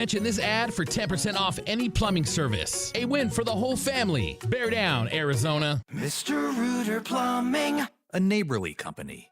Mention this ad for 10% off any plumbing service. A win for the whole family. Bear down, Arizona. Mr. Rooter Plumbing, a neighborly company.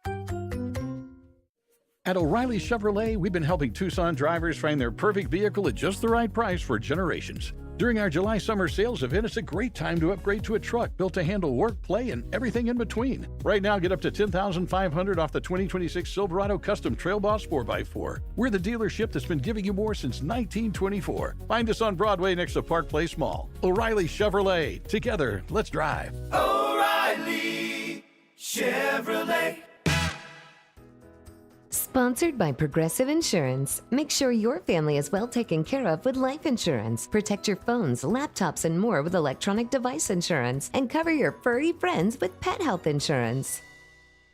At O'Reilly Chevrolet, we've been helping Tucson drivers find their perfect vehicle at just the right price for generations. During our July summer sales event, it's a great time to upgrade to a truck built to handle work, play, and everything in between. Right now, get up to $10,500 off the 2026 Silverado Custom Trail Boss 4x4. We're the dealership that's been giving you more since 1924. Find us on Broadway next to Park Place Mall. O'Reilly Chevrolet. Together, let's drive. O'Reilly Chevrolet. Sponsored by Progressive Insurance. Make sure your family is well taken care of with life insurance. Protect your phones, laptops, and more with electronic device insurance. And cover your furry friends with pet health insurance.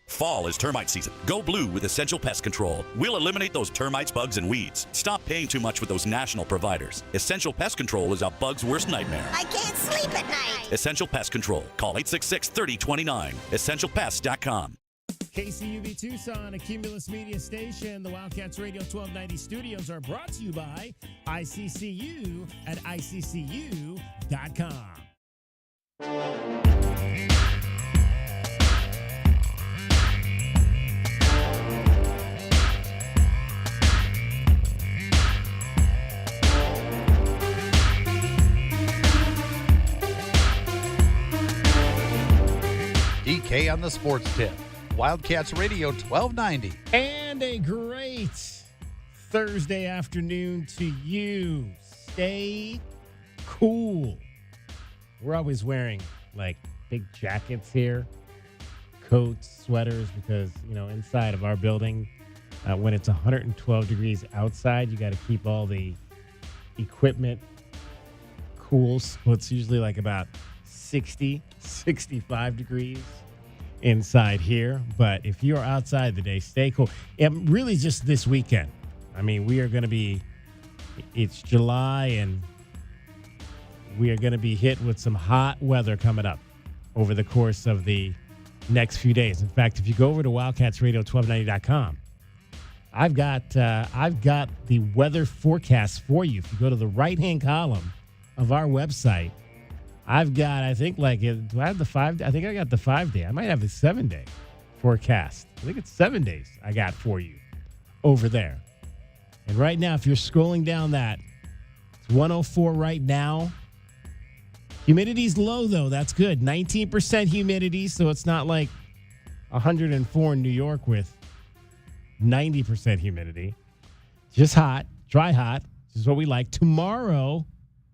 Fall is termite season. Go blue with Essential Pest Control. We'll eliminate those termites, bugs, and weeds. Stop paying too much with those national providers. Essential Pest Control is a bug's worst nightmare. I can't sleep at night. Essential Pest Control. Call 866-3029. EssentialPest.com. KCUV Tucson, a Cumulus Media station. The Wildcats Radio 1290 studios are brought to you by ICCU at ICCU.com. DK on the Sports Tip. Wildcats Radio 1290. And a great Thursday afternoon to you. Stay cool. We're always wearing like big jackets here, coats, sweaters, because, you know, inside of our building, when it's 112 degrees outside, you got to keep all the equipment cool. So it's usually like about 60, 65 degrees inside here. But if you're outside today, stay cool. And really just this weekend. I mean, we are going to be, it's July, and we are going to be hit with some hot weather coming up over the course of the next few days. In fact, if you go over to wildcatsradio1290.com, I've got the weather forecast for you. If you go to the right-hand column of our website, I've got, I think, like, do I have the 5 day? I think I got the 5 day. I might have the 7 day forecast. I think it's 7 days I got for you over there. And right now, if you're scrolling down that, it's 104 right now. Humidity's low, though. That's good. 19% humidity, so it's not like 104 in New York with 90% humidity. Just hot, dry hot. This is what we like. Tomorrow,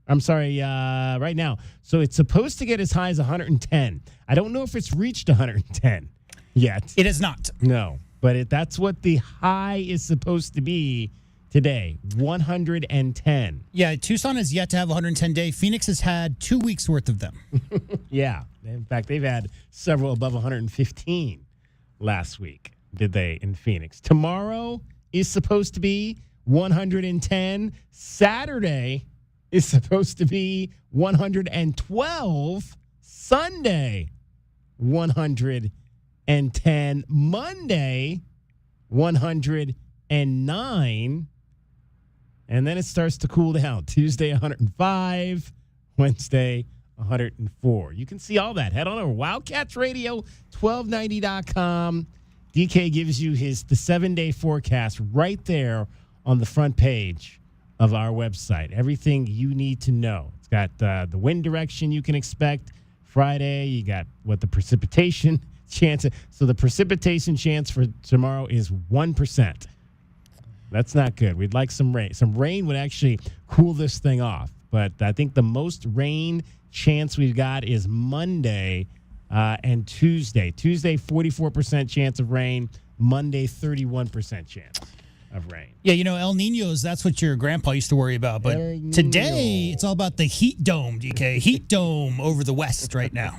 right now. So it's supposed to get as high as 110. I don't know if it's reached 110 yet. It is not. No, but that's what the high is supposed to be today, 110. Yeah, Tucson has yet to have a 110-day. Phoenix has had 2 weeks' worth of them. Yeah. In fact, they've had several above 115 last week, did they, in Phoenix. Tomorrow is supposed to be 110. Saturday is supposed to be 112. Sunday, 110. Monday, 109. And then it starts to cool down. Tuesday, 105. Wednesday, 104. You can see all that. Head on over wildcatsradio1290.com. DK gives you the 7-day forecast right there on the front page of our website. Everything you need to know. It's got the wind direction you can expect Friday. You got what the precipitation chance. So the precipitation chance for tomorrow is 1%. That's not good. We'd like some rain. Some rain would actually cool this thing off. But I think the most rain chance we've got is Monday and Tuesday. Tuesday, 44% chance of rain. Monday, 31% chance of rain. Yeah, you know, El Niños, that's what your grandpa used to worry about. But today, it's all about the heat dome, DK. Heat dome over the west right now.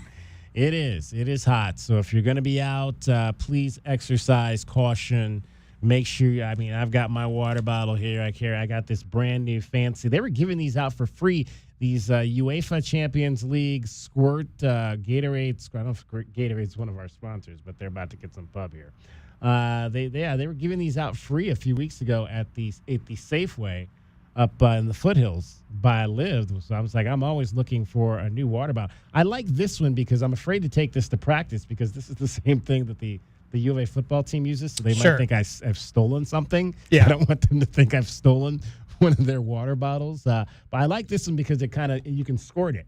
It is. It is hot. So if you're going to be out, please exercise caution. Make sure, I've got my water bottle here. I got this brand new fancy. They were giving these out for free. These UEFA Champions League Squirt Gatorade. I don't know if Gatorade's one of our sponsors, but they're about to get some pub here. They were giving these out free a few weeks ago at the Safeway. up in the foothills by I lived. So I was like, I'm always looking for a new water bottle. I like this one because I'm afraid to take this to practice because this is the same thing that the U of A football team uses. So they might think I've stolen something. Yeah. I don't want them to think I've stolen one of their water bottles. But I like this one because it you can squirt it.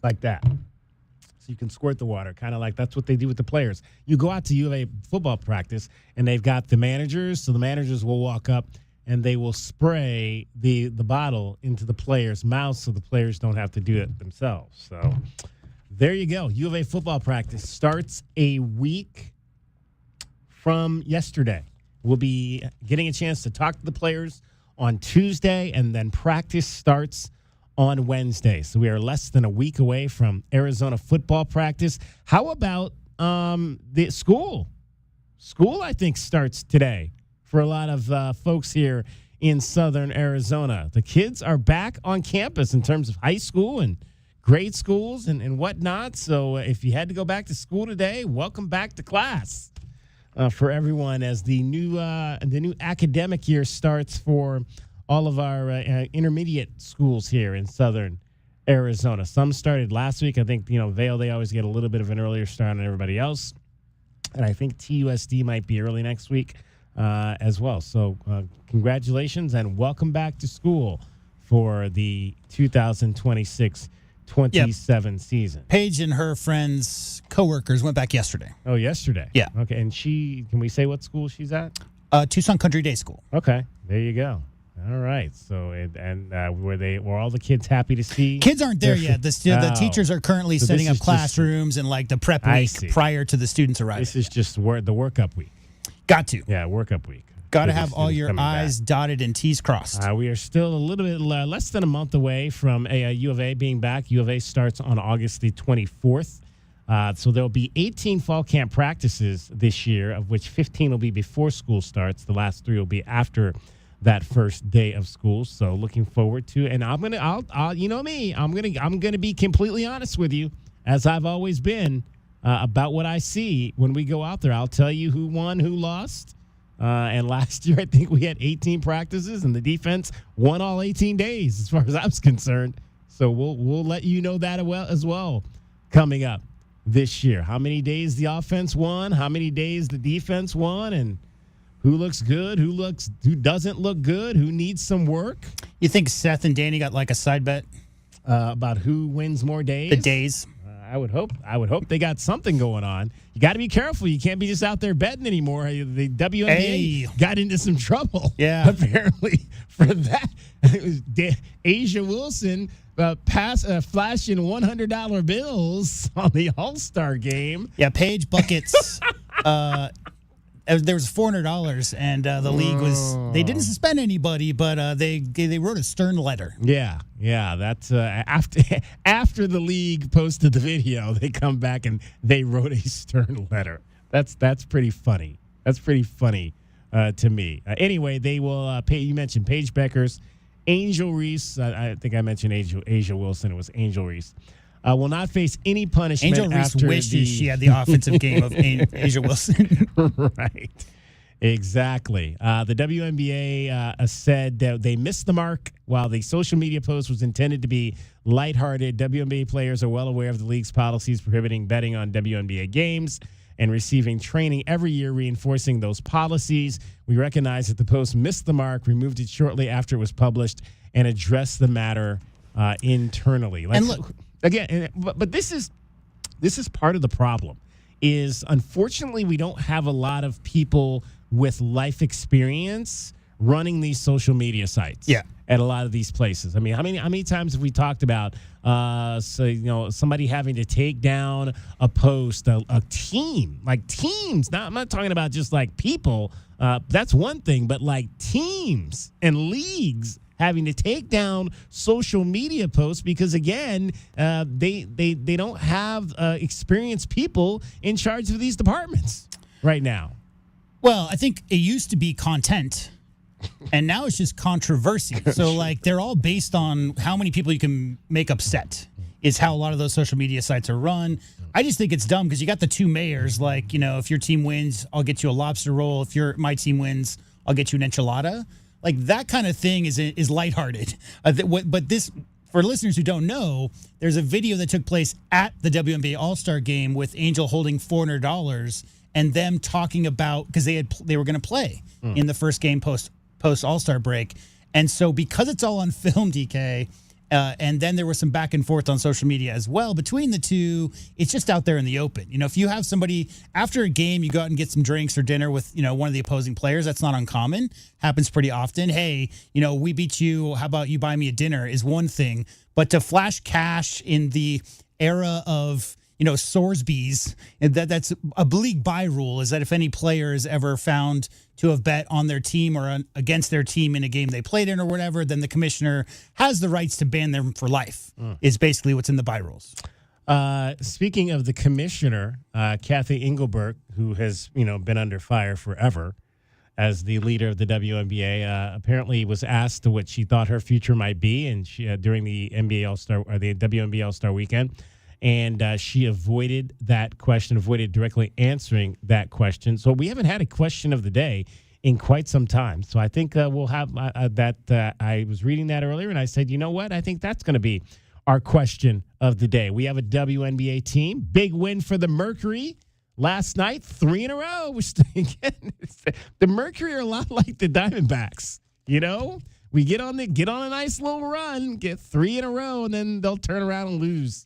Like that. So you can squirt the water, kind of like that's what they do with the players. You go out to U of A football practice, and they've got the managers. So the managers will walk up, and they will spray the bottle into the players' mouths so the players don't have to do it themselves. So there you go. U of A football practice starts a week from yesterday. We'll be getting a chance to talk to the players on Tuesday, and then practice starts on Wednesday. So we are less than a week away from Arizona football practice. How about the school? School, I think, starts today for a lot of folks here in southern Arizona. The kids are back on campus in terms of high school and grade schools and whatnot. So if you had to go back to school today, welcome back to class for everyone as the new academic year starts for all of our intermediate schools here in southern Arizona. Some started last week. I think, Vail, they always get a little bit of an earlier start than everybody else. And I think TUSD might be early next week as well. So congratulations and welcome back to school for the 2026-27 season. Paige and her friends, coworkers went back yesterday. Oh, yesterday? Yeah. Okay, and can we say what school she's at? Tucson Country Day School. Okay, there you go. All right. So, were all the kids happy to see? Kids aren't there yet. The teachers are currently setting up classrooms and like the prep week prior to the students arriving. This is just the workup week. Got to. Yeah, workup week. Got to have all your I's dotted and T's crossed. We are still a little bit less than a month away from U of A being back. U of A starts on August the 24th. So there will be 18 fall camp practices this year, of which 15 will be before school starts. The last 3 will be after that first day of school. So looking forward to it. And I'll you know me, I'm gonna be completely honest with you, as I've always been, about what I see when we go out there. I'll tell you who won, who lost. And last year, I think we had 18 practices, and the defense won all 18 days, as far as I was concerned. So we'll let you know that as well coming up this year. How many days the offense won, how many days the defense won, and who looks good, who doesn't look good, who needs some work. You think Seth and Danny got like a side bet about who wins more days? The days. I would hope they got something going on. You got to be careful. You can't be just out there betting anymore. The WNBA got into some trouble. Yeah, apparently for that. It was Asia Wilson flashing $100 bills on the All-Star game. Yeah, Paige buckets. There was $400, and the league they didn't suspend anybody, but they wrote a stern letter. Yeah, that's after the league posted the video, they come back and they wrote a stern letter. That's pretty funny. That's pretty funny to me. Anyway, they will pay. You mentioned Paige Beckers, Angel Reese. I think I mentioned Asia Wilson. It was Angel Reese. Will not face any punishment. Angel Reese wishes she had the offensive game of Asia Wilson. Right. Exactly. The WNBA said that they missed the mark. While the social media post was intended to be lighthearted, WNBA players are well aware of the league's policies prohibiting betting on WNBA games and receiving training every year reinforcing those policies. We recognize that the post missed the mark, removed it shortly after it was published, and addressed the matter internally. And look, again, but this is part of the problem. Is unfortunately we don't have a lot of people with life experience running these social media sites. Yeah. At a lot of these places. I mean, how many times have we talked about somebody having to take down a post, a team, like teams. I'm not talking about just like people. That's one thing, but like teams and leagues having to take down social media posts because, again, they don't have experienced people in charge of these departments right now. Well, I think it used to be content, and now it's just controversy. So, like, they're all based on how many people you can make upset is how a lot of those social media sites are run. I just think it's dumb because you got the two mayors. Like, if your team wins, I'll get you a lobster roll. If my team wins, I'll get you an enchilada. Like that kind of thing is lighthearted. But this, for listeners who don't know, there's a video that took place at the WNBA All-Star Game with Angel holding $400 and them talking about, because they were going to play in the first game post All-Star break. And so because it's all on film, DK, and then there was some back and forth on social media as well between the two, it's just out there in the open. If you have somebody after a game, you go out and get some drinks or dinner with, one of the opposing players. That's not uncommon. Happens pretty often. Hey, we beat you. How about you buy me a dinner is one thing. But to flash cash in the era of, Sorsby's, that's a league buy rule, is that if any player is ever found to have bet on their team or against their team in a game they played in or whatever, then the commissioner has the rights to ban them for life, is basically what's in the buy rules. Speaking of the commissioner, Kathy Engelbert, who has, been under fire forever as the leader of the WNBA, apparently was asked what she thought her future might be, and she during the NBA All-Star or the WNBA All-Star weekend. And she avoided that question, avoided directly answering that question. So we haven't had a question of the day in quite some time. So I think we'll have that. I was reading that earlier, and I said, you know what? I think that's going to be our question of the day. We have a WNBA team. Big win for the Mercury last night, 3 in a row. Again, the Mercury are a lot like the Diamondbacks. We get on a nice little run, get 3 in a row, and then they'll turn around and lose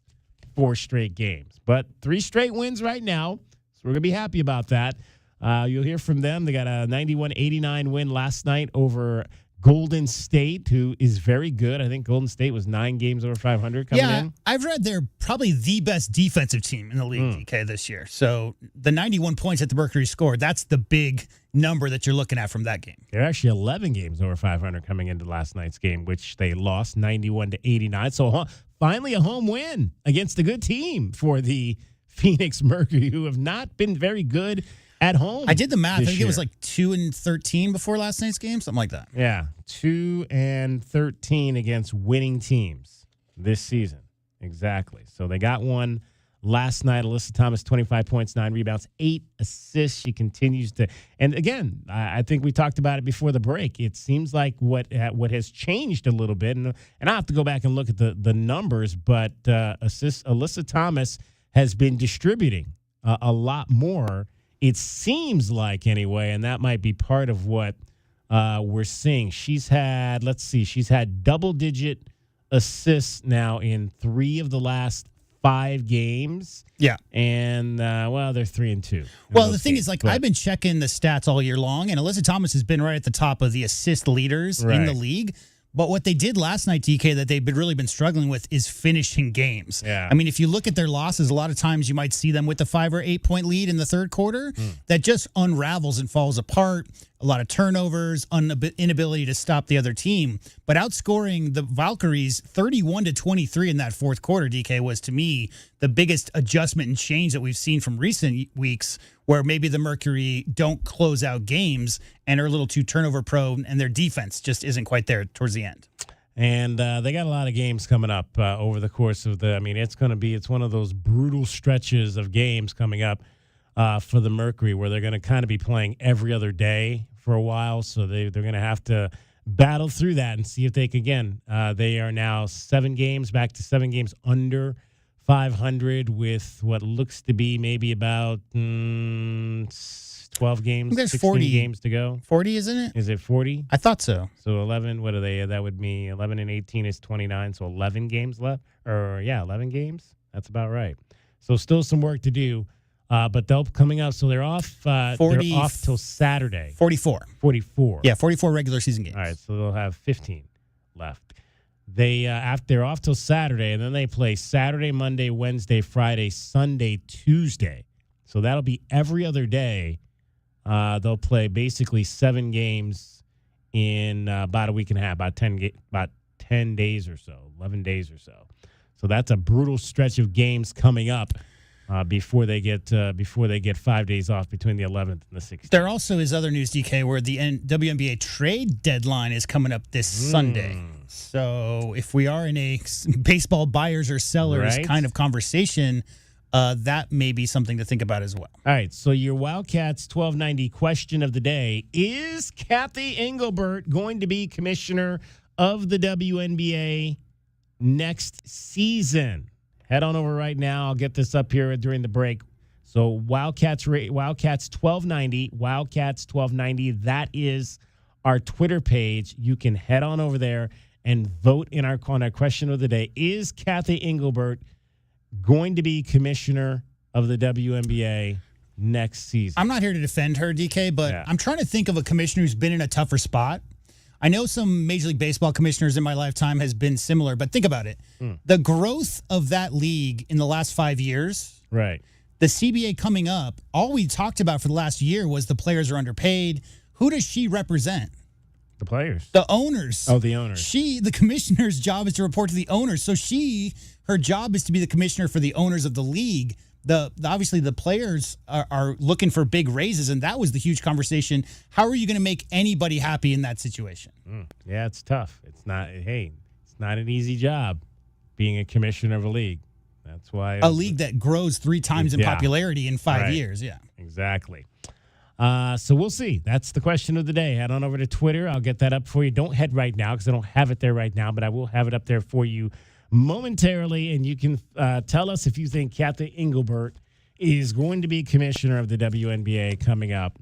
4 straight games. But 3 straight wins right now, so we're going to be happy about that. You'll hear from them. They got a 91-89 win last night over Golden State, who is very good. I think Golden State was 9 games over 500 coming in. I've read they're probably the best defensive team in the league, DK, this year. So the 91 points that the Mercury scored, that's the big number that you're looking at from that game. They're actually 11 games over 500 coming into last night's game, which they lost 91-89. So finally a home win against a good team for the Phoenix Mercury, who have not been very good at home. I did the math. I think it was like 2-13 before last night's game, something like that. Yeah, 2-13 against winning teams this season. Exactly. So they got one last night. Alyssa Thomas, 25 points, 9 rebounds, 8 assists. She continues to, and again, I think we talked about it before the break. It seems like what has changed a little bit, and I'll have to go back and look at the numbers, but Alyssa Thomas has been distributing a lot more. It seems like, anyway, and that might be part of what we're seeing. She's had double-digit assists now in 3 of the last 5 games. Yeah. And, they're 3-2. Well, the thing is, I've been checking the stats all year long, and Alyssa Thomas has been right at the top of the assist leaders in the league. But what they did last night, DK, that they've really been struggling with is finishing games. Yeah. I mean, if you look at their losses, a lot of times you might see them with a 5 or 8 point lead in the third quarter that just unravels and falls apart. A lot of turnovers, inability to stop the other team. But outscoring the Valkyries 31-23 in that fourth quarter, DK, was to me the biggest adjustment and change that we've seen from recent weeks, where maybe the Mercury don't close out games and are a little too turnover prone, and their defense just isn't quite there towards the end. And they got a lot of games coming up over the course of it's one of those brutal stretches of games coming up for the Mercury, where they're going to kind of be playing every other day for a while. So they're going to have to battle through that and see if they can, again, they are now 7 games, back to 7 games under 500 with what looks to be maybe about 12 games, there's 16 40 games to go. 40, isn't it? Is it 40? I thought so. So 11, what are they? That would be 11 and 18 is 29, so 11 games left. 11 games. That's about right. So still some work to do, but they'll coming up. So they're off. 40, they're off till Saturday. 44. 44. Yeah, 44 regular season games. All right, so they'll have 15 left. They're off till Saturday, and then they play Saturday, Monday, Wednesday, Friday, Sunday, Tuesday. So that'll be every other day. They'll play basically 7 games in about a week and a half, about 10 days or so, 11 days or so. So that's a brutal stretch of games coming up before they get 5 days off between the 11th and the 16th. There also is other news, DK, where the WNBA trade deadline is coming up this Sunday. So if we are in a baseball buyers or sellers kind of conversation, that may be something to think about as well. All right, so your Wildcats 1290 question of the day, is Kathy Engelbert going to be commissioner of the WNBA next season? Head on over right now. I'll get this up here during the break. So Wildcats 1290, Wildcats 1290, that is our Twitter page. You can head on over there and vote on our question of the day. Is Kathy Engelbert going to be commissioner of the WNBA next season? I'm not here to defend her, DK, but I'm trying to think of a commissioner who's been in a tougher spot. I know some Major League Baseball commissioners in my lifetime has been similar, but think about it. The growth of that league in the last 5 years, right? The CBA coming up, all we talked about for the last year was the players are underpaid. Who does she represent? The players. The owners. Oh, the owners. The commissioner's job is to report to the owners. So her job is to be the commissioner for the owners of the league. Obviously, the players are looking for big raises, and that was the huge conversation. How are you going to make anybody happy in that situation? Yeah, it's tough. It's not an easy job being a commissioner of a league. That's why a league that grows 3 times in popularity in 5 years. Yeah, exactly. So we'll see. That's the question of the day. Head on over to Twitter. I'll get that up for you. Don't head right now because I don't have it there right now, but I will have it up there for you momentarily, and you can tell us if you think Kathy Engelbert is going to be commissioner of the WNBA coming up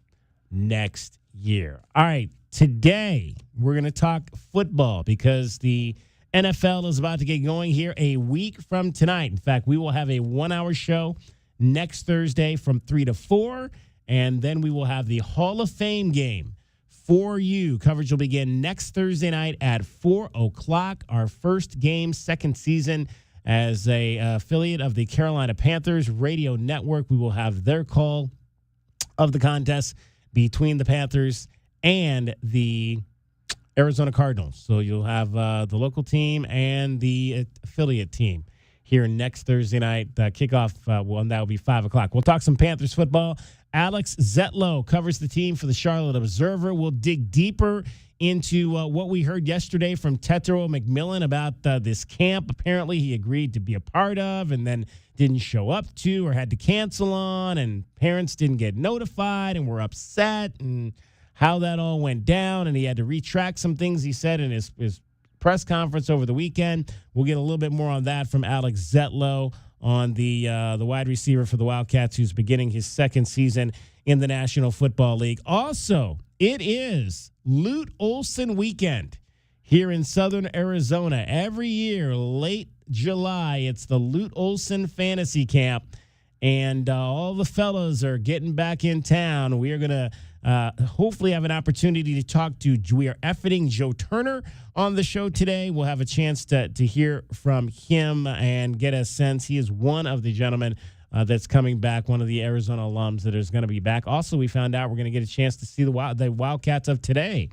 next year. All right, today we're going to talk football because the NFL is about to get going here a week from tonight. In fact, we will have a 1-hour show next Thursday from 3 to 4, and then we will have the Hall of Fame game for you. Coverage will begin next Thursday night at 4 o'clock. Our first game, second season as a affiliate of the Carolina Panthers radio network. We will have their call of the contest between the Panthers and the Arizona Cardinals. So you'll have the local team and the affiliate team here next Thursday night. Kickoff, that will be 5 o'clock. We'll talk some Panthers football. Alex Zetlow covers the team for the Charlotte Observer. We'll dig deeper into what we heard yesterday from Tetairoa McMillan about this camp. Apparently, he agreed to be a part of and then didn't show up to or had to cancel on, and parents didn't get notified and were upset, and how that all went down, and he had to retract some things he said in his press conference over the weekend. We'll get a little bit more on that from Alex Zetlow on the wide receiver for the Wildcats, who's beginning his second season in the National Football League. Also, it is Lute Olson weekend here in southern Arizona. Every year, late July, it's the Lute Olson Fantasy Camp, and all the fellas are getting back in town. We are going to hopefully have an opportunity to talk to We Are Effing Joe Turner on the show today. We'll have a chance to hear from him and get a sense. He is one of the gentlemen that's coming back, one of the Arizona alums that is going to be back. Also, we found out we're going to get a chance to see the Wildcats of today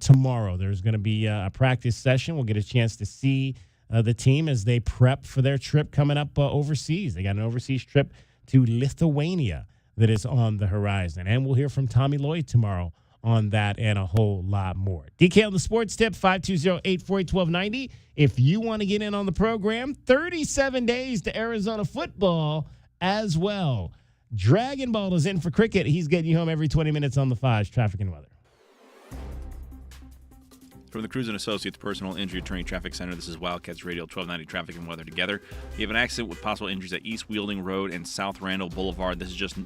tomorrow. There's going to be a practice session. We'll get a chance to see the team as they prep for their trip coming up overseas. They got an overseas trip to Lithuania that is on the horizon. And we'll hear from Tommy Lloyd tomorrow on that and a whole lot more. DK on the Sports Tip, 520-848-1290. If you want to get in on the program, 37 days to Arizona football as well. Dragon Ball is in for cricket. He's getting you home every 20 minutes on the 5s, traffic and weather. From the Cruise & Associates Personal Injury Attorney Traffic Center, this is Wildcats Radio 1290 Traffic and Weather together. You have an accident with possible injuries at East Wheeling Road and South Randall Boulevard. This is just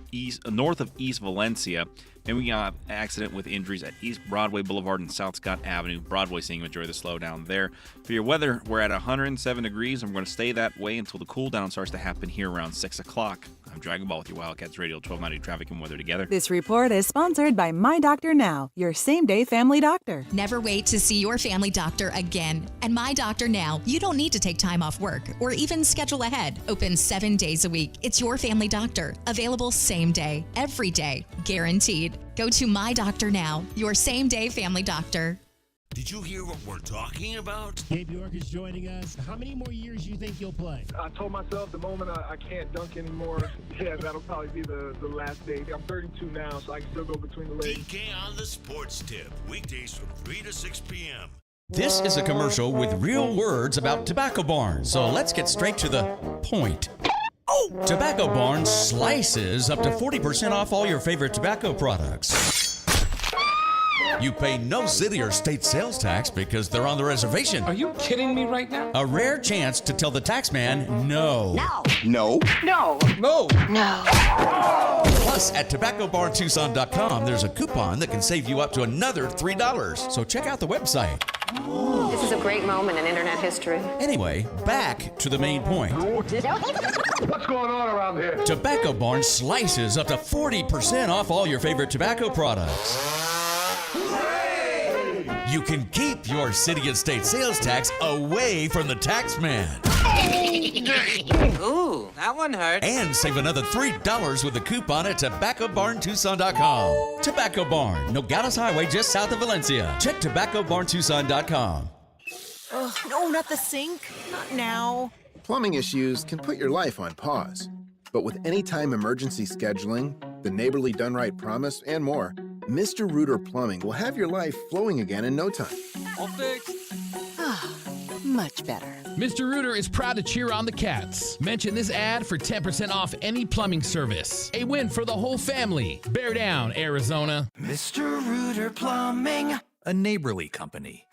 north of East Valencia. And we got an accident with injuries at East Broadway Boulevard and South Scott Avenue. Broadway seeing a majority of the slowdown there. For your weather, we're at 107 degrees, and we're going to stay that way until the cool down starts to happen here around 6 o'clock. I'm Dragon Ball with your Wildcats Radio 1290 Traffic and Weather together. This report is sponsored by My Doctor Now, your same-day family doctor. Never wait to see your family doctor again. And My Doctor Now, you don't need to take time off work or even schedule ahead. Open 7 days a week. It's your family doctor. Available same day, every day, guaranteed. Go to My Doctor Now, your same-day family doctor. Did you hear what we're talking about? Gabe York is joining us. How many more years do you think you'll play? I told myself the moment I can't dunk anymore, that'll probably be the last day. I'm 32 now, so I can still go between the legs. DK on the Sports Tip, weekdays from 3 to 6 p.m. This is a commercial with real words about tobacco barns, so let's get straight to the point. Tobacco Barn slices up to 40% off all your favorite tobacco products. You pay no city or state sales tax because they're on the reservation. Are you kidding me right now? A rare chance to tell the taxman no. No. No. No. No. No. Plus, at TobaccoBarnTucson.com, there's a coupon that can save you up to another $3. So check out the website. This is a great moment in internet history. Anyway, back to the main point. What's going on around here? Tobacco Barn slices up to 40% off all your favorite tobacco products. You can keep your city and state sales tax away from the taxman. Ooh, that one hurt. And save another $3 with the coupon at TobaccoBarnTucson.com. Tobacco Barn, Nogales Highway, just south of Valencia. Check TobaccoBarnTucson.com. Oh, no, not the sink. Not now. Plumbing issues can put your life on pause. But with anytime emergency scheduling, the neighborly done right promise, and more, Mr. Rooter Plumbing will have your life flowing again in no time. All fixed. Much better. Mr. Rooter is proud to cheer on the Cats. Mention this ad for 10% off any plumbing service. A win for the whole family. Bear down, Arizona. Mr. Rooter Plumbing, a neighborly company.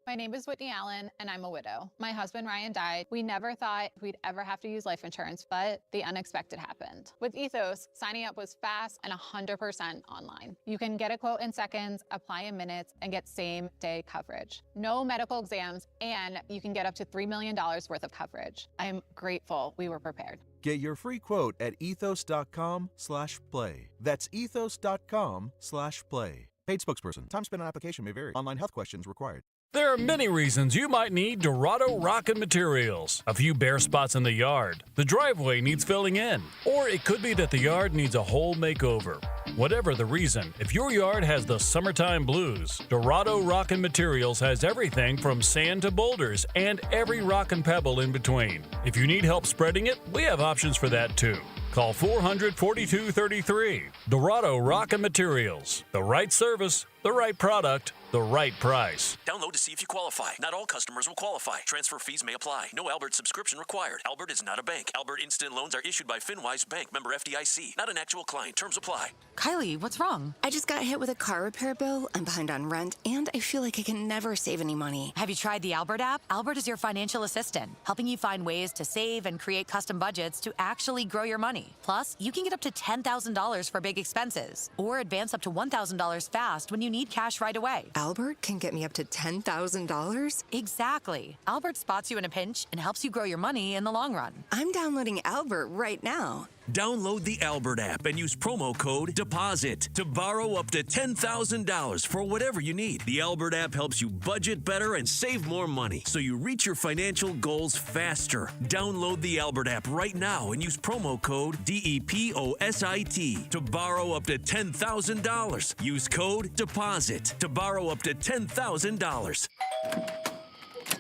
My name is Whitney Allen, and I'm a widow. My husband, Ryan, died. We never thought we'd ever have to use life insurance, but the unexpected happened. With Ethos, signing up was fast and 100% online. You can get a quote in seconds, apply in minutes, and get same-day coverage. No medical exams, and you can get up to $3 million worth of coverage. I am grateful we were prepared. Get your free quote at ethos.com/play. That's ethos.com/play. Paid spokesperson. Time spent on application may vary. Online health questions required. There are many reasons you might need Dorado Rockin' Materials. A few bare spots in the yard. The driveway needs filling in. Or it could be that the yard needs a whole makeover. Whatever the reason, if your yard has the summertime blues, Dorado Rockin' Materials has everything from sand to boulders and every rock and pebble in between. If you need help spreading it, we have options for that too. Call 400-4233. Dorado Rockin' Materials. The right service, the right product, the right price. Download to see if you qualify. Not all customers will qualify. Transfer fees may apply. No Albert subscription required. Albert is not a bank. Albert Instant Loans are issued by FinWise Bank, member FDIC. Not an actual client. Terms apply. Kylie, what's wrong? I just got hit with a car repair bill. I'm behind on rent, and I feel like I can never save any money. Have you tried the Albert app? Albert is your financial assistant, helping you find ways to save and create custom budgets to actually grow your money. Plus, you can get up to $10,000 for big expenses, or advance up to $1,000 fast when you need cash right away. Albert can get me up to $10,000? Exactly. Albert spots you in a pinch and helps you grow your money in the long run. I'm downloading Albert right now. Download the Albert app and use promo code DEPOSIT to borrow up to $10,000 for whatever you need. The Albert app helps you budget better and save more money so you reach your financial goals faster. Download the Albert app right now and use promo code DEPOSIT to borrow up to $10,000. Use code DEPOSIT to borrow up to $10,000.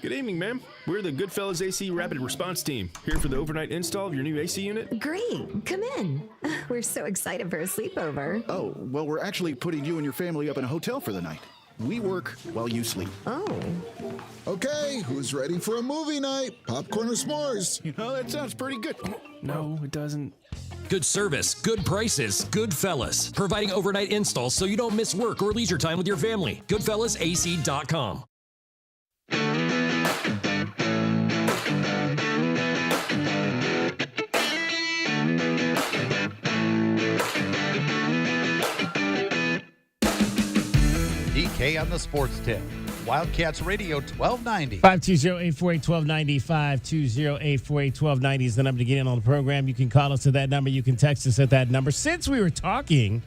Good evening, ma'am. We're the Goodfellas AC Rapid Response Team, here for the overnight install of your new AC unit. Great. Come in. We're so excited for a sleepover. Oh, well, we're actually putting you and your family up in a hotel for the night. We work while you sleep. Oh. Okay, who's ready for a movie night? Popcorn or s'mores? You know, that sounds pretty good. No, it doesn't. Good service, good prices, Goodfellas. Providing overnight installs so you don't miss work or leisure time with your family. GoodfellasAC.com. DK on the sports tip. Wildcats Radio 1290. 520-848-1290. 520-848-1290 is the number to get in on the program. You can call us at that number. You can text us at that number. Since we were talking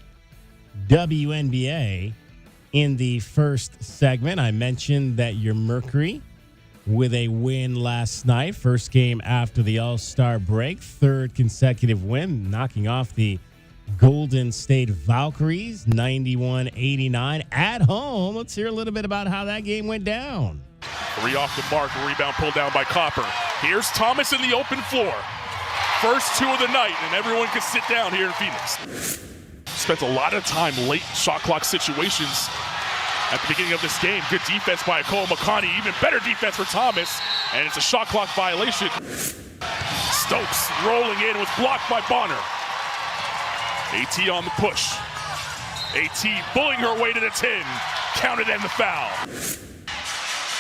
WNBA in the first segment, I mentioned that your Mercury with a win last night. First game after the All-Star break. Third consecutive win, knocking off the Golden State Valkyries, 91-89 at home. Let's hear a little bit about how that game went down. 3 off the mark, a rebound pulled down by Copper. Here's Thomas in the open floor. First 2 of the night, and everyone can sit down here in Phoenix. Spent a lot of time late shot clock situations at the beginning of this game. Good defense by Cole McConney, even better defense for Thomas, and it's a shot clock violation. Stokes rolling in was blocked by Bonner. AT on the push. AT bullying her way to the 10. Counted and the foul.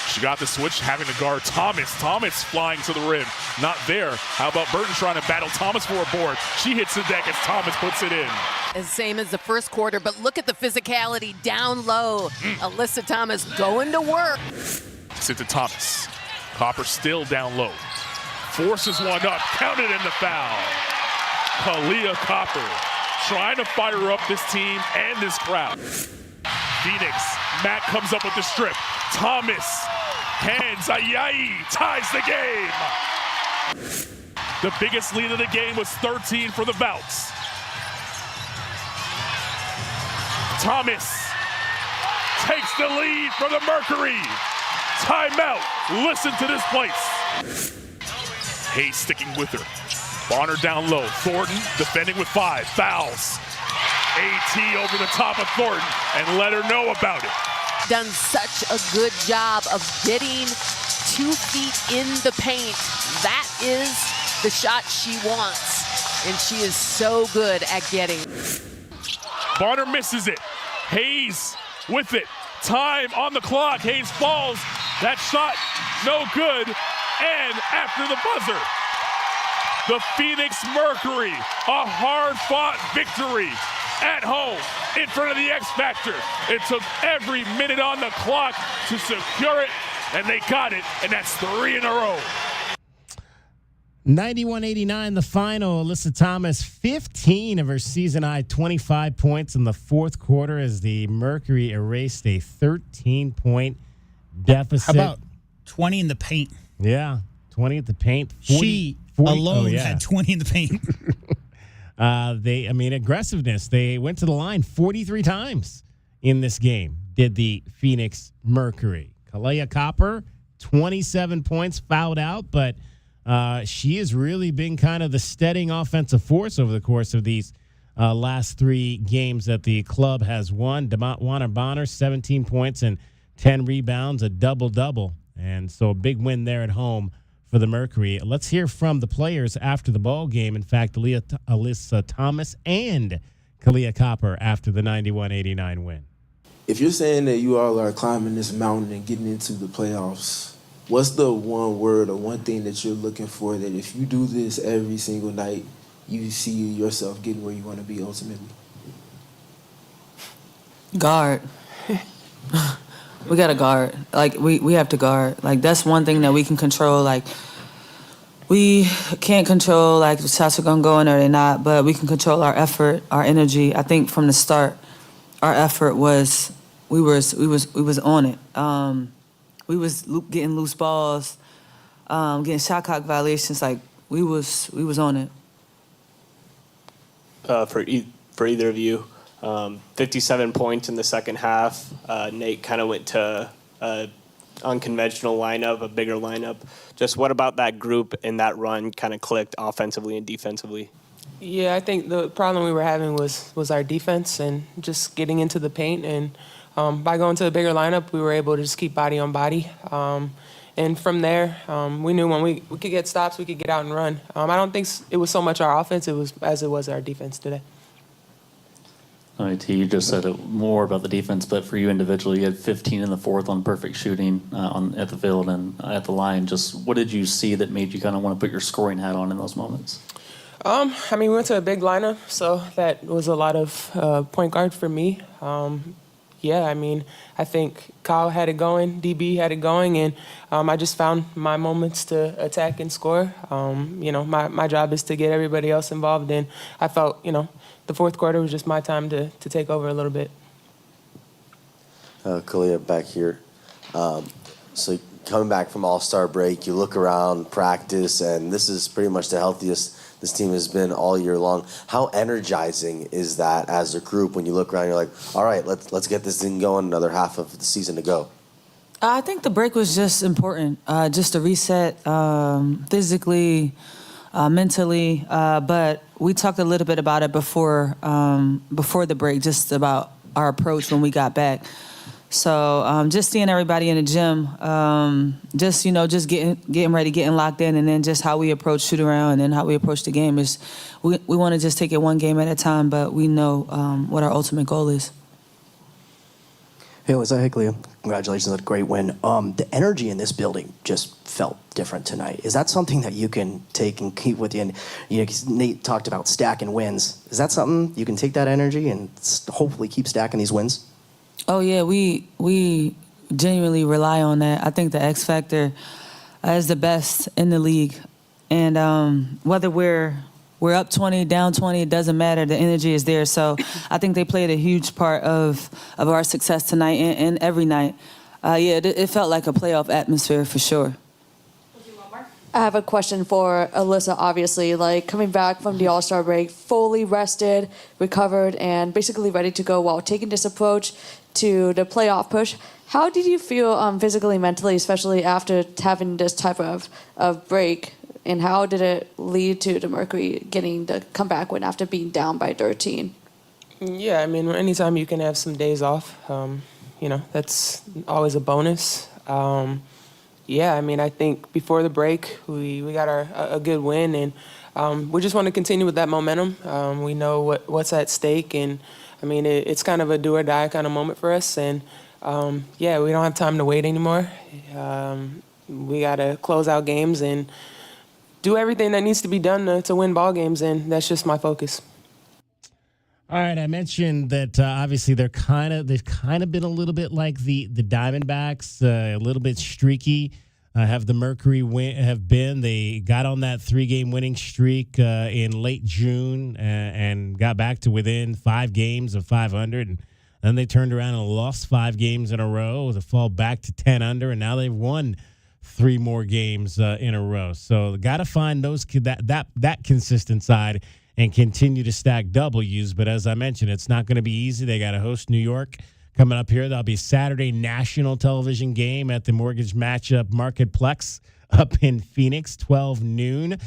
She got the switch, having to guard Thomas. Thomas flying to the rim. Not there. How about Burton trying to battle Thomas for a board? She hits the deck as Thomas puts it in. Same as the first quarter, but look at the physicality down low. Alyssa Thomas going to work. Sit to Thomas. Copper still down low. Forces one up. Counted in the foul. Kalia Copper trying to fire up this team and this crowd. Phoenix. Matt comes up with the strip. Thomas. Hands. Ayayi ties the game. The biggest lead of the game was 13 for the Vouts. Thomas takes the lead for the Mercury. Timeout. Listen to this place. Hayes sticking with her. Bonner down low. Thornton defending with 5. Fouls. AT over the top of Thornton and let her know about it. Done such a good job of getting 2 feet in the paint. That is the shot she wants, and she is so good at getting. Bonner misses it. Hayes with it. Time on the clock. Hayes falls. That shot no good. And after the buzzer, the Phoenix Mercury, a hard-fought victory at home in front of the X Factor. It took every minute on the clock to secure it, and they got it, and that's 3 in a row. 91-89 the final. Alyssa Thomas, 15 of her season-high 25 points in the fourth quarter as the Mercury erased a 13-point deficit. How about 20 in the paint? Yeah, 20 at the paint. 40, she 40, alone had 20 in the paint. Aggressiveness. They went to the line 43 times in this game, did the Phoenix Mercury. Kalia Copper, 27 points, fouled out, but she has really been kind of the steadying offensive force over the course of these last 3 games that the club has won. Demonte Bonner, 17 points and 10 rebounds, a double-double. And so a big win there at home for the Mercury. Let's hear from the players after the ball game. In fact, Alyssa Thomas and Kalia Copper after the 91-89 win. If you're saying that you all are climbing this mountain and getting into the playoffs, what's the one word or one thing that you're looking for that if you do this every single night, you see yourself getting where you want to be ultimately? Guard. We got to guard. Like, we have to guard. Like, that's one thing that we can control. Like, we can't control, like, the shots are going to go in or they're not, but we can control our effort, our energy. I think from the start, our effort was, we was on it. We was getting loose balls, getting shot clock violations. Like, we was on it. For either of you, 57 points in the second half. Nate kind of went to an unconventional lineup, a bigger lineup. Just what about that group and that run kind of clicked offensively and defensively? Yeah, I think the problem we were having was our defense and just getting into the paint. And by going to the bigger lineup, we were able to just keep body on body. And from there, we knew when we could get stops, we could get out and run. I don't think it was so much our offense as it was our defense today. You just said it more about the defense, but for you individually, you had 15 in the fourth on perfect shooting at the field and at the line. Just what did you see that made you kind of want to put your scoring hat on in those moments? We went to a big lineup, so that was a lot of point guard for me. I think Kyle had it going, DB had it going, and I just found my moments to attack and score. My job is to get everybody else involved, and I felt, the fourth quarter was just my time to take over a little bit. Kalia, back here. So coming back from All-Star break, you look around, practice, and this is pretty much the healthiest this team has been all year long. How energizing is that as a group when you look around, you're like, all right, let's get this thing going, another half of the season to go? I think the break was just important, just to reset physically, mentally, but we talked a little bit about it before the break, just about our approach when we got back. So just seeing everybody in the gym, just getting ready, getting locked in, and then just how we approach shoot around and then how we approach the game is we want to just take it one game at a time, but we know what our ultimate goal is. Hey, Lisa Hickley, congratulations on a great win. The energy in this building just felt different tonight. Is that something that you can take and keep with you? And Nate talked about stacking wins. Is that something you can take that energy and hopefully keep stacking these wins? Oh yeah, we genuinely rely on that. I think the X factor is the best in the league, and whether we're up 20, down 20, it doesn't matter. The energy is there. So I think they played a huge part of our success tonight and every night. It felt like a playoff atmosphere for sure. I have a question for Alyssa, obviously. Like, coming back from the All-Star break, fully rested, recovered, and basically ready to go while taking this approach to the playoff push. How did you feel physically, mentally, especially after having this type of break? And how did it lead to the Mercury getting the comeback win after being down by 13? Yeah, I mean, anytime you can have some days off, that's always a bonus. I mean, I think before the break, we got a good win, and we just want to continue with that momentum. We know what's at stake, and I mean, it's kind of a do or die kind of moment for us, and we don't have time to wait anymore. We got to close out games and do everything that needs to be done to win ball games, and that's just my focus. All right, I mentioned that obviously they've kind of been a little bit like the Diamondbacks, a little bit streaky. Have the Mercury they got on that 3-game winning streak in late June and got back to within 5 games of 500, and then they turned around and lost 5 games in a row to fall back to 10 under, and now they've won 3 more games in a row. So got to find that consistent side and continue to stack W's. But as I mentioned, it's not going to be easy. They got to host New York coming up here. That'll be Saturday national television game at the Mortgage Matchup Marketplex up in Phoenix, 12 noon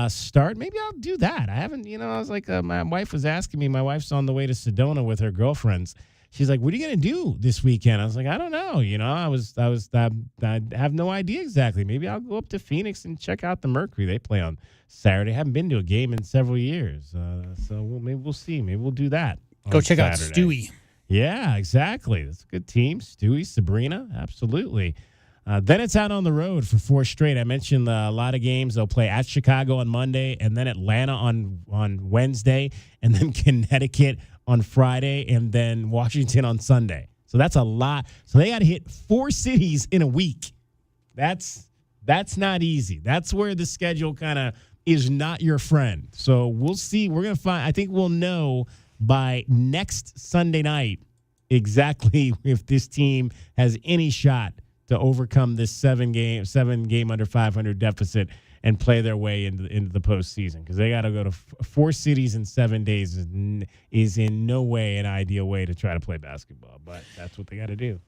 start. Maybe I'll do that. I haven't, I was like, my wife was asking me. My wife's on the way to Sedona with her girlfriends. She's like, what are you going to do this weekend? I was like, I don't know. I have no idea exactly. Maybe I'll go up to Phoenix and check out the Mercury. They play on Saturday. I haven't been to a game in several years. Maybe we'll see. Maybe we'll do that. Go check Saturday. out Stewie. Yeah, exactly. That's a good team. Stewie, Sabrina, absolutely. Then it's out on the road for 4 straight. I mentioned a lot of games. They'll play at Chicago on Monday, and then Atlanta on Wednesday, and then Connecticut on Friday, and then Washington on Sunday. So that's a lot. So they got to hit 4 cities in a week. That's not easy. That's where the schedule kind of is not your friend. So we'll see. We're going to find. I think we'll know by next Sunday night exactly if this team has any shot to overcome this 7 game under 500 deficit and play their way into the postseason, because they got to go to 4 cities in 7 days is in no way an ideal way to try to play basketball, but that's what they got to do.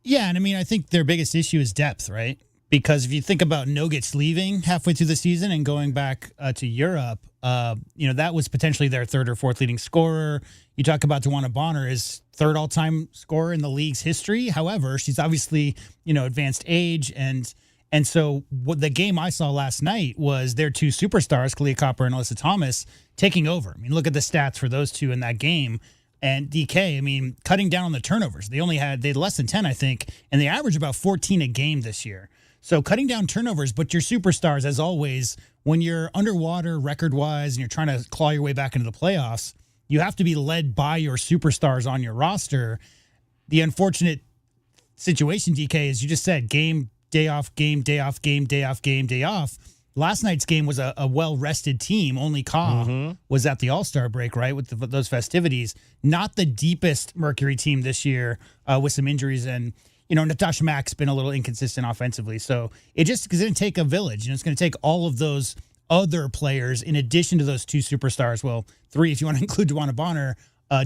Yeah, and I mean, I think their biggest issue is depth, right? Because if you think about Nogich leaving halfway through the season and going back to Europe, that was potentially their 3rd or 4th leading scorer. You talk about DeWanna Bonner as 3rd all-time scorer in the league's history. However, she's obviously, advanced age, and so what the game I saw last night was their 2 superstars, Kalia Copper and Alyssa Thomas, taking over. I mean, look at the stats for those 2 in that game. And DK, I mean, cutting down on the turnovers. They had less than 10, I think, and they average about 14 a game this year. So cutting down turnovers, but your superstars, as always, when you're underwater record-wise and you're trying to claw your way back into the playoffs, you have to be led by your superstars on your roster. The unfortunate situation, DK, is you just said game, day off, game, day off, game, day off, game, day off. Last night's game was a well-rested team. Only Ka was at the All-Star break, right, with those festivities. Not the deepest Mercury team this year with some injuries, and Natasha Mack's been a little inconsistent offensively. So it's going to take a village. It's going to take all of those other players in addition to those 2 superstars. Well, 3 if you want to include DeWanna Bonner,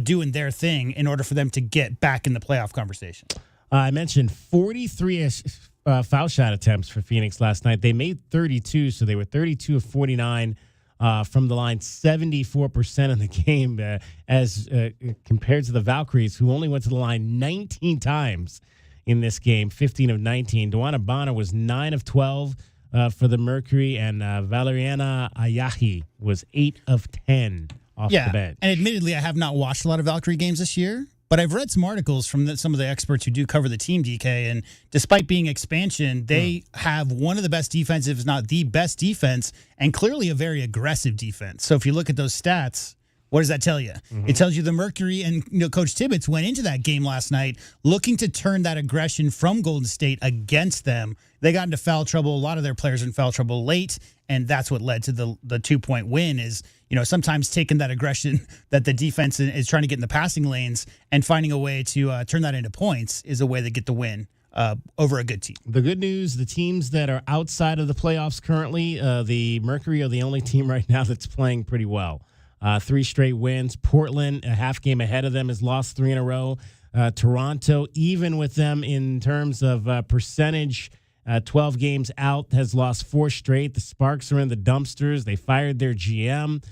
doing their thing in order for them to get back in the playoff conversation. I mentioned 43 foul shot attempts for Phoenix last night. They made 32, so they were 32 of 49 from the line, 74% in the game, as compared to the Valkyries, who only went to the line 19 times in this game, 15 of 19. Duana Bonner was 9 of 12 for the Mercury, and Valeriana Ayahi was 8 of 10 off the bench. And admittedly, I have not watched a lot of Valkyrie games this year, but I've read some articles from some of the experts who do cover the team, DK, and despite being expansion, they have one of the best defensive, if not the best defense, and clearly a very aggressive defense. So if you look at those stats, what does that tell you? It tells you the Mercury and Coach Tibbetts went into that game last night looking to turn that aggression from Golden State against them. They got into foul trouble. A lot of their players in foul trouble late, and that's what led to the 2-point win is, sometimes taking that aggression that the defense is trying to get in the passing lanes and finding a way to turn that into points is a way to get the win over a good team. The good news, the teams that are outside of the playoffs currently, the Mercury are the only team right now that's playing pretty well. 3 straight wins. Portland, a half game ahead of them, has lost 3 in a row. Toronto, even with them in terms of percentage, 12 games out, has lost 4 straight. The Sparks are in the dumpsters. They fired their GM.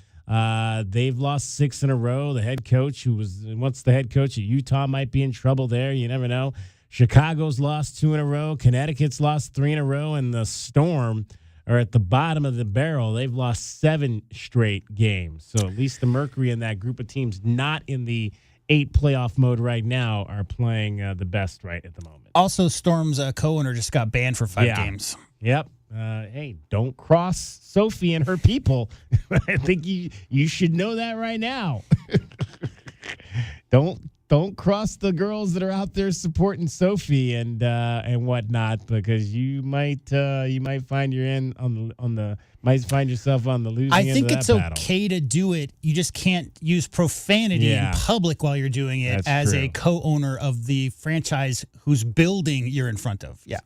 They've lost 6 in a row. The head coach, who was once the head coach at Utah, might be in trouble there. You never know. Chicago's lost 2 in a row. Connecticut's lost 3 in a row. And the Storm are at the bottom of the barrel. They've lost 7 straight games. So at least the Mercury and that group of teams not in the 8 playoff mode right now are playing the best right at the moment. Also, Storm's co-owner just got banned for 5 games. Yep. Hey, don't cross Sophie and her people. I think you should know that right now. Don't cross the girls that are out there supporting Sophie and whatnot, because you might find might find yourself on the losing end of that battle. I think it's okay to do it. You just can't use profanity in public while you're doing it. That's as true. A co-owner of the franchise whose building you're in front of. Yeah.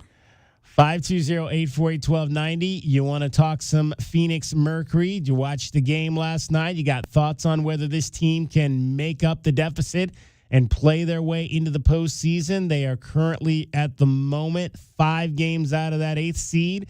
520-848-1290. You want to talk some Phoenix Mercury? Did you watch the game last night? You got thoughts on whether this team can make up the deficit and play their way into the postseason? They are currently, at the moment, 5 games out of that 8th seed,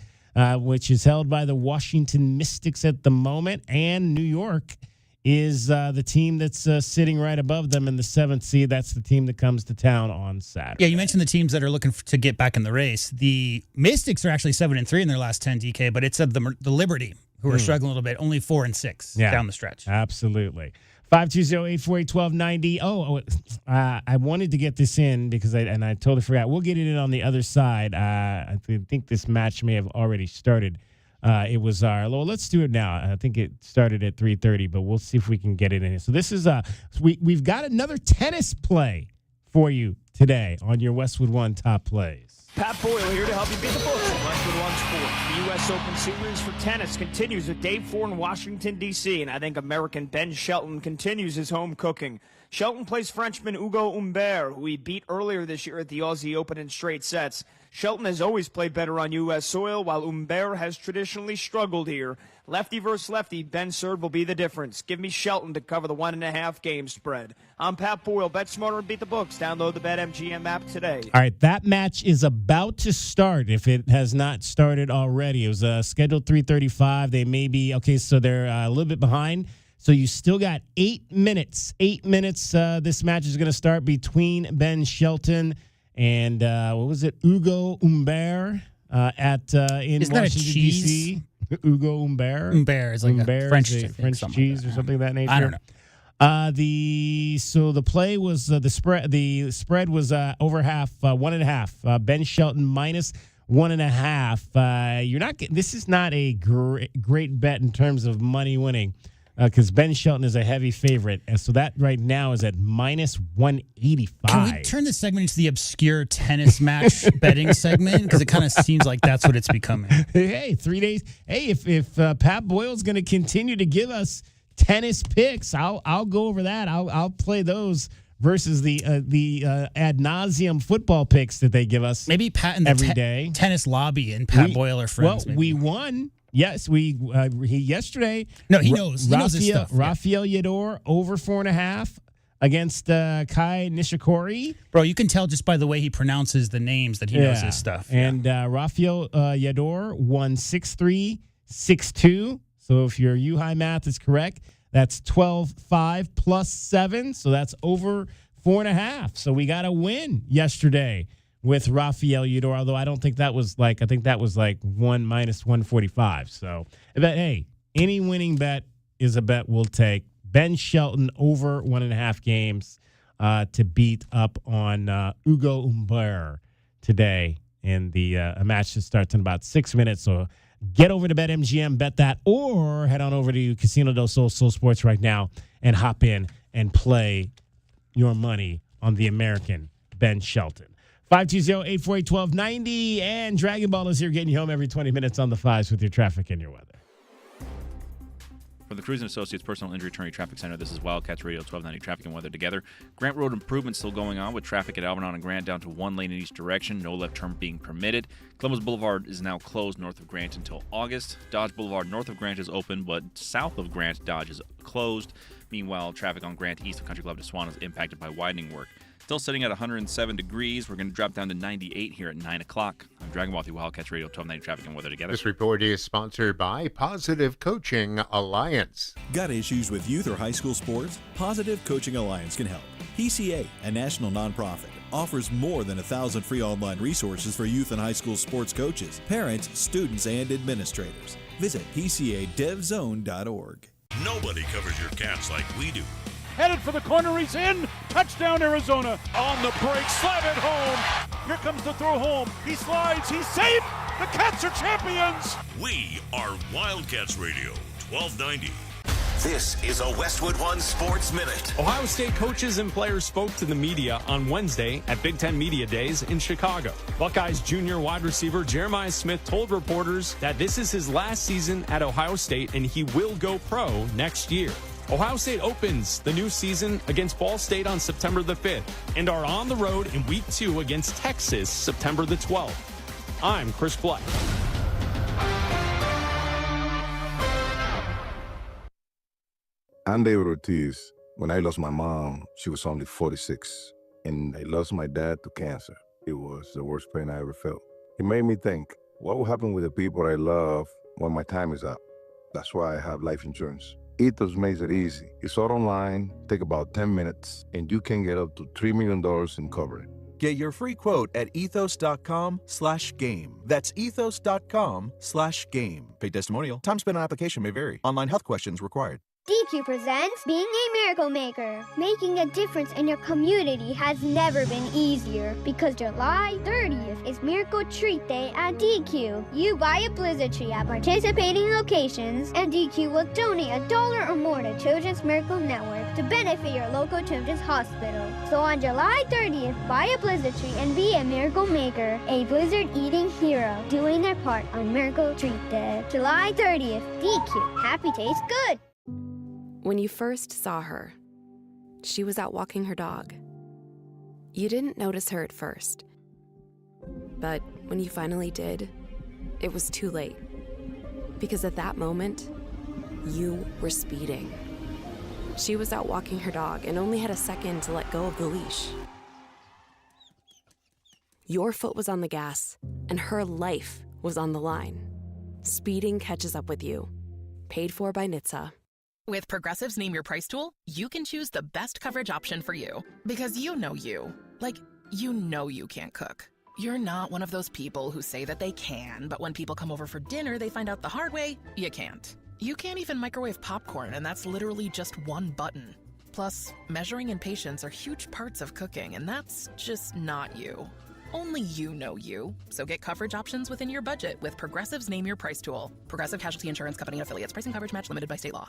which is held by the Washington Mystics at the moment. And New York is the team that's sitting right above them in the 7th seed. That's the team that comes to town on Saturday. Yeah, you mentioned the teams that are looking to get back in the race. The Mystics are actually 7-3 in their last 10, DK, but it's the Liberty, who are struggling a little bit, only 4-6 down the stretch. Absolutely. 520-848-1290. I wanted to get this in because I totally forgot. We'll get it in on the other side. I think this match may have already started. It was let's do it now. I think it started at 3:30, but we'll see if we can get it in. So this is we've got another tennis play for you today on your Westwood One Top Plays. Pat Boyle here to help you beat the books at Westwood One Sports. The U.S. Open Series for tennis continues with Day 4 in Washington, D.C., and I think American Ben Shelton continues his home cooking. Shelton plays Frenchman Hugo Humbert, who he beat earlier this year at the Aussie Open in straight sets. Shelton has always played better on U.S. soil, while Humbert has traditionally struggled here. Lefty versus lefty, Ben serve will be the difference. Give me Shelton to cover the 1.5 game spread. I'm Pat Boyle. Bet smarter and beat the books. Download the BetMGM app today. All right, that match is about to start if it has not started already. It was scheduled 3:35. They may be, okay, so they're a little bit behind. So you still got 8 minutes. 8 minutes this match is going to start between Ben Shelton and, Hugo Humbert in Isn't Washington, that a cheese? D.C. Hugo Humbert. Humbert is like a French cheese or something of that nature. I don't know. The play was the spread was over half, 1.5. Ben Shelton minus 1.5. This is not a great bet in terms of money winning. Because Ben Shelton is a heavy favorite. And so that right now is at minus 185. Can we turn this segment into the obscure tennis match betting segment? Because it kind of seems like that's what it's becoming. Hey, 3 days. Hey, if Pat Boyle's going to continue to give us tennis picks, I'll go over that. I'll play those versus the ad nauseum football picks that they give us. Maybe Pat and the every day. Tennis lobby and Pat Boyle are friends. Well, we won. Yes, he yesterday. No, he knows. He knows his stuff. Rafael Yador over 4.5 against Kai Nishikori. Bro, you can tell just by the way he pronounces the names that he knows his stuff. And Rafael Yador won 6-3, 6-2. So if your U-High math is correct, that's 12-5 plus 7. So that's over 4.5. So we got a win yesterday with Rafael Udor, although I think that was like 1 minus 145. So, but hey, any winning bet is a bet we'll take. Ben Shelton over 1.5 games to beat up on Hugo Humbert today in the a match that starts in about 6 minutes. So get over to BetMGM, bet that, or head on over to Casino del Sol Sports right now and hop in and play your money on the American Ben Shelton. 520-848-1290, and Dragon Ball is here getting you home every 20 minutes on the fives with your traffic and your weather. From the Cruise & Associates Personal Injury Attorney Traffic Center, this is Wildcats Radio 1290 Traffic and Weather together. Grant Road improvements still going on with traffic at Alvernon and Grant down to 1 lane in each direction. No left turn being permitted. Columbus Boulevard is now closed north of Grant until August. Dodge Boulevard north of Grant is open, but south of Grant, Dodge is closed. Meanwhile, traffic on Grant east of Country Club to Swan is impacted by widening work. Still sitting at 107 degrees. We're going to drop down to 98 here at 9 o'clock. I'm Dragon Ball through Wildcats Radio 1290 Traffic and Weather together. This report is sponsored by Positive Coaching Alliance. Got issues with youth or high school sports? Positive Coaching Alliance can help. PCA, a national nonprofit, offers more than 1,000 free online resources for youth and high school sports coaches, parents, students, and administrators. Visit PCADevZone.org. Nobody covers your Cats like we do. Headed for the corner, he's in. Touchdown, Arizona. On the break, slide it home. Here comes the throw home. He slides, he's safe. The Cats are champions. We are Wildcats Radio 1290. This is a Westwood One Sports Minute. Ohio State coaches and players spoke to the media on Wednesday at Big Ten Media Days in Chicago. Buckeyes junior wide receiver Jeremiah Smith told reporters that this is his last season at Ohio State and he will go pro next year. Ohio State opens the new season against Ball State on September the 5th and are on the road in Week 2 against Texas September the 12th. I'm Chris Black. I'm David Ortiz. When I lost my mom, she was only 46, and I lost my dad to cancer. It was the worst pain I ever felt. It made me think, what will happen with the people I love when my time is up? That's why I have life insurance. Ethos makes it easy. It's all online, take about 10 minutes, and you can get up to $3 million in coverage. Get your free quote at ethos.com/game. That's ethos.com/game. Paid testimonial. Time spent on application may vary. Online health questions required. DQ presents Being a Miracle Maker. Making a difference in your community has never been easier because July 30th is Miracle Treat Day at DQ. You buy a blizzard tree at participating locations and DQ will donate $1 or more to Children's Miracle Network to benefit your local children's hospital. So on July 30th, buy a blizzard tree and be a miracle maker, a blizzard eating hero, doing their part on Miracle Treat Day. July 30th, DQ. Happy tastes good. When you first saw her, she was out walking her dog. You didn't notice her at first. But when you finally did, it was too late. Because at that moment, you were speeding. She was out walking her dog and only had a second to let go of the leash. Your foot was on the gas, and her life was on the line. Speeding catches up with you. Paid for by NHTSA. With Progressive's Name Your Price tool, you can choose the best coverage option for you. Because you know you. Like, you know you can't cook. You're not one of those people who say that they can, but when people come over for dinner, they find out the hard way, you can't. You can't even microwave popcorn, and that's literally just one button. Plus, measuring and patience are huge parts of cooking, and that's just not you. Only you know you. So get coverage options within your budget with Progressive's Name Your Price tool. Progressive Casualty Insurance Company and Affiliates. Price and coverage match limited by state law.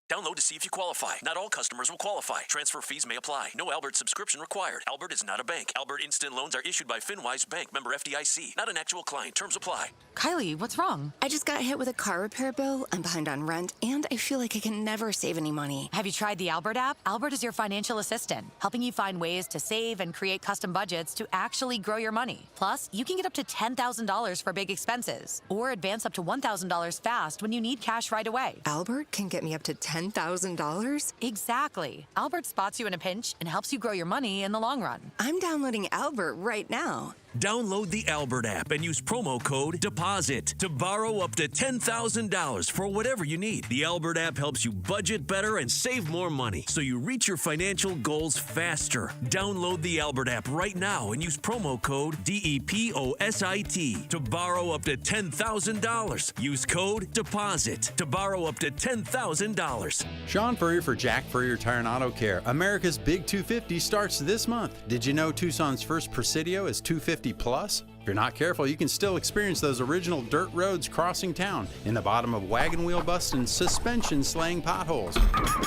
Download to see if you qualify. Not all customers will qualify. Transfer fees may apply. No Albert subscription required. Albert is not a bank. Albert Instant Loans are issued by FinWise Bank, member FDIC. Not an actual client. Terms apply. Kylie, what's wrong? I just got hit with a car repair bill. I'm behind on rent, and I feel like I can never save any money. Have you tried the Albert app? Albert is your financial assistant, helping you find ways to save and create custom budgets to actually grow your money. Plus, you can get up to $10,000 for big expenses, or advance up to $1,000 fast when you need cash right away. Albert can get me up to $10,000? Exactly. Albert spots you in a pinch and helps you grow your money in the long run. I'm downloading Albert right now. Download the Albert app and use promo code DEPOSIT to borrow up to $10,000 for whatever you need. The Albert app helps you budget better and save more money so you reach your financial goals faster. Download the Albert app right now and use promo code DEPOSIT to borrow up to $10,000. Use code DEPOSIT to borrow up to $10,000. Sean Furrier for Jack Furrier Tire and Auto Care. America's Big 250 starts this month. Did you know Tucson's first Presidio is 250 plus? If you're not careful, you can still experience those original dirt roads crossing town in the bottom of wagon wheel busts and suspension slaying potholes.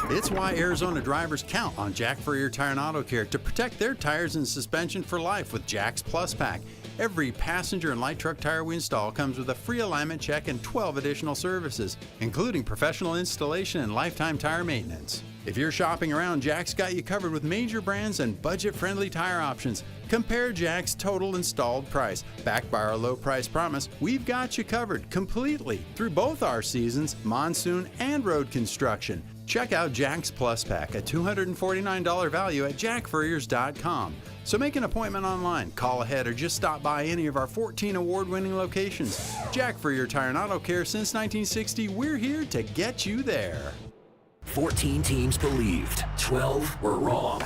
It's why Arizona drivers count on Jack Furrier Tire and Auto Care to protect their tires and suspension for life with Jack's Plus Pack. Every passenger and light truck tire we install comes with a free alignment check and 12 additional services, including professional installation and lifetime tire maintenance. If you're shopping around, Jack's got you covered with major brands and budget-friendly tire options. Compare Jack's total installed price. Backed by our low price promise, we've got you covered completely through both our seasons, monsoon and road construction. Check out Jack's Plus Pack, a $249 value at jackfurriers.com. So make an appointment online, call ahead, or just stop by any of our 14 award-winning locations. Jack Furrier Tire and Auto Care since 1960, we're here to get you there. 14 teams believed, 12 were wrong.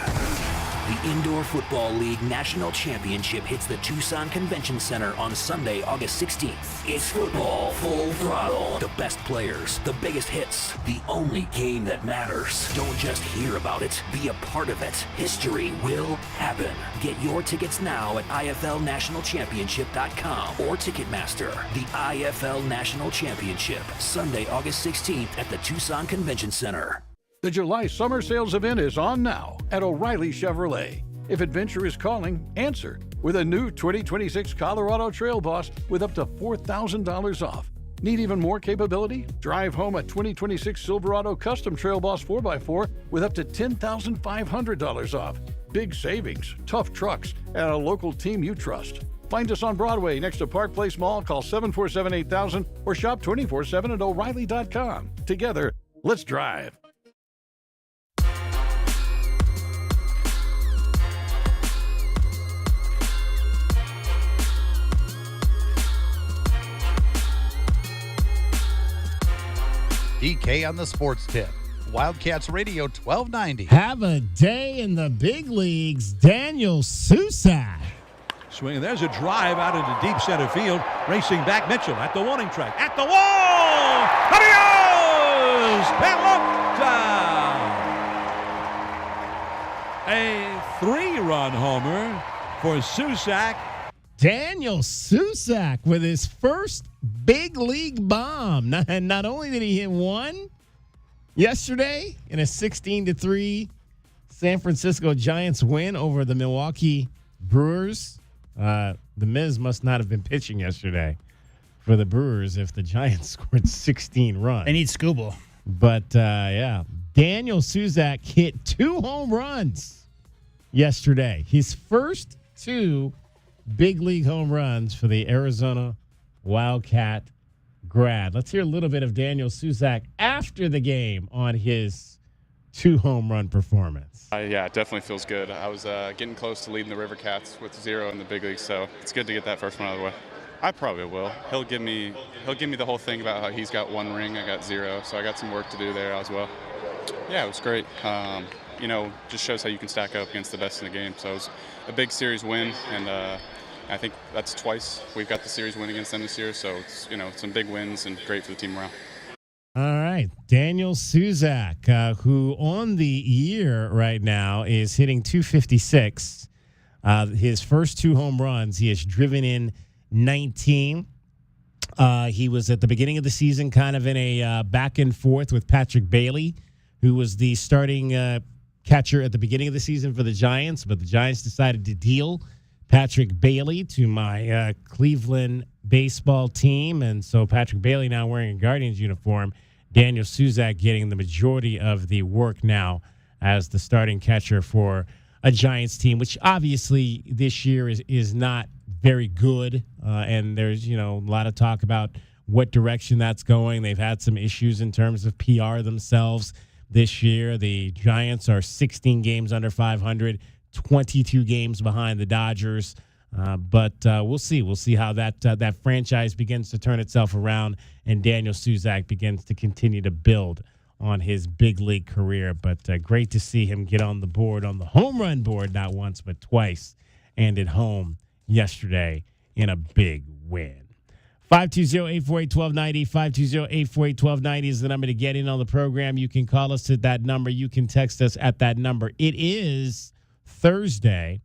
The Indoor Football League National Championship hits the Tucson Convention Center on Sunday, August 16th. It's football full throttle. The best players, the biggest hits, the only game that matters. Don't just hear about it, be a part of it. History will happen. Get your tickets now at IFLNationalChampionship.com or Ticketmaster. The IFL National Championship, Sunday, August 16th at the Tucson Convention Center. The July summer sales event is on now at O'Reilly Chevrolet. If adventure is calling, answer with a new 2026 Colorado Trail Boss with up to $4,000 off. Need even more capability? Drive home a 2026 Silverado Custom Trail Boss 4x4 with up to $10,500 off. Big savings, tough trucks, and a local team you trust. Find us on Broadway next to Park Place Mall. Call 747-8000 or shop 24/7 at O'Reilly.com. Together, let's drive. DK on the sports tip. Wildcats Radio 1290. Have a day in the big leagues. Daniel Susak. Swing, and there's a drive out into deep center field. Racing back, Mitchell at the warning track. At the wall! Adios! Pelota! A 3-run homer for Susak. Daniel Susak with his first big league bomb. And not only did he hit one yesterday in a 16-3 San Francisco Giants win over the Milwaukee Brewers. The Miz must not have been pitching yesterday for the Brewers if the Giants scored 16 runs. They need Scooble. But, yeah, Daniel Susak hit 2 home runs yesterday. His first 2 big league home runs for the Arizona Wildcat grad. Let's hear a little bit of Daniel Susak after the game on his 2 home run performance. Yeah, it definitely feels good. I was getting close to leading the River Cats with 0 in the big league, so it's good to get that first one out of the way. I probably will. He'll give me the whole thing about how he's got 1 ring, I got 0, so I got some work to do there as well. Yeah, it was great. Just shows how you can stack up against the best in the game. So it was a big series win, and I think that's twice we've got the series win against them this year. So it's some big wins and great for the team morale. All right, Daniel Susak, who on the year right now is hitting 256. His first 2 home runs, he has driven in 19. He was at the beginning of the season kind of in a back and forth with Patrick Bailey, who was the starting catcher at the beginning of the season for the Giants, but the Giants decided to deal Patrick Bailey to my Cleveland baseball team, and so Patrick Bailey now wearing a Guardians uniform. Daniel Susak getting the majority of the work now as the starting catcher for a Giants team, which obviously this year is not very good, and there's a lot of talk about what direction that's going. They've had some issues in terms of PR themselves this year. The Giants are 16 games under 500, 22 games behind the Dodgers. But we'll see. We'll see how that franchise begins to turn itself around and Daniel Suzak begins to continue to build on his big league career. But great to see him get on the board, on the home run board, not once but twice, and at home yesterday in a big win. 520-848-1290, 520-848-1290 is the number to get in on the program. You can call us at that number. You can text us at that number. It is Thursday,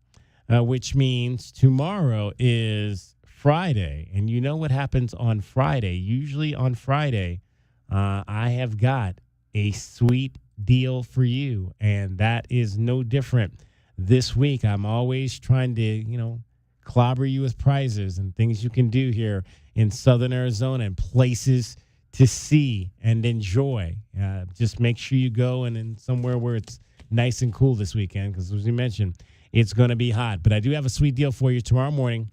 which means tomorrow is Friday. And you know what happens on Friday? Usually on Friday, I have got a sweet deal for you, and that is no different this week. I'm always trying to, clobber you with prizes and things you can do here in Southern Arizona and places to see and enjoy. Just make sure you go and in somewhere where it's nice and cool this weekend, because as we mentioned, it's going to be hot. But I do have a sweet deal for you tomorrow morning,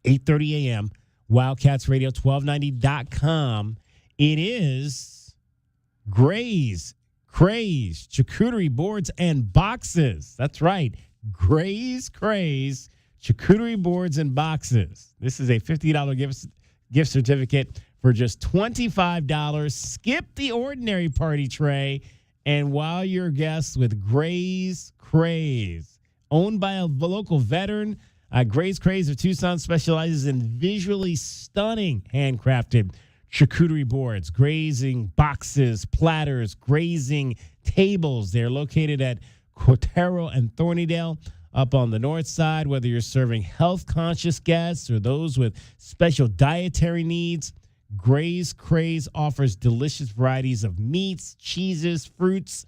8:30 a.m., Wildcats Radio 1290.com. It is Gray's Craze Charcuterie Boards and Boxes. That's right, Gray's Craze Charcuterie Boards and Boxes. This is a $50 gift certificate for just $25. Skip the ordinary party tray and wow your guests with Gray's Craze. Owned by a local veteran, Gray's Craze of Tucson specializes in visually stunning handcrafted charcuterie boards, grazing boxes, platters, grazing tables. They're located at Cotero and Thornydale up on the north side. Whether you're serving health-conscious guests or those with special dietary needs, Gray's Craze offers delicious varieties of meats, cheeses, fruits,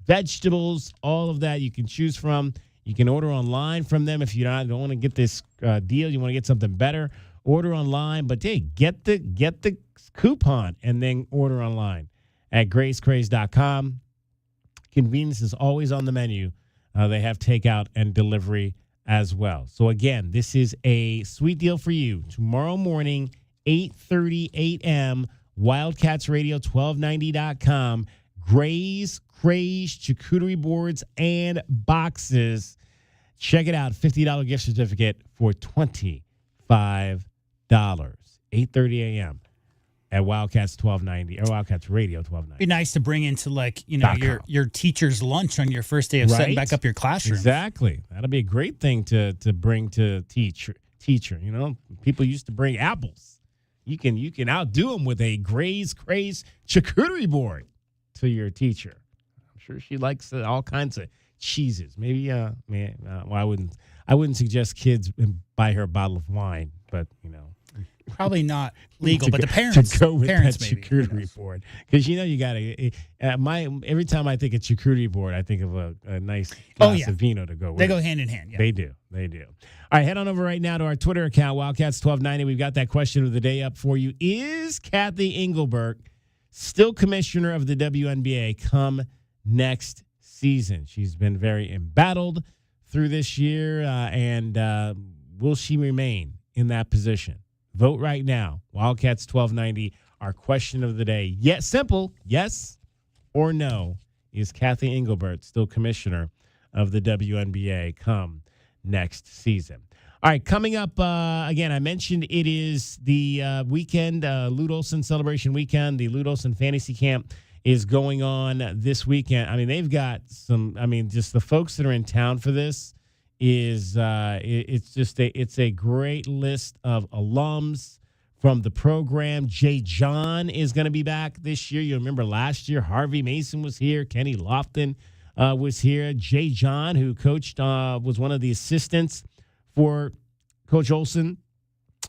vegetables, all of that you can choose from. You can order online from them if you don't want to get this deal. You want to get something better, order online. But, hey, get the coupon and then order online at grayscraze.com. Convenience is always on the menu. They have takeout and delivery as well. So, again, this is a sweet deal for you. Tomorrow morning, 8:30 a.m., Wildcats Radio 1290.com. Gray's Craze Charcuterie Boards and Boxes. Check it out. $50 gift certificate for $25. 8:30 a.m. at Wildcats 1290 or Wildcats Radio 1290. Be nice to bring into your teacher's lunch on your first day of setting back up your classroom. Exactly. That'll be a great thing to bring to teacher. People used to bring apples. You can outdo them with a Gray's Craze charcuterie board to your teacher. I'm sure she likes all kinds of cheeses. Maybe I wouldn't suggest kids buy her a bottle of wine, but probably not legal, but the parents to go with parents that maybe. charcuterie board, because you gotta. Every time I think of charcuterie board, I think of a nice glass of vino to go with. They go hand in hand. Yeah. They do. All right, head on over right now to our Twitter account, Wildcats1290. We've got that question of the day up for you. Is Kathy Engelbert still commissioner of the WNBA come next season? She's been very embattled through this year, and will she remain in that position? Vote right now. Wildcats 1290, our question of the day. Yes, simple. Yes or no. Is Kathy Engelbert still commissioner of the WNBA come next season? All right, coming up, again, I mentioned it is the weekend, Lute Olson Celebration Weekend. The Lute Olson Fantasy Camp is going on this weekend. I mean, they've got just the folks that are in town for this is it's a great list of alums from the program. Jay John is going to be back this year. You remember last year, Harvey Mason was here. Kenny Lofton was here. Jay John, who coached, was one of the assistants for Coach Olson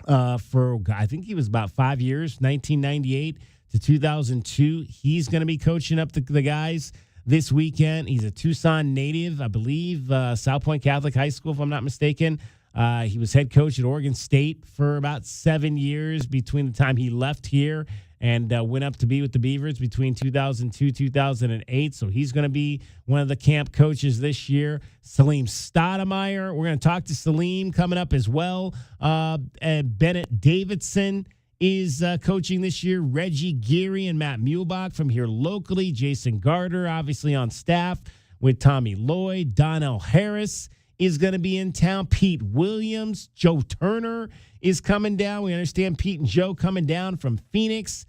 for, I think he was about 5 years, 1998 to 2002. He's going to be coaching up the guys this weekend. He's a Tucson native, I believe, South Point Catholic High School, if I'm not mistaken. He was head coach at Oregon State for about 7 years between the time he left here and went up to be with the Beavers between 2002, 2008. So he's going to be one of the camp coaches this year. Salim Stoudemire, we're going to talk to Salim coming up as well. And Bennett Davidson is coaching this year. Reggie Geary and Matt Muehlbach from here locally. Jason Gardner, obviously on staff with Tommy Lloyd. Donnell Harris is going to be in town. Pete Williams, Joe Turner is coming down. We understand Pete and Joe coming down from Phoenix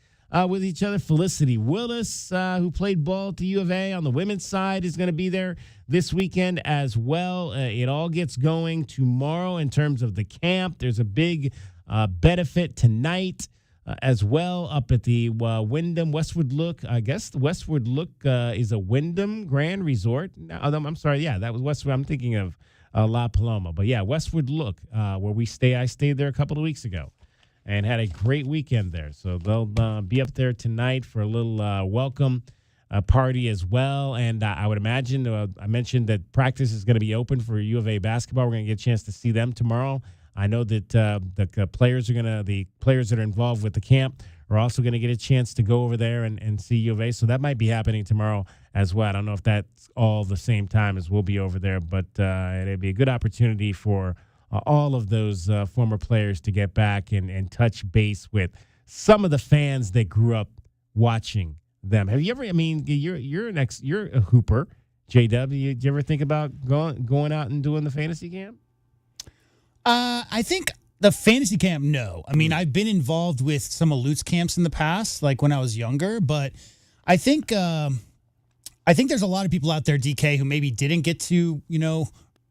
with each other. Felicity Willis, who played ball at the U of A on the women's side, is going to be there this weekend as well. It all gets going tomorrow in terms of the camp. There's a big benefit tonight as well up at the Wyndham Westwood Look. I guess the Westwood Look is a Wyndham Grand Resort. No, I'm sorry. Yeah, that was Westwood. I'm thinking of La Paloma. But, yeah, Westwood Look, where we stay. I stayed there a couple of weeks ago and had a great weekend there. So they'll be up there tonight for a little welcome party as well. And I would imagine, I mentioned that practice is going to be open for U of A basketball. We're going to get a chance to see them tomorrow. I know that the players that are involved with the camp are also going to get a chance to go over there and see U of A. So that might be happening tomorrow as well. I don't know if that's all the same time as we'll be over there, but it'd be a good opportunity for all of those former players to get back and touch base with some of the fans that grew up watching them. Have you ever? I mean, you're a hooper, JW. Did you ever think about going out and doing the fantasy camp? I think the fantasy camp, no. I mean, I've been involved with some of Lute's camps in the past, like when I was younger, but I think there's a lot of people out there, DK, who maybe didn't get to,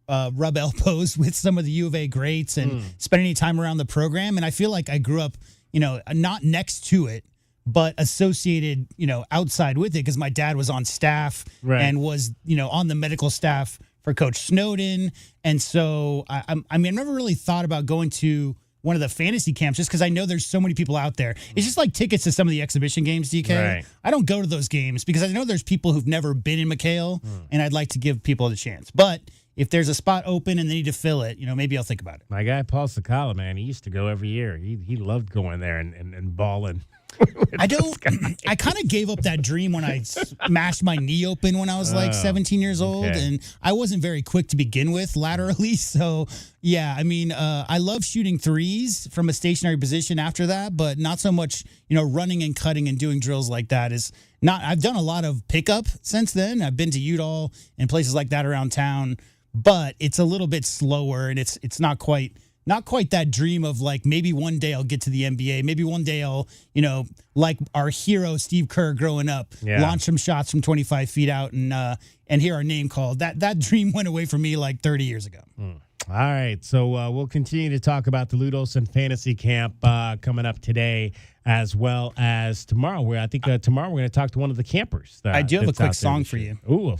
rub elbows with some of the U of A greats and spend any time around the program. And I feel like I grew up, not next to it, but associated, outside with it because my dad was on staff and was, on the medical staff for Coach Snowden. And so, I never really thought about going to one of the fantasy camps just because I know there's so many people out there. It's just like tickets to some of the exhibition games, DK. Right. I don't go to those games because I know there's people who've never been in McHale, and I'd like to give people a chance. But if there's a spot open and they need to fill it, maybe I'll think about it. My guy, Paul Sakala, man, he used to go every year. He loved going there and balling. I kind of gave up that dream when I smashed my knee open when I was like 17 years old, and I wasn't very quick to begin with laterally. So, yeah, I mean, I love shooting threes from a stationary position after that, but not so much, running and cutting and doing drills like that is not. I've done a lot of pickup since then. I've been to Udall and places like that around town, but it's a little bit slower, and it's not quite that dream of like maybe one day I'll get to the NBA. Maybe one day I'll, like our hero Steve Kerr growing up, launch some shots from 25 feet out and hear our name called. That dream went away from me like 30 years ago. All right, so we'll continue to talk about the Lute Olson Fantasy Camp coming up today as well as tomorrow. Where I think tomorrow we're going to talk to one of the campers. I do have a quick song for you. Oh.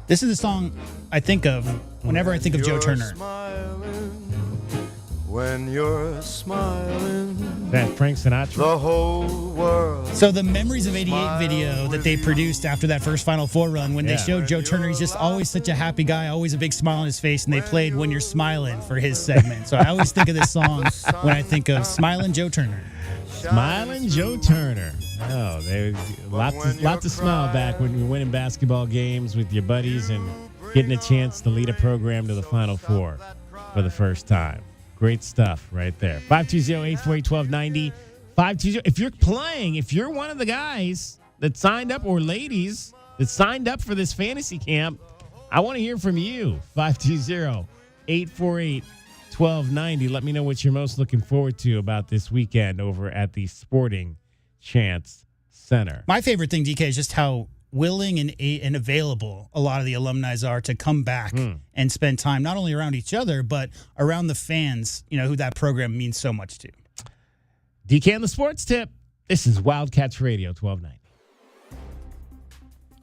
This is the song I think of whenever I think of Joe Turner. When you're smiling, that Frank Sinatra. The whole world. So the Memories of '88 video that they produced after that first Final Four run, when they showed Joe Turner, he's just always such a happy guy, always a big smile on his face, and they played When You're Smiling for his segment. So I always think of this song when I think of Smiling Joe Turner. Smiling Joe Turner. Oh, there's lots of smile back when you're winning basketball games with your buddies and getting a chance to lead a program to the Final Four for the first time. Great stuff right there. 520-848-1290. 520. If you're one of the guys that signed up or ladies that signed up for this fantasy camp, I want to hear from you. 520-848-1290. Let me know what you're most looking forward to about this weekend over at the Sporting Chance Center. My favorite thing, DK, is just how willing and available a lot of the alumni are to come back and spend time not only around each other, but around the fans, who that program means so much to. DK on the Sports Tip. This is Wildcats Radio 1290.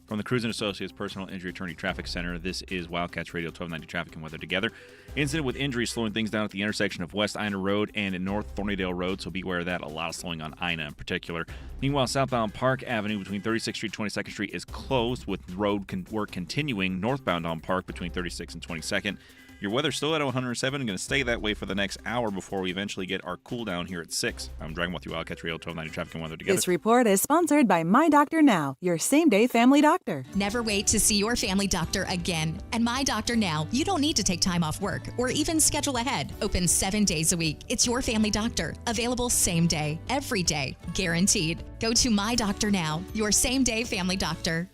From the Cruz & Associates Personal Injury Attorney Traffic Center, this is Wildcats Radio 1290 Traffic and Weather Together. Incident with injury slowing things down at the intersection of West Ina Road and North Thornydale Road, so beware of that. A lot of slowing on Ina in particular. Meanwhile, southbound Park Avenue between 36th Street and 22nd Street is closed with road work continuing northbound on Park between 36th and 22nd. Your weather's still at 107 going to stay that way for the next hour before we eventually get our cool down here at 6. I'm Dragon with you, Wildcats Radio 1290 Traffic and Weather Together. This report is sponsored by My Doctor Now, your same-day family doctor. Never wait to see your family doctor again. At My Doctor Now, you don't need to take time off work or even schedule ahead. Open 7 days a week. It's your family doctor. Available same day, every day, guaranteed. Go to My Doctor Now, your same-day family doctor.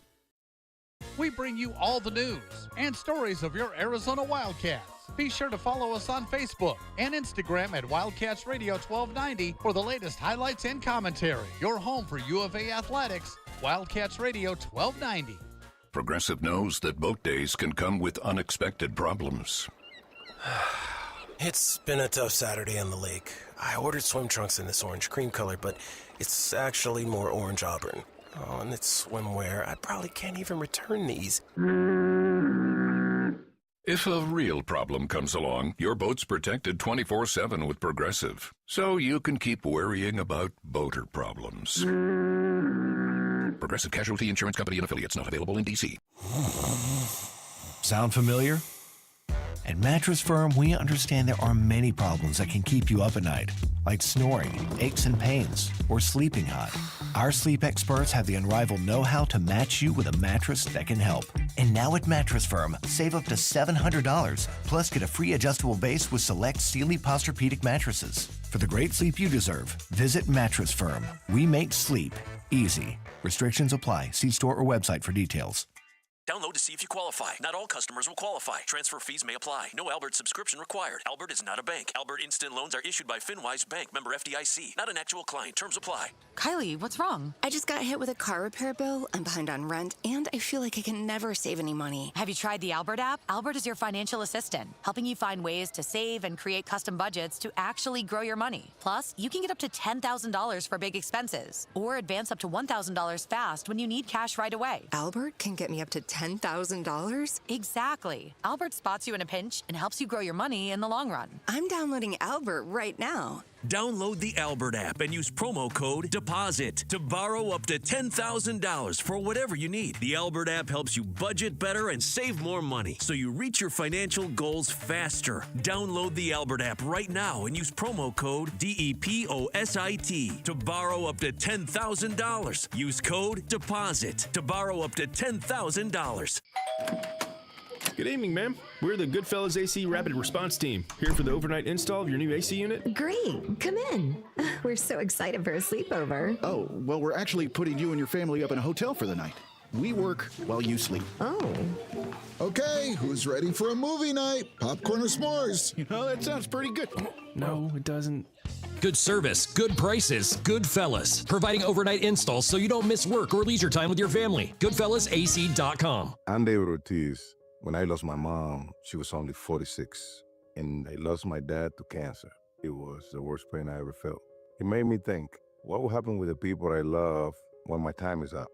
we bring you all the news and stories of your Arizona Wildcats. Be sure to follow us on Facebook and Instagram at Wildcats Radio 1290 for the latest highlights and commentary. Your home for U of A athletics, Wildcats Radio 1290. Progressive knows that boat days can come with unexpected problems. It's been a tough Saturday on the lake. I ordered swim trunks in this orange cream color, but it's actually more orange auburn. Oh, and it's swimwear. I probably can't even return these. If a real problem comes along, your boat's protected 24/7 with Progressive, so you can keep worrying about boater problems. Progressive Casualty Insurance Company and affiliates, not available in D.C. Sound familiar? At Mattress Firm, we understand there are many problems that can keep you up at night, like snoring, aches and pains, or sleeping hot. Our sleep experts have the unrivaled know-how to match you with a mattress that can help. And now at Mattress Firm, save up to $700, plus get a free adjustable base with select Sealy Posturepedic mattresses. For the great sleep you deserve, visit Mattress Firm. We make sleep easy. Restrictions apply. See store or website for details. Download to see if you qualify. Not all customers will qualify. Transfer fees may apply. No Albert subscription required. Albert is not a bank. Albert Instant Loans are issued by FinWise Bank, member FDIC. Not an actual client. Terms apply. Kylie, what's wrong? I just got hit with a car repair bill. I'm behind on rent, and I feel like I can never save any money. Have you tried the Albert app? Albert is your financial assistant, helping you find ways to save and create custom budgets to actually grow your money. Plus, you can get up to $10,000 for big expenses, or advance up to $1,000 fast when you need cash right away. Albert can get me up to $10,000? Exactly. Albert spots you in a pinch and helps you grow your money in the long run. I'm downloading Albert right now. Download the Albert app and use promo code DEPOSIT to borrow up to $10,000 for whatever you need. The Albert app helps you budget better and save more money, so you reach your financial goals faster. Download the Albert app right now and use promo code DEPOSIT to borrow up to $10,000. Use code DEPOSIT to borrow up to $10,000. Good evening, ma'am. We're the Goodfellas AC Rapid Response Team, here for the overnight install of your new AC unit. Great. Come in. We're so excited for a sleepover. Oh, well, we're actually putting you and your family up in a hotel for the night. We work while you sleep. Oh. Okay, who's ready for a movie night? Popcorn or s'mores? You know, that sounds pretty good. No, it doesn't. Good service, good prices, Goodfellas. Providing overnight installs so you don't miss work or leisure time with your family. GoodfellasAC.com. I'm David Ortiz. When I lost my mom, she was only 46, and I lost my dad to cancer. It was the worst pain I ever felt. It made me think, what will happen with the people I love when my time is up?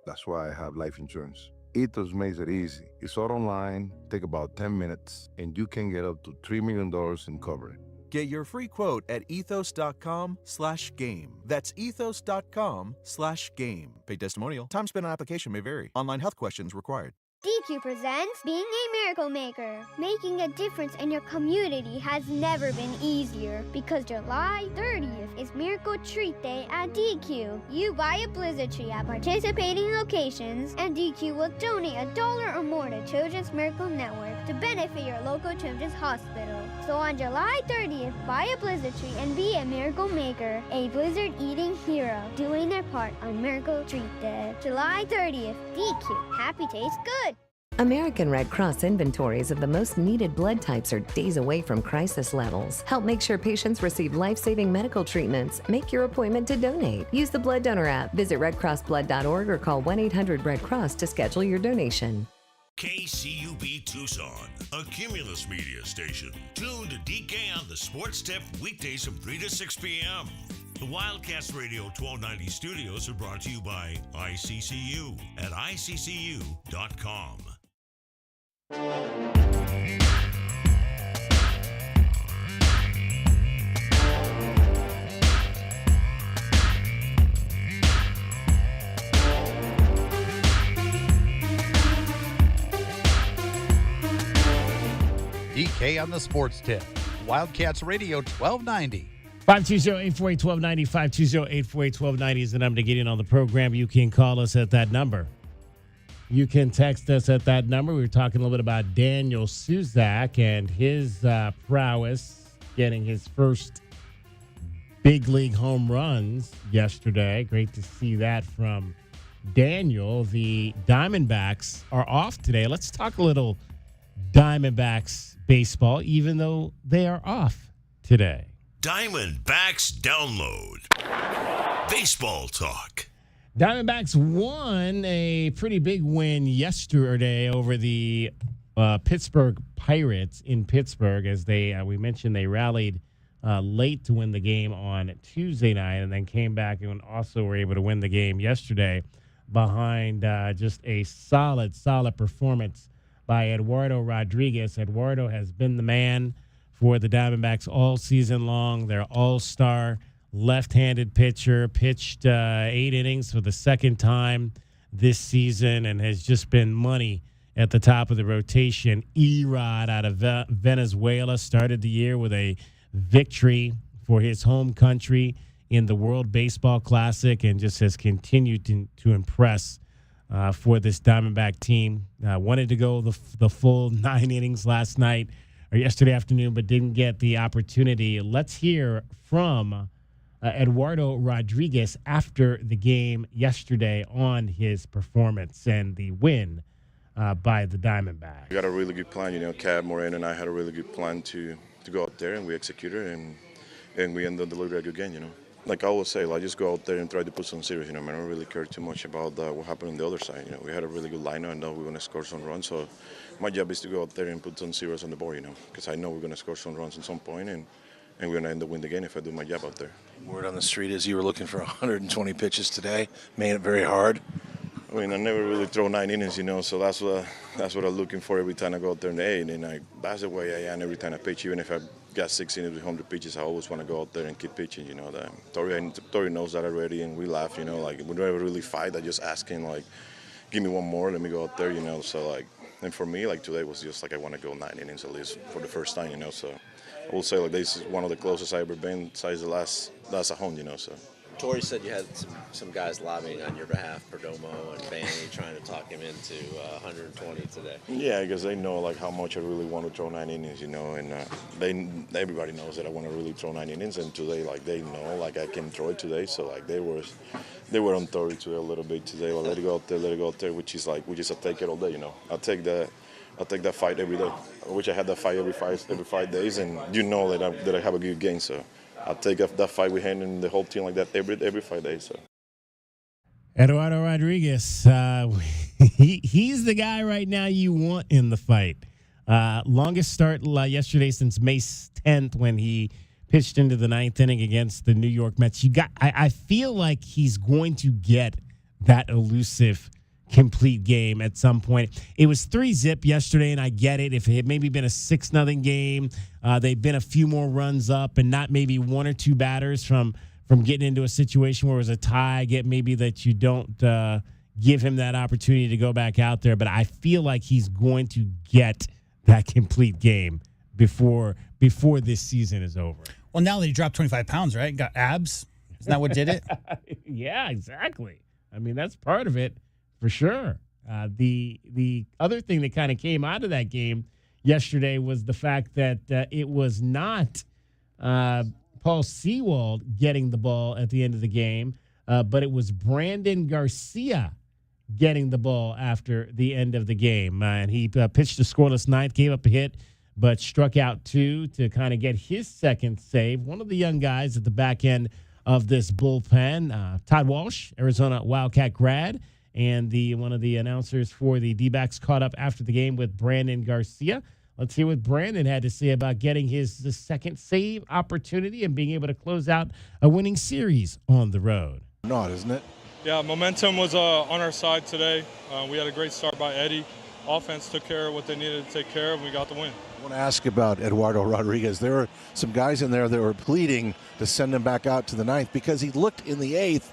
That's why I have life insurance. Ethos makes it easy. It's all online, take about 10 minutes, and you can get up to $3 million in coverage. Get your free quote at ethos.com/game. That's ethos.com/game. Paid testimonial. Time spent on application may vary. Online health questions required. DQ presents Being a Miracle Maker. Making a difference in your community has never been easier because July 30th is Miracle Treat Day at DQ. You buy a blizzard tree at participating locations, and DQ will donate $1 or more to Children's Miracle Network to benefit your local children's hospital. So on July 30th, buy a blizzard tree and be a miracle maker, a blizzard-eating hero, doing their part on Miracle Treat Day. July 30th, DQ. Happy tastes good. American Red Cross inventories of the most needed blood types are days away from crisis levels. Help make sure patients receive life-saving medical treatments. Make your appointment to donate. Use the Blood Donor app. Visit redcrossblood.org or call 1-800-RED-CROSS to schedule your donation. KCUB Tucson, a Cumulus media station. Tune to DK on the Sports Tip weekdays from 3 to 6 p.m. The Wildcats Radio 1290 studios are brought to you by ICCU at iccu.com. DK on the Sports Tip. Wildcats Radio 1290. 520-848-1290, 520-848-1290 is the number to get in on the program. You can call us at that number. You can text us at that number. We were talking a little bit about Daniel Suzak and his prowess, getting his first big league home runs yesterday. Great to see that from Daniel, the Diamondbacks are off today. Let's talk a little Diamondbacks baseball, even though they are off today. Diamondbacks Download. Baseball talk. Diamondbacks won a pretty big win yesterday over the Pittsburgh Pirates in Pittsburgh, as we mentioned, they rallied late to win the game on Tuesday night and then came back and also were able to win the game yesterday behind just a solid performance by Eduardo Rodriguez. Eduardo has been the man for the Diamondbacks all season long. Their all-star left-handed pitcher, pitched 8 innings for the second time this season and has just been money at the top of the rotation. Erod out of Venezuela started the year with a victory for his home country in the World Baseball Classic and just has continued to impress for this Diamondback team. Wanted to go the full 9 innings last night or yesterday afternoon, but didn't get the opportunity. Let's hear from Eduardo Rodriguez after the game yesterday on his performance and the win by the Diamondbacks. We got a really good plan. Cab, Moreno, and I had a really good plan to go out there, and we executed, and we ended up delivering a good game. Like I always say, just go out there and try to put some serious. I don't really care too much about what happened on the other side. We had a really good lineup. I know we're going to score some runs, so my job is to go out there and put some zeros on the board, because I know we're going to score some runs at some point, and we're going to end up winning the game if I do my job out there. Word on the street is you were looking for 120 pitches today, made it very hard. I never really throw 9 innings, so that's what I'm looking for every time I go out there in the 8, and that's the way I am every time I pitch. Even if I got 6 innings with 100 pitches, I always want to go out there and keep pitching. Tori knows that already, and we laugh. We never really fight. I just ask him give me one more, let me go out there. So and for me today was just I want to go 9 innings at least for the first time. So I will say this is one of the closest I've ever been besides the last at home. So. Tori said you had some guys lobbying on your behalf, Perdomo and Vanny, trying to talk him into 120 today. Yeah, because they know how much I really want to throw 9 innings, and everybody knows that I want to really throw 9 innings, and today they know I can throw it today, so they were on Tori today a little bit today. Let it go out there, which is I take it all day, I take that fight every day. I wish I had that fight every 5 days, and that I have a good game, so. I'll take that fight with him and the whole team like that every 5 days. So. Eduardo Rodriguez, he's the guy right now you want in the fight. Longest start yesterday since May 10th when he pitched into the 9th inning against the New York Mets. I feel like he's going to get that elusive complete game at some point. It was 3-0 yesterday, and I get it. If it had maybe been a 6-0 game, they've been a few more runs up and not maybe 1 or 2 batters from getting into a situation where it was a tie. I get maybe that you don't give him that opportunity to go back out there, but I feel like he's going to get that complete game before this season is over. Well, now that he dropped 25 pounds, right? Got abs. Isn't that what did it? Yeah, exactly. That's part of it. For sure. The other thing that kind of came out of that game yesterday was the fact that it was not Paul Sewald getting the ball at the end of the game, but it was Brandon Garcia getting the ball after the end of the game. And he pitched a scoreless 9th, gave up a hit, but struck out 2 to kind of get his second save. One of the young guys at the back end of this bullpen, Todd Walsh, Arizona Wildcat grad, and one of the announcers for the D-backs caught up after the game with Brandon Garcia. Let's hear what Brandon had to say about getting the second save opportunity and being able to close out a winning series on the road. Not, isn't it? Yeah, momentum was on our side today. We had a great start by Eddie. Offense took care of what they needed to take care of, and we got the win. I want to ask about Eduardo Rodriguez. There were some guys in there that were pleading to send him back out to the 9th because he looked in the 8th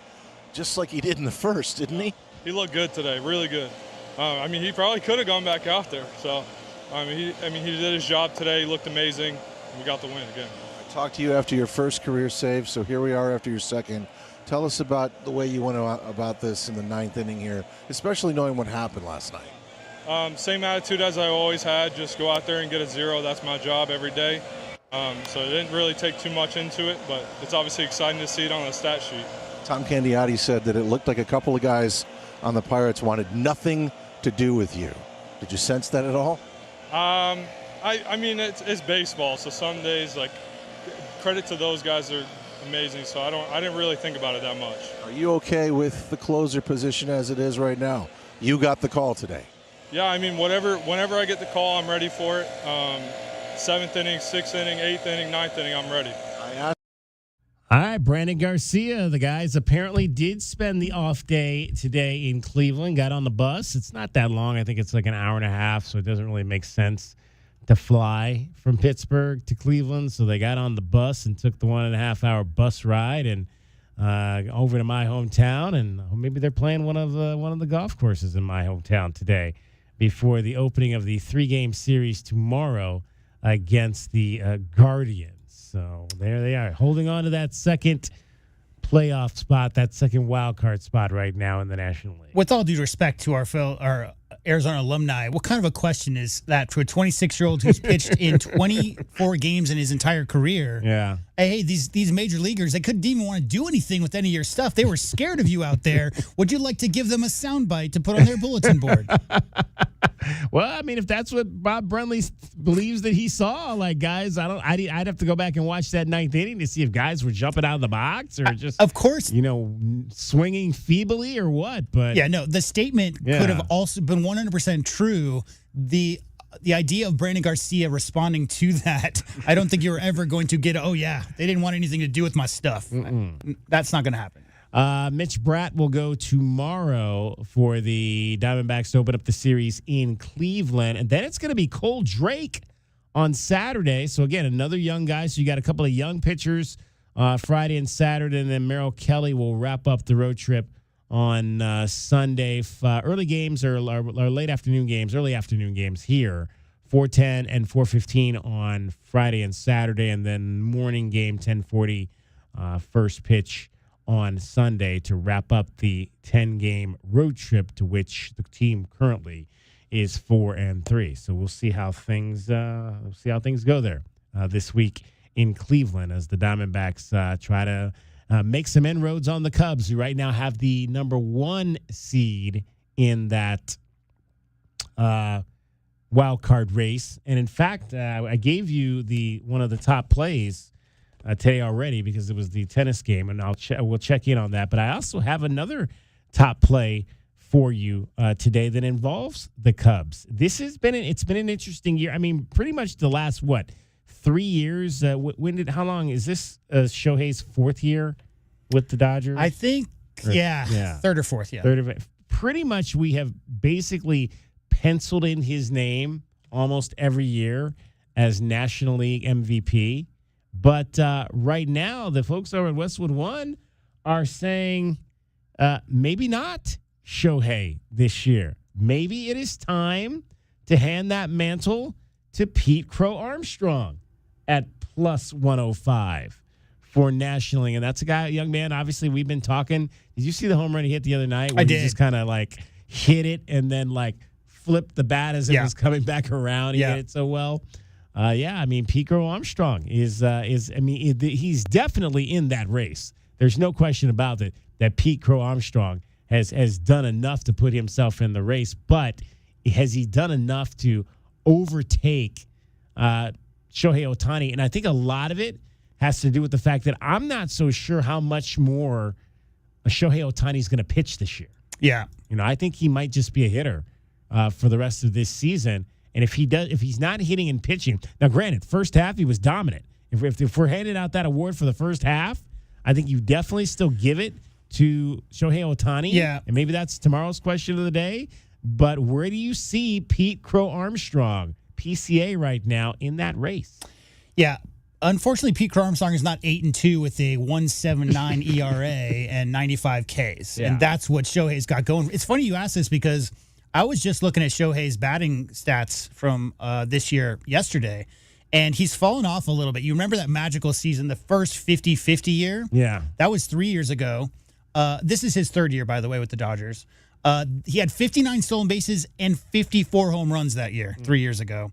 just like he did in the 1st, didn't he? He looked good today, really good. He probably could have gone back out there. So, he did his job today. He looked amazing. And we got the win again. I talked to you after your first career save, so here we are after your second. Tell us about the way you went about this in the 9th inning here, especially knowing what happened last night. Same attitude as I always had. Just go out there and get a 0. That's my job every day. So it didn't really take too much into it, but it's obviously exciting to see it on the stat sheet. Tom Candiotti said that it looked like a couple of guys on the Pirates wanted nothing to do with you. Did you sense that at all? I mean, it's baseball, so some days, like, credit to those guys are amazing, so I didn't really think about it that much. Are you okay with the closer position as it is right now? You got the call today. Yeah, I mean, whenever I get the call, I'm ready for it. 7th inning, 6th inning, 8th inning, 9th inning, I'm ready. All right, Brandon Garcia, the guys apparently did spend the off day today in Cleveland, got on the bus. It's not that long. I think it's like an hour and a half, so it doesn't really make sense to fly from Pittsburgh to Cleveland. So they got on the bus and took the 1.5-hour bus ride and over to my hometown. And maybe they're playing one of the golf courses in my hometown today before the opening of the 3-game series tomorrow against the Guardians. So there they are, holding on to that second playoff spot, that second wild card spot right now in the National League. With all due respect to our Arizona alumni, what kind of a question is that for a 26-year-old who's pitched in 24 games in his entire career? Yeah. Hey, these major leaguers, they couldn't even want to do anything with any of your stuff. They were scared of you out there. Would you like to give them a soundbite to put on their bulletin board? Well, I mean, if that's what Bob Brenly believes that he saw, like, guys, I'd have to go back and watch that 9th inning to see if guys were jumping out of the box or just, of course, swinging feebly or what. But yeah, no, the statement could have also been 100% true. The idea of Brandon Garcia responding to that, I don't think you were ever going to get, oh, yeah, they didn't want anything to do with my stuff. That's not going to happen. Mitch Bratt will go tomorrow for the Diamondbacks to open up the series in Cleveland. And then it's going to be Cole Drake on Saturday. So, again, another young guy. So you got a couple of young pitchers Friday and Saturday. And then Merrill Kelly will wrap up the road trip on Sunday. Early games or late afternoon games, early afternoon games here, 4:10 and 4:15 on Friday and Saturday. And then morning game, 10:40, first pitch on Sunday to wrap up the 10-game road trip to which the team currently is 4-3. So we'll see how things go there this week in Cleveland as the Diamondbacks try to make some inroads on the Cubs, who right now have the number 1 seed in that wild card race. And in fact, I gave you one of the top plays today already because it was the tennis game, and we'll check in on that. But I also have another top play for you today that involves the Cubs. It's been an interesting year. I mean, pretty much the last 3 years. How long is this? Shohei's 4th year with the Dodgers? I think, yeah, 3rd or 4th, yeah. Third of it. Pretty much, we have basically penciled in his name almost every year as National League MVP. But right now, the folks over at Westwood One are saying maybe not Shohei this year. Maybe it is time to hand that mantle to Pete Crow Armstrong at plus 105 for National League. And that's a young man, obviously, we've been talking. Did you see the home run he hit the other night? Where I did. He just kind of hit it and then flipped the bat as it was coming back around. He hit it so well. I mean, Pete Crow Armstrong he's definitely in that race. There's no question about it that Pete Crow Armstrong has done enough to put himself in the race, but has he done enough to overtake Shohei Ohtani? And I think a lot of it has to do with the fact that I'm not so sure how much more Shohei Ohtani is going to pitch this year. Yeah. I think he might just be a hitter for the rest of this season. And if he's not hitting and pitching, now granted, first half he was dominant. If we're handing out that award for the first half, I think you definitely still give it to Shohei Ohtani. Yeah. And maybe that's tomorrow's question of the day. But where do you see Pete Crow Armstrong, PCA, right now in that race? Yeah. Unfortunately, Pete Crow Armstrong is not 8-2 with a 1.79 ERA and 95 Ks. Yeah. And that's what Shohei's got going. It's funny you ask this because I was just looking at Shohei's batting stats from this year yesterday, and he's fallen off a little bit. You remember that magical season, the first 50-50 year? Yeah. That was 3 years ago. This is his 3rd year, by the way, with the Dodgers. He had 59 stolen bases and 54 home runs that year, 3 years ago.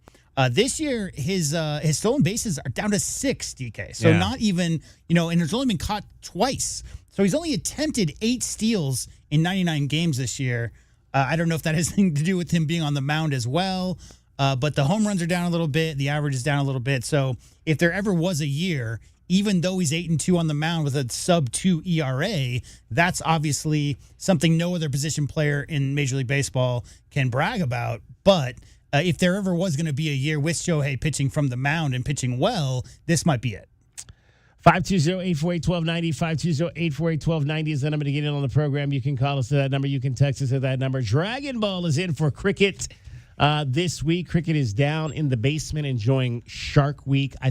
This year, his stolen bases are down to 6, DK. So not even, and it's only been caught twice. So he's only attempted 8 steals in 99 games this year. I don't know if that has anything to do with him being on the mound as well. But the home runs are down a little bit. The average is down a little bit. So if there ever was a year, even though he's 8-2 on the mound with a sub-2 ERA, that's obviously something no other position player in Major League Baseball can brag about. But if there ever was going to be a year with Shohei pitching from the mound and pitching well, this might be it. 520-848-1290, 520-848-1290 is the number to get in on the program. You can call us at that number. You can text us at that number. Dragon Ball is in for cricket this week. Cricket is down in the basement enjoying Shark Week. I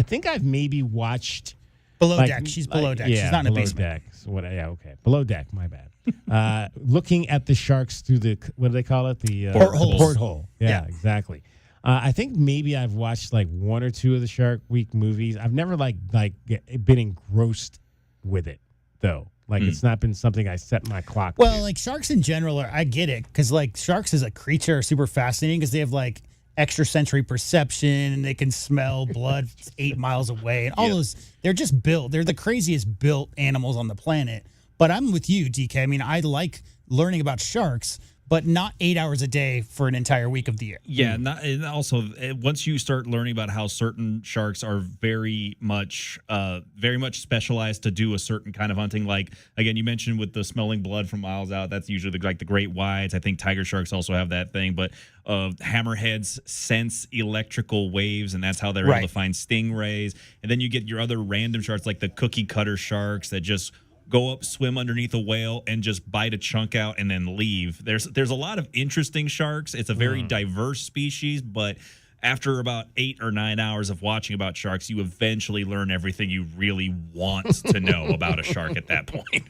think I've maybe watched... Below deck. She's below deck. She's not in a basement. Deck. So okay. Below deck. My bad. Looking at the Sharks through the... What do they call it? The porthole. Yeah, exactly. I think maybe I've watched like 1 or 2 of the Shark Week movies. I've never like been engrossed with it though. Like it's not been something I set my clock. Well, like sharks in general, I get it because like sharks as a creature are super fascinating because they have like extrasensory perception and they can smell blood 8 miles away and all those. They're just built. They're the craziest built animals on the planet. But I'm with you, DK. I mean, I like learning about sharks, but not 8 hours a day for an entire week of the year. Yeah, and also once you start learning about how certain sharks are very much specialized to do a certain kind of hunting, like again you mentioned with the smelling blood from miles out, that's usually like the great whites. I think tiger sharks also have that thing, but hammerheads sense electrical waves, and that's how they're able to find stingrays. And then you get your other random sharks like the cookie cutter sharks that just go up, swim underneath a whale, and just bite a chunk out and then leave. There's a lot of interesting sharks. It's a very diverse species, but after about 8 or 9 hours of watching about sharks, you eventually learn everything you really want to know about a shark at that point.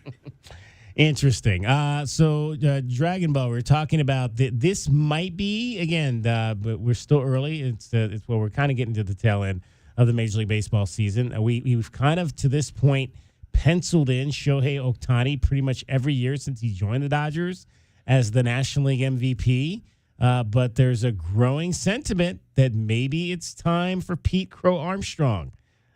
Interesting. So Dragon Ball, we're talking about this might be, again, but we're still early. It's we're kind of getting to the tail end of the Major League Baseball season. We've kind of, to this point, penciled in Shohei Ohtani pretty much every year since he joined the Dodgers as the National League MVP. But there's a growing sentiment that maybe it's time for Pete Crow Armstrong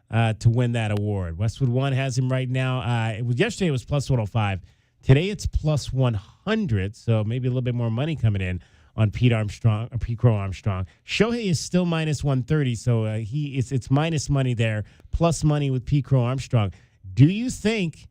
to win that award. Westwood One has him right now. Yesterday it was plus 105. Today it's plus 100, so maybe a little bit more money coming in on Pete Crow Armstrong. Shohei is still minus 130, so it's minus money there, plus money with Pete Crow Armstrong. Do you think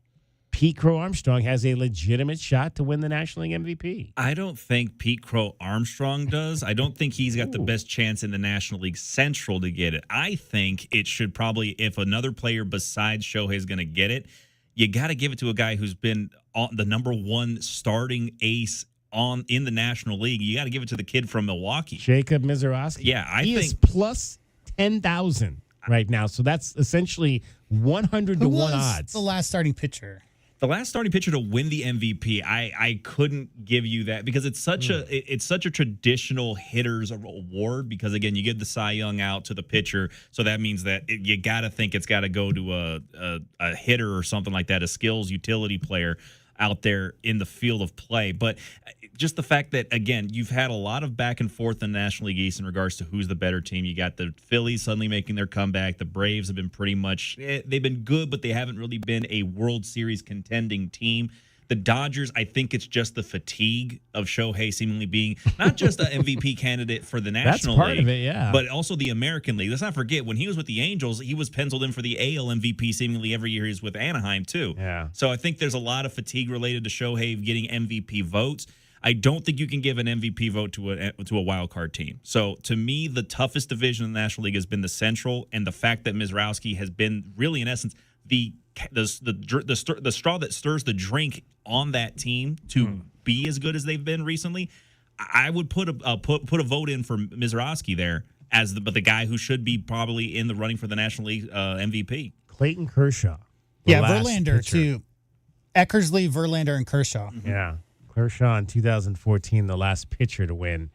Pete Crow Armstrong has a legitimate shot to win the National League MVP? I don't think Pete Crow Armstrong does. I don't think he's got the best chance in the National League Central to get it. I think it should probably, if another player besides Shohei is going to get it, you got to give it to a guy who's been the number 1 starting ace in the National League. You got to give it to the kid from Milwaukee, Jacob Misiorowski. Yeah, he is plus 10,000 right now, so that's essentially 100 to 1 odds. The last starting pitcher. The last starting pitcher to win the MVP, I couldn't give you that because it's such a traditional hitter's award. Because again, you give the Cy Young out to the pitcher, so that means that you got to think it's got to go to a hitter or something like that, a skills utility player out there in the field of play. But just the fact that, again, you've had a lot of back and forth in the National League East in regards to who's the better team. You got the Phillies suddenly making their comeback. The Braves have been pretty much, they've been good, but they haven't really been a World Series contending team. The Dodgers, I think it's just the fatigue of Shohei seemingly being not just an MVP candidate for the National League. That's part of it, yeah. But also the American League. Let's not forget, when he was with the Angels, he was penciled in for the AL MVP seemingly every year he was with Anaheim, too. Yeah. So I think there's a lot of fatigue related to Shohei getting MVP votes. I don't think you can give an MVP vote to a wild card team. So to me, the toughest division in the National League has been the Central, and the fact that Misiorowski has been really, in essence, the straw that stirs the drink on that team to be as good as they've been recently. I would put a vote in for Misiorowski there as the guy who should be probably in the running for the National League MVP. Clayton Kershaw. Yeah, Verlander too. Eckersley, Verlander, and Kershaw. Yeah, Kershaw in 2014, the last pitcher to win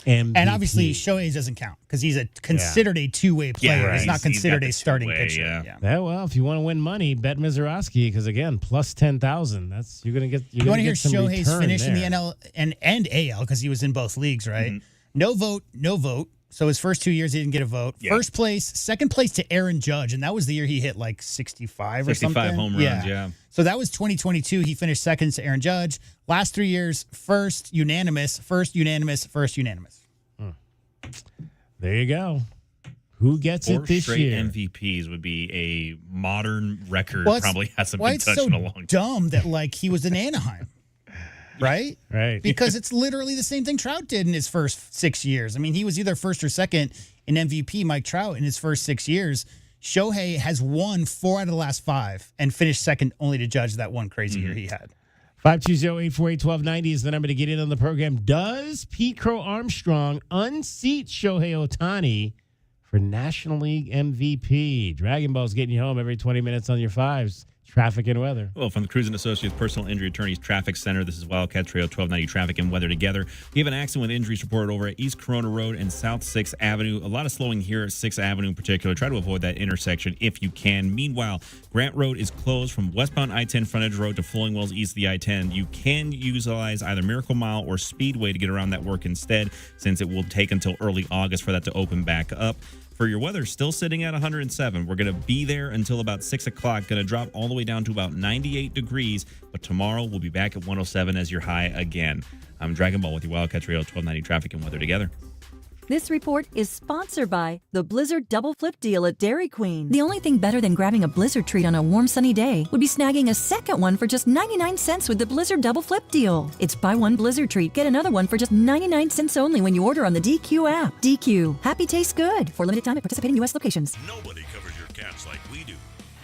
MVP. And obviously, Shohei doesn't count because he's considered a two-way player. Yeah, he's not considered a starting pitcher. Yeah, well, if you want to win money, bet Misiorowski because again, plus 10,000. That's you're gonna get. You want to hear Shohei's finish in the NL and AL because he was in both leagues, right? Mm-hmm. No vote. So his first 2 years, he didn't get a vote. Yeah. First place, second place to Aaron Judge, and that was the year he hit like 65 or something. 65 home runs, yeah. So that was 2022. He finished second to Aaron Judge. Last 3 years, first unanimous. There you go. Who gets it this year? MVPs would be a modern record. Probably hasn't been touched in a long time. Dumb that like he was in Anaheim. Right? Right. Because it's literally the same thing Trout did in his first 6 years. I mean, he was either first or second in MVP, Mike Trout, in his first 6 years. Shohei has won 4 out of the last 5 and finished second only to Judge that one crazy year he had. 520-848-1290 is the number to get in on the program. Does Pete Crow Armstrong unseat Shohei Ohtani for National League MVP? Dragon Ball's getting you home every 20 minutes on your fives. Traffic and weather. Well, from the Cruise & Associates Personal Injury Attorneys Traffic Center, this is Wildcat Trail 1290 Traffic and Weather together. We have an accident with injuries reported over at East Corona Road and South 6th Avenue. A lot of slowing here at 6th Avenue in particular. Try to avoid that intersection if you can. Meanwhile, Grant Road is closed from westbound I-10 frontage road to Flowing Wells east of the I-10. You can utilize either Miracle Mile or Speedway to get around that work instead, since it will take until early August for that to open back up. For your weather, still sitting at 107. We're going to be there until about 6 o'clock. Going to drop all the way down to about 98 degrees. But tomorrow, we'll be back at 107 as your high again. I'm Dragon Ball with your Wildcat Trail 1290 Traffic and Weather together. This report is sponsored by the Blizzard Double Flip Deal at Dairy Queen. The only thing better than grabbing a Blizzard treat on a warm, sunny day would be snagging a second one for just 99 cents with the Blizzard Double Flip Deal. It's buy one Blizzard treat, get another one for just 99 cents only when you order on the DQ app. DQ, happy tastes good. For limited time at participating U.S. locations. Nobody covers your cats like we do.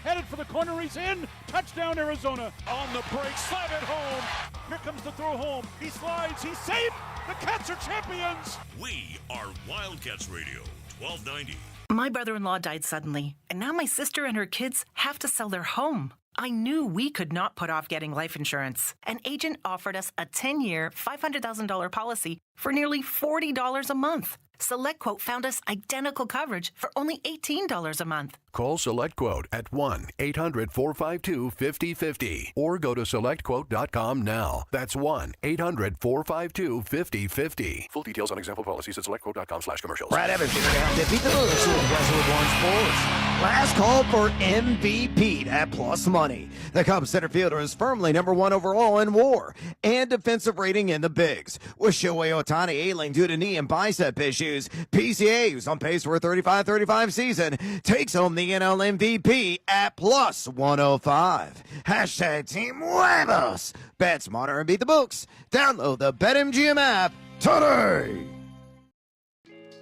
Headed for the corner, he's in. Touchdown, Arizona. On the break, slam it home. Here comes the throw home. He slides, he's safe. The Cats are champions. We are Wildcats Radio 1290. My brother-in-law died suddenly, and now my sister and her kids have to sell their home. I knew we could not put off getting life insurance. An agent offered us a 10-year, $500,000 policy for nearly $40 a month. SelectQuote found us identical coverage for only $18 a month. Call SelectQuote at 1-800-452-5050 or go to SelectQuote.com now. That's 1-800-452-5050. Full details on example policies at SelectQuote.com/commercials. Brad Evans here to help defeat the Bullets with Westwood One Sports. Last call for MVP at plus money. The Cubs center fielder is firmly number 1 overall in WAR and defensive rating in the bigs. With Shohei Ohtani ailing due to knee and bicep issues, PCA, who's on pace for a 35-35 season, takes home the NL MVP at plus 105. Hashtag Team Huevos. Bet smarter and beat the books. Download the BetMGM app today.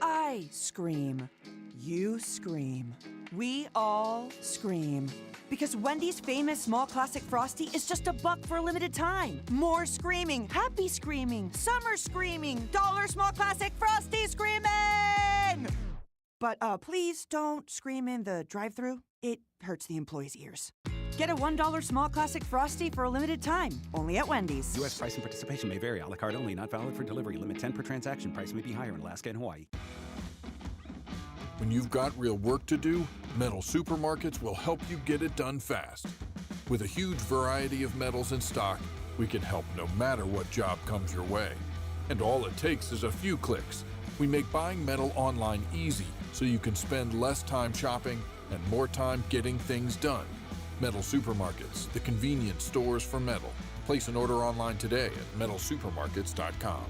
I scream. You scream. We all scream. Because Wendy's famous small classic Frosty is just $1 for a limited time. More screaming, happy screaming, summer screaming, dollar small classic Frosty screaming! But please don't scream in the drive-thru. It hurts the employees' ears. Get a $1 small classic Frosty for a limited time, only at Wendy's. U.S. price and participation may vary. A la carte only, not valid for delivery. Limit 10 per transaction. Price may be higher in Alaska and Hawaii. When you've got real work to do, Metal Supermarkets will help you get it done fast. With a huge variety of metals in stock, we can help no matter what job comes your way. And all it takes is a few clicks. We make buying metal online easy, so you can spend less time shopping and more time getting things done. Metal Supermarkets, the convenient stores for metal. Place an order online today at metalsupermarkets.com.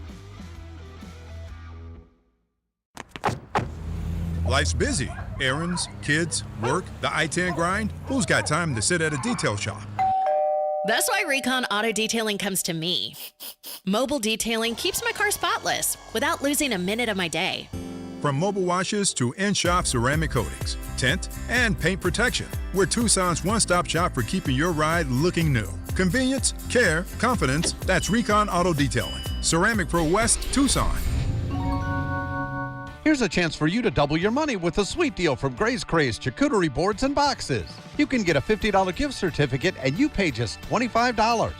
Life's busy. Errands, kids, work, the I-10 grind. Who's got time to sit at a detail shop? That's why Recon Auto Detailing comes to me. Mobile detailing keeps my car spotless without losing a minute of my day. From mobile washes to in-shop ceramic coatings, tint, and paint protection, we're Tucson's one-stop shop for keeping your ride looking new. Convenience, care, confidence, that's Recon Auto Detailing. Ceramic Pro West, Tucson. Here's a chance for you to double your money with a sweet deal from Gray's Craze Charcuterie Boards and Boxes. You can get a $50 gift certificate and you pay just $25.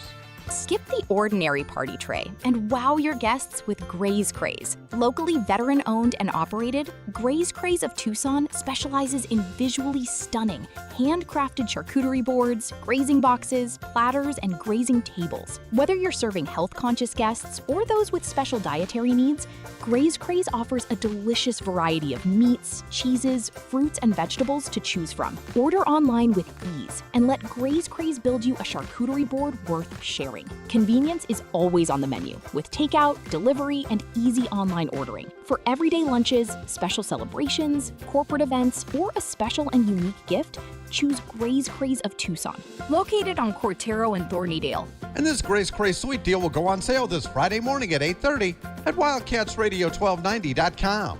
Skip the ordinary party tray and wow your guests with Gray's Craze. Locally veteran-owned and operated, Gray's Craze of Tucson specializes in visually stunning, handcrafted charcuterie boards, grazing boxes, platters, and grazing tables. Whether you're serving health-conscious guests or those with special dietary needs, Gray's Craze offers a delicious variety of meats, cheeses, fruits, and vegetables to choose from. Order online with ease and let Gray's Craze build you a charcuterie board worth sharing. Convenience is always on the menu with takeout, delivery, and easy online ordering. For everyday lunches, special celebrations, corporate events, or a special and unique gift, choose Gray's Craze of Tucson, located on Cortero and Thornydale. And this Gray's Craze Sweet Deal will go on sale this Friday morning at 8:30 at WildcatsRadio1290.com.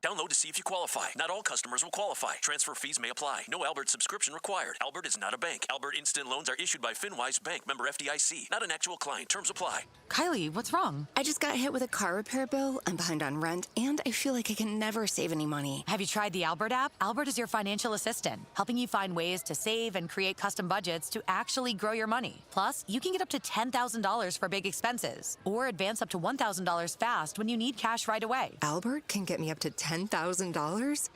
Download to see if you qualify. Not all customers will qualify. Transfer fees may apply. No Albert subscription required. Albert is not a bank. Albert Instant Loans are issued by FinWise Bank, member FDIC. Not an actual client. Terms apply. Kylie, what's wrong? I just got hit with a car repair bill. I'm behind on rent, and I feel like I can never save any money. Have you tried the Albert app? Albert is your financial assistant, helping you find ways to save and create custom budgets to actually grow your money. Plus, you can get up to $10,000 for big expenses, or advance up to $1,000 fast when you need cash right away. Albert can get me up to $10,000?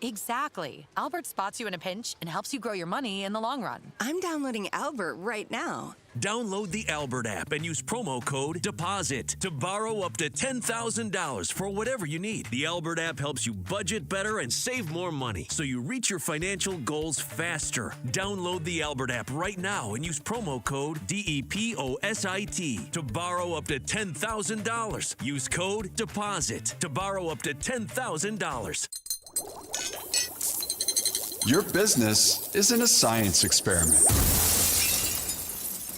Exactly. Albert spots you in a pinch and helps you grow your money in the long run. I'm downloading Albert right now. Download the Albert app and use promo code DEPOSIT to borrow up to $10,000 for whatever you need. The Albert app helps you budget better and save more money so you reach your financial goals faster. Download the Albert app right now and use promo code DEPOSIT to borrow up to $10,000. Use code DEPOSIT to borrow up to $10,000. Your business isn't a science experiment.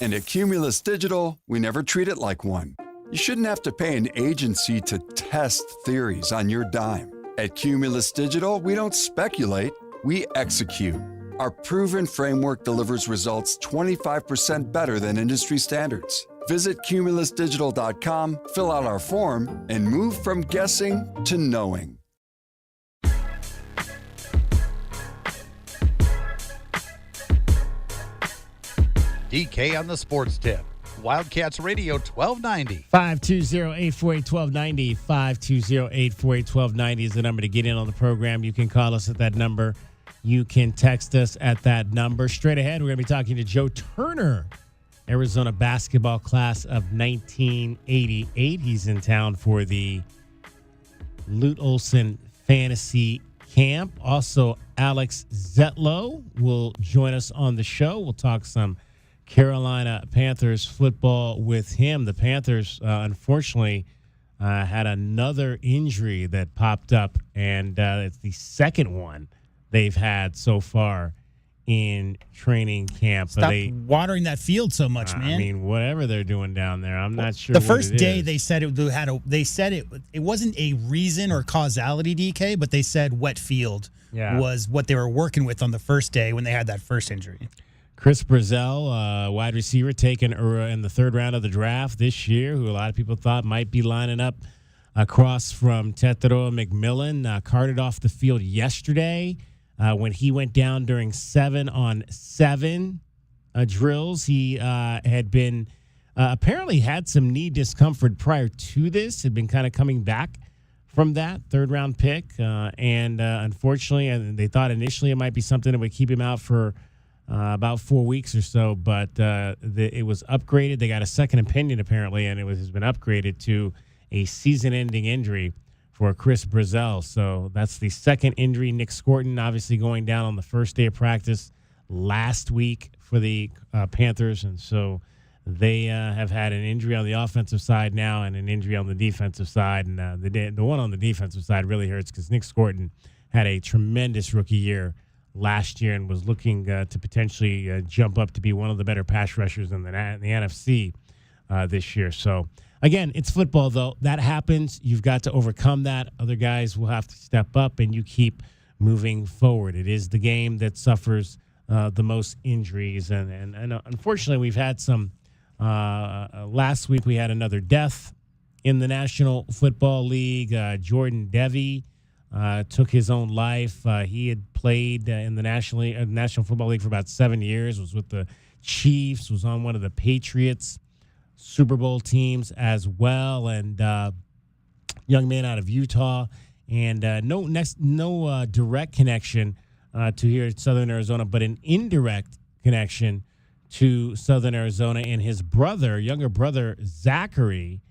And at Cumulus Digital, we never treat it like one. You shouldn't have to pay an agency to test theories on your dime. At Cumulus Digital, we don't speculate, we execute. Our proven framework delivers results 25% better than industry standards. Visit cumulusdigital.com, fill out our form, and move from guessing to knowing. DK on the Sports Tip. Wildcats Radio 1290. 520-848-1290. 520-848-1290 is the number to get in on the program. You can call us at that number. You can text us at that number. Straight ahead, we're going to be talking to Joe Turner, Arizona basketball class of 1988. He's in town for the Lute Olson Fantasy Camp. Also, Alex Zetlow will join us on the show. We'll talk some Carolina Panthers football with him. The Panthers, unfortunately, had another injury that popped up, and it's the second one they've had so far in training camp. Stop watering that field so much, man. I mean, whatever they're doing down there, I'm not sure. The first day they said it wasn't a reason or causality, DK, but they said wet field was what they were working with on the first day when they had that first injury. Chris Brazzell, wide receiver, taken in the third round of the draft this year, who a lot of people thought might be lining up across from Tetairoa McMillan, carted off the field yesterday when he went down during 7-on-7 drills. He had been apparently had some knee discomfort prior to this, had been kind of coming back from that third-round pick. And unfortunately, they thought initially it might be something that would keep him out for about 4 weeks or so, but it was upgraded. They got a second opinion, apparently, and has been upgraded to a season-ending injury for Chris Brazzell. So that's the second injury. Nick Scorton obviously going down on the first day of practice last week for the Panthers, and so they have had an injury on the offensive side now and an injury on the defensive side. And the one on the defensive side really hurts because Nick Scorton had a tremendous rookie year last year and was looking to potentially jump up to be one of the better pass rushers in the NFC this year. So, again, it's football, though. That happens. You've got to overcome that. Other guys will have to step up, and you keep moving forward. It is the game that suffers the most injuries. And unfortunately, we've had some last week we had another death in the National Football League. Jordan Devey took his own life. He had played in the National Football League for about 7 years, was with the Chiefs, was on one of the Patriots Super Bowl teams as well, and young man out of Utah, and no direct connection to here at Southern Arizona, but an indirect connection to Southern Arizona. And his younger brother, Zachary,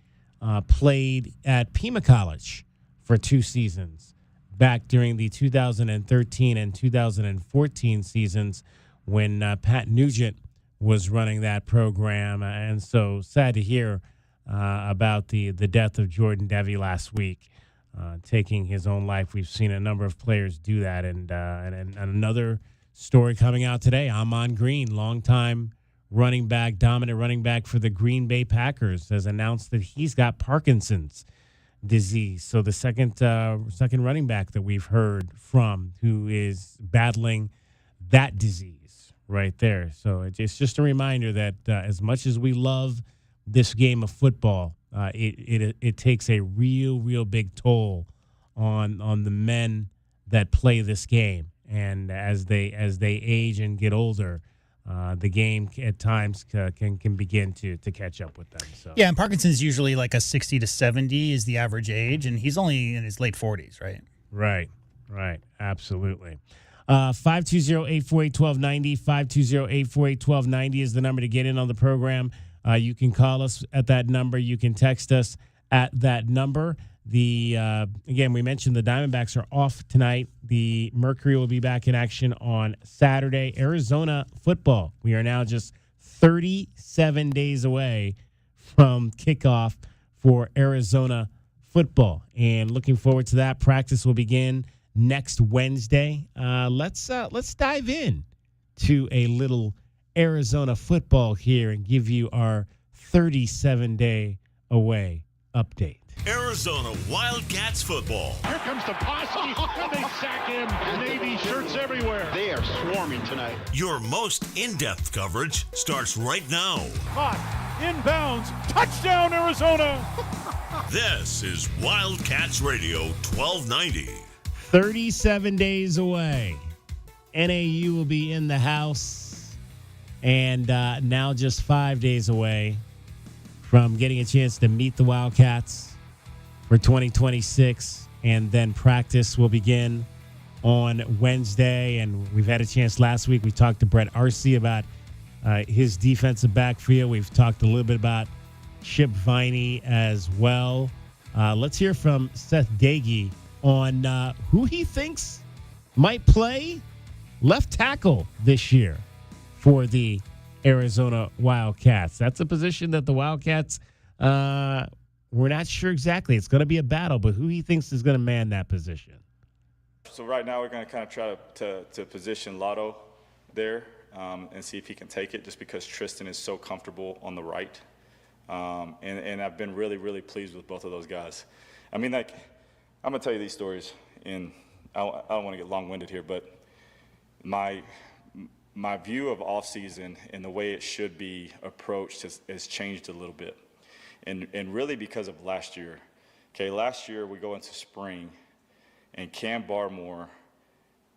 played at Pima College for 2 seasons back during the 2013 and 2014 seasons when Pat Nugent was running that program. And so sad to hear about the death of Jordan Devy last week, taking his own life. We've seen a number of players do that. And another story coming out today, Amon Green, longtime dominant running back for the Green Bay Packers, has announced that he's got Parkinson's disease. So the second running back that we've heard from who is battling that disease right there. So it's just a reminder that as much as we love this game of football, it takes a real big toll on the men that play this game. And as they age and get older, the game at times can begin to catch up with them. So yeah, and Parkinson's usually like a 60 to 70 is the average age, and he's only in his late 40s, right? Right. Absolutely. 520-848-1290, 520-848-1290 is the number to get in on the program. You can call us at that number. You can text us at that number. Again, we mentioned the Diamondbacks are off tonight. The Mercury will be back in action on Saturday. Arizona football. We are now just 37 days away from kickoff for Arizona football, and looking forward to that. Practice will begin next Wednesday. Let's dive in to a little Arizona football here and give you our 37-day away update. Arizona Wildcats football. Here comes the posse, and they sack him. Navy shirts everywhere. They are swarming tonight. Your most in-depth coverage starts right now. Hot, inbounds, touchdown Arizona. This is Wildcats Radio 1290. 37 days away. NAU will be in the house, and now just 5 days away from getting a chance to meet the Wildcats for 2026, and then practice will begin on Wednesday. And we've had a chance last week. We talked to Brett Arce about his defensive backfield. We've talked a little bit about Chip Viney as well. Let's hear from Seth Dagey on who he thinks might play left tackle this year for the Arizona Wildcats. That's a position that the Wildcats, we're not sure exactly. It's going to be a battle, but who he thinks is going to man that position. So right now we're going to kind of try to position Lotto there and see if he can take it, just because Tristan is so comfortable on the right. And I've been really pleased with both of those guys. I mean, like, I'm going to tell you these stories, and I don't want to get long-winded here, but my view of off-season and the way it should be approached has changed a little bit. And really because of last year. Okay, last year we go into spring, and Cam Barmore,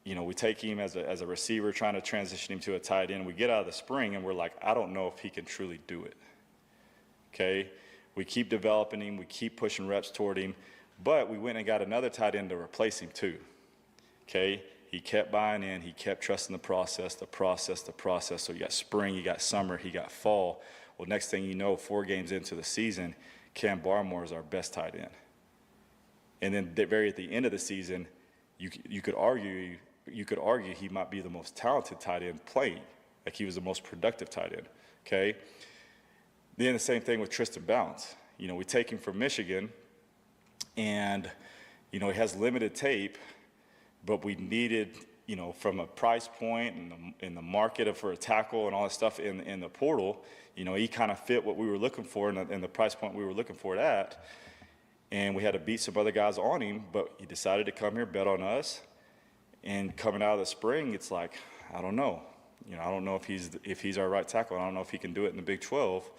we take him as a receiver, trying to transition him to a tight end. We get out of the spring, and we're like, I don't know if he can truly do it. Okay, we keep developing him, we keep pushing reps toward him, but we went and got another tight end to replace him too. Okay, he kept buying in, he kept trusting the process. So you got spring, you got summer, he got fall. Well, next thing you know, 4 games into the season, Cam Barmore is our best tight end. And then at the end of the season, you could argue he might be the most talented tight end playing. Like, he was the most productive tight end. Okay. Then the same thing with Tristan Bounce. We take him from Michigan, and he has limited tape, but we needed, from a price point and in the market for a tackle and all that stuff in the portal, he kind of fit what we were looking for and the price point we were looking for it at. And we had to beat some other guys on him, but he decided to come here, bet on us. And coming out of the spring, it's like, I don't know. I don't know if he's our right tackle. I don't know if he can do it in the Big 12.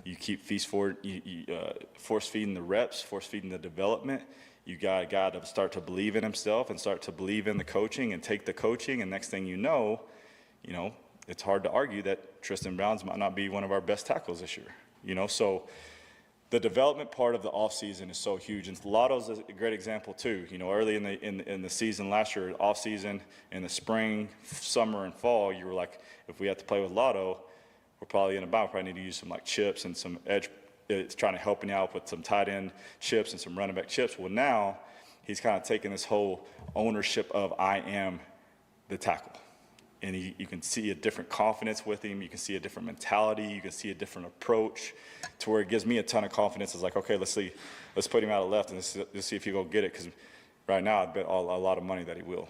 You keep force feeding the reps, force feeding the development. You got a guy to start to believe in himself and start to believe in the coaching and take the coaching. And next thing you know, it's hard to argue that Tristan Browns might not be one of our best tackles this year. So the development part of the offseason is so huge. And Lotto's a great example too. Early in the season last year, offseason, in the spring, summer, and fall, you were like, if we have to play with Lotto, we're probably in a bound. Probably need to use some chips and some edge. It's trying to help me out with some tight end chips and some running back chips. Well, now he's kind of taking this whole ownership of I am the tackle. And you can see a different confidence with him. You can see a different mentality. You can see a different approach to where it gives me a ton of confidence. It's like, okay, let's put him out of left and let's see if he'll go get it. Because right now, I'd bet a lot of money that he will.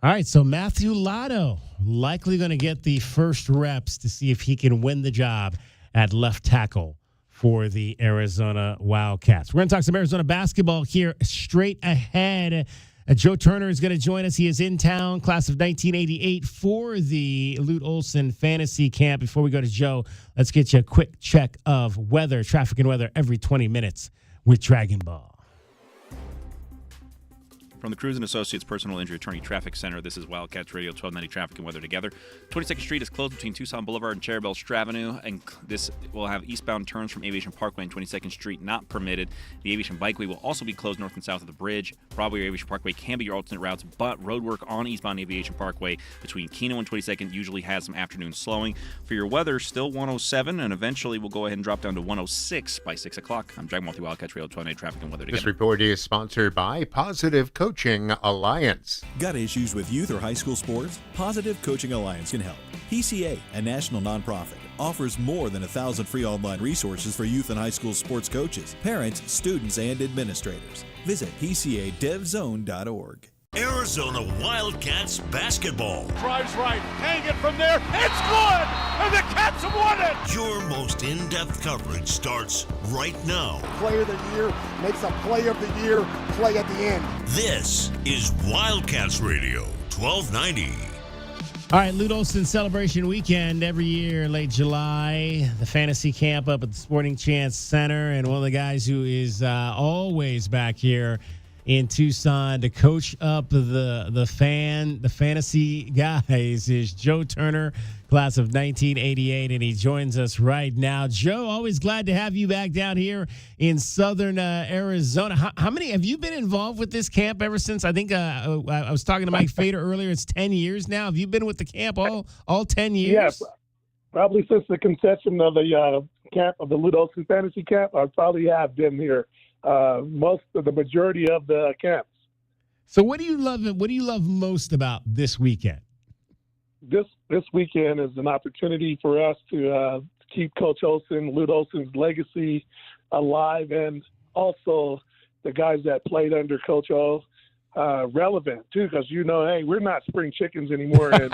All right, so Matthew Lotto likely going to get the first reps to see if he can win the job at left tackle for the Arizona Wildcats. We're going to talk some Arizona basketball here straight ahead. Joe Turner is going to join us. He is in town, class of 1988, for the Lute Olson Fantasy Camp. Before we go to Joe, let's get you a quick check of weather, traffic and weather every 20 minutes with Dragon Ball. From the Cruz & Associates Personal Injury Attorney Traffic Center, this is Wildcats Radio 1290 Traffic and Weather Together. 22nd Street is closed between Tucson Boulevard and Cherry Belle Avenue, and this will have eastbound turns from Aviation Parkway and 22nd Street not permitted. The Aviation Bikeway will also be closed north and south of the bridge. Broadway or Aviation Parkway can be your alternate routes, but road work on eastbound Aviation Parkway between Keno and 22nd usually has some afternoon slowing. For your weather, still 107, and eventually we'll go ahead and drop down to 106 by 6 o'clock. I'm Dragon Ball through Wildcats Radio 1290 Traffic and Weather Together. This report is sponsored by Positive Coaching Alliance. Got issues with youth or high school sports? Positive Coaching Alliance can help. PCA, a national nonprofit, offers more than 1,000 free online resources for youth and high school sports coaches, parents, students, and administrators. Visit PCADevZone.org. Arizona Wildcats basketball. Drives right, hang it from there, it's good! And the Cats have won it! Your most in-depth coverage starts right now. Player of the year makes a play of the year play at the end. This is Wildcats Radio 1290. All right, Lute Olson Celebration Weekend every year, late July, the fantasy camp up at the Sporting Chance Center, and one of the guys who is always back here in Tucson to coach up the fantasy guys is Joe Turner, class of 1988, and he joins us right now. Joe, always glad to have you back down here in southern Arizona. How many have you been involved with this camp ever since? I think I was talking to Mike Fader earlier. It's 10 years now. Have you been with the camp all 10 years? Yeah, probably since the conception of the camp of the Lute Olson Fantasy Camp. I probably have been here most of the majority of the camps. So what do you love most about this weekend? This weekend is an opportunity for us to keep Coach Olson, Lute Olson's legacy alive, and also the guys that played under Coach O relevant too, because hey, we're not spring chickens anymore, and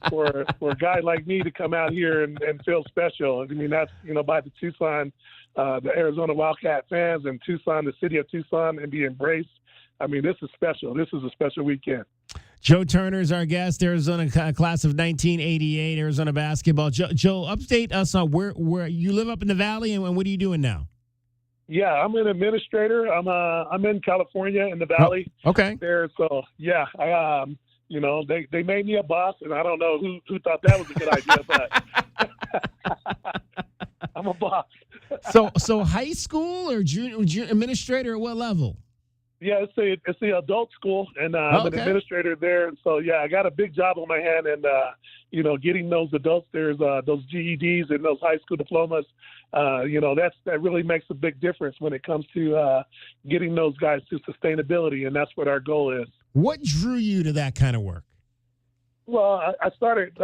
for a guy like me to come out here and feel special. I mean, that's by the Tucson, the Arizona Wildcat fans, and Tucson, the city of Tucson, and be embraced. I mean, this is special. This is a special weekend. Joe Turner is our guest, Arizona class of 1988, Arizona basketball. Joe, update us on where you live up in the Valley, and what are you doing now? Yeah, I'm an administrator. I'm in California in the Valley. Oh, okay. There, so yeah, they made me a boss, and I don't know who thought that was a good idea, but I'm a boss. So high school or junior administrator at what level? Yeah, it's the adult school, and I'm an administrator there. And so, yeah, I got a big job on my hand, and getting those adults, there's those GEDs and those high school diplomas. That really makes a big difference when it comes to getting those guys to sustainability, and that's what our goal is. What drew you to that kind of work? Well, I started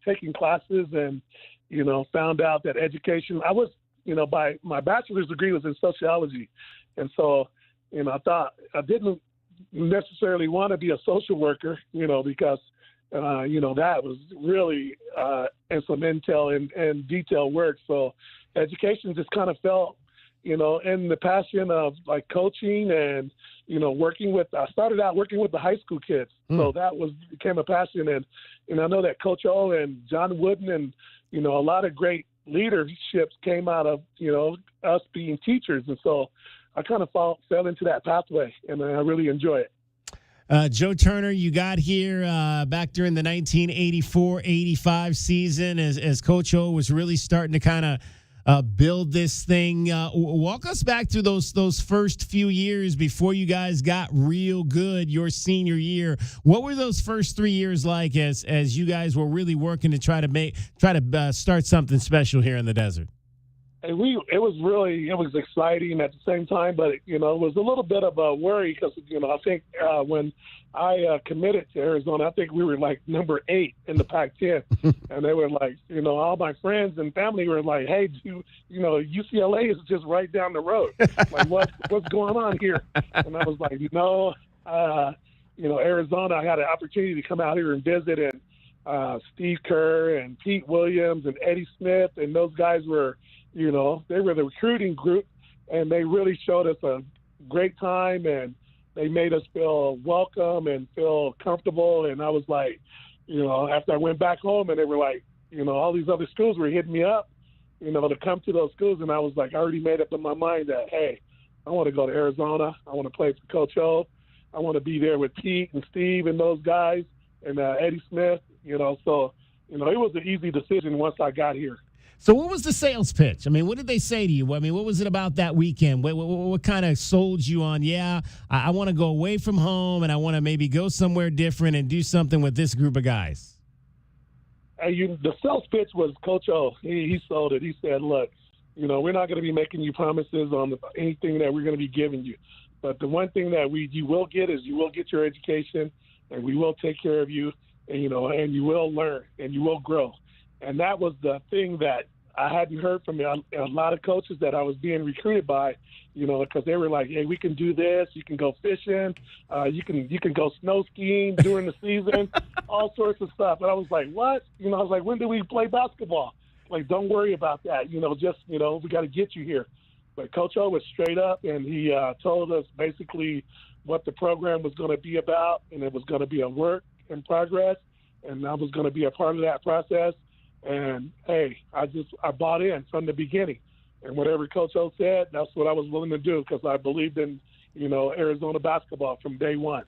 taking classes, and found out that education. I was, by my bachelor's degree was in sociology, and so. I thought I didn't necessarily want to be a social worker, because, that was really and some intel and detailed work. So education just kind of felt, in the passion of like coaching and, I started out working with the high school kids. So that became a passion. And I know that Coach O and John Wooden and, a lot of great leaderships came out of, us being teachers. And so I kind of fell into that pathway, and I really enjoy it. Joe Turner, you got here back during the 1984-85 season as Coach O was really starting to kind of build this thing. Walk us back through those first few years before you guys got real good your senior year. What were those first 3 years like as you guys were really working to try to start something special here in the desert? And it was exciting at the same time, but it was a little bit of a worry because I think when I committed to Arizona, I think we were like number 8 in the Pac-10, and they were like, all my friends and family were like, hey, UCLA is just right down the road. Like what's going on here? And I was like, Arizona. I had an opportunity to come out here and visit, and Steve Kerr and Pete Williams and Eddie Smith, and those guys were. They were the recruiting group, and they really showed us a great time, and they made us feel welcome and feel comfortable. And I was like, after I went back home, and they were like, all these other schools were hitting me up, to come to those schools. And I was like, I already made up in my mind that, hey, I want to go to Arizona. I want to play for Coach O. I want to be there with Pete and Steve and those guys and Eddie Smith, So, it was an easy decision once I got here. So what was the sales pitch? I mean, what did they say to you? I mean, what was it about that weekend? What kind of sold you on, I want to go away from home and I want to maybe go somewhere different and do something with this group of guys? The sales pitch was Coach O. He sold it. He said, look, we're not going to be making you promises on anything that we're going to be giving you. But the one thing that you will get is you will get your education, and we will take care of you, and you will learn, and you will grow. And that was the thing that I hadn't heard from a lot of coaches that I was being recruited by, because they were like, hey, we can do this. You can go fishing. You can go snow skiing during the season, all sorts of stuff. And I was like, what? I was like, when do we play basketball? Like, don't worry about that. We got to get you here. But Coach O was straight up, and he told us basically what the program was going to be about, and it was going to be a work in progress, and I was going to be a part of that process. And, hey, I bought in from the beginning. And whatever Coach O said, that's what I was willing to do because I believed in, Arizona basketball from day one.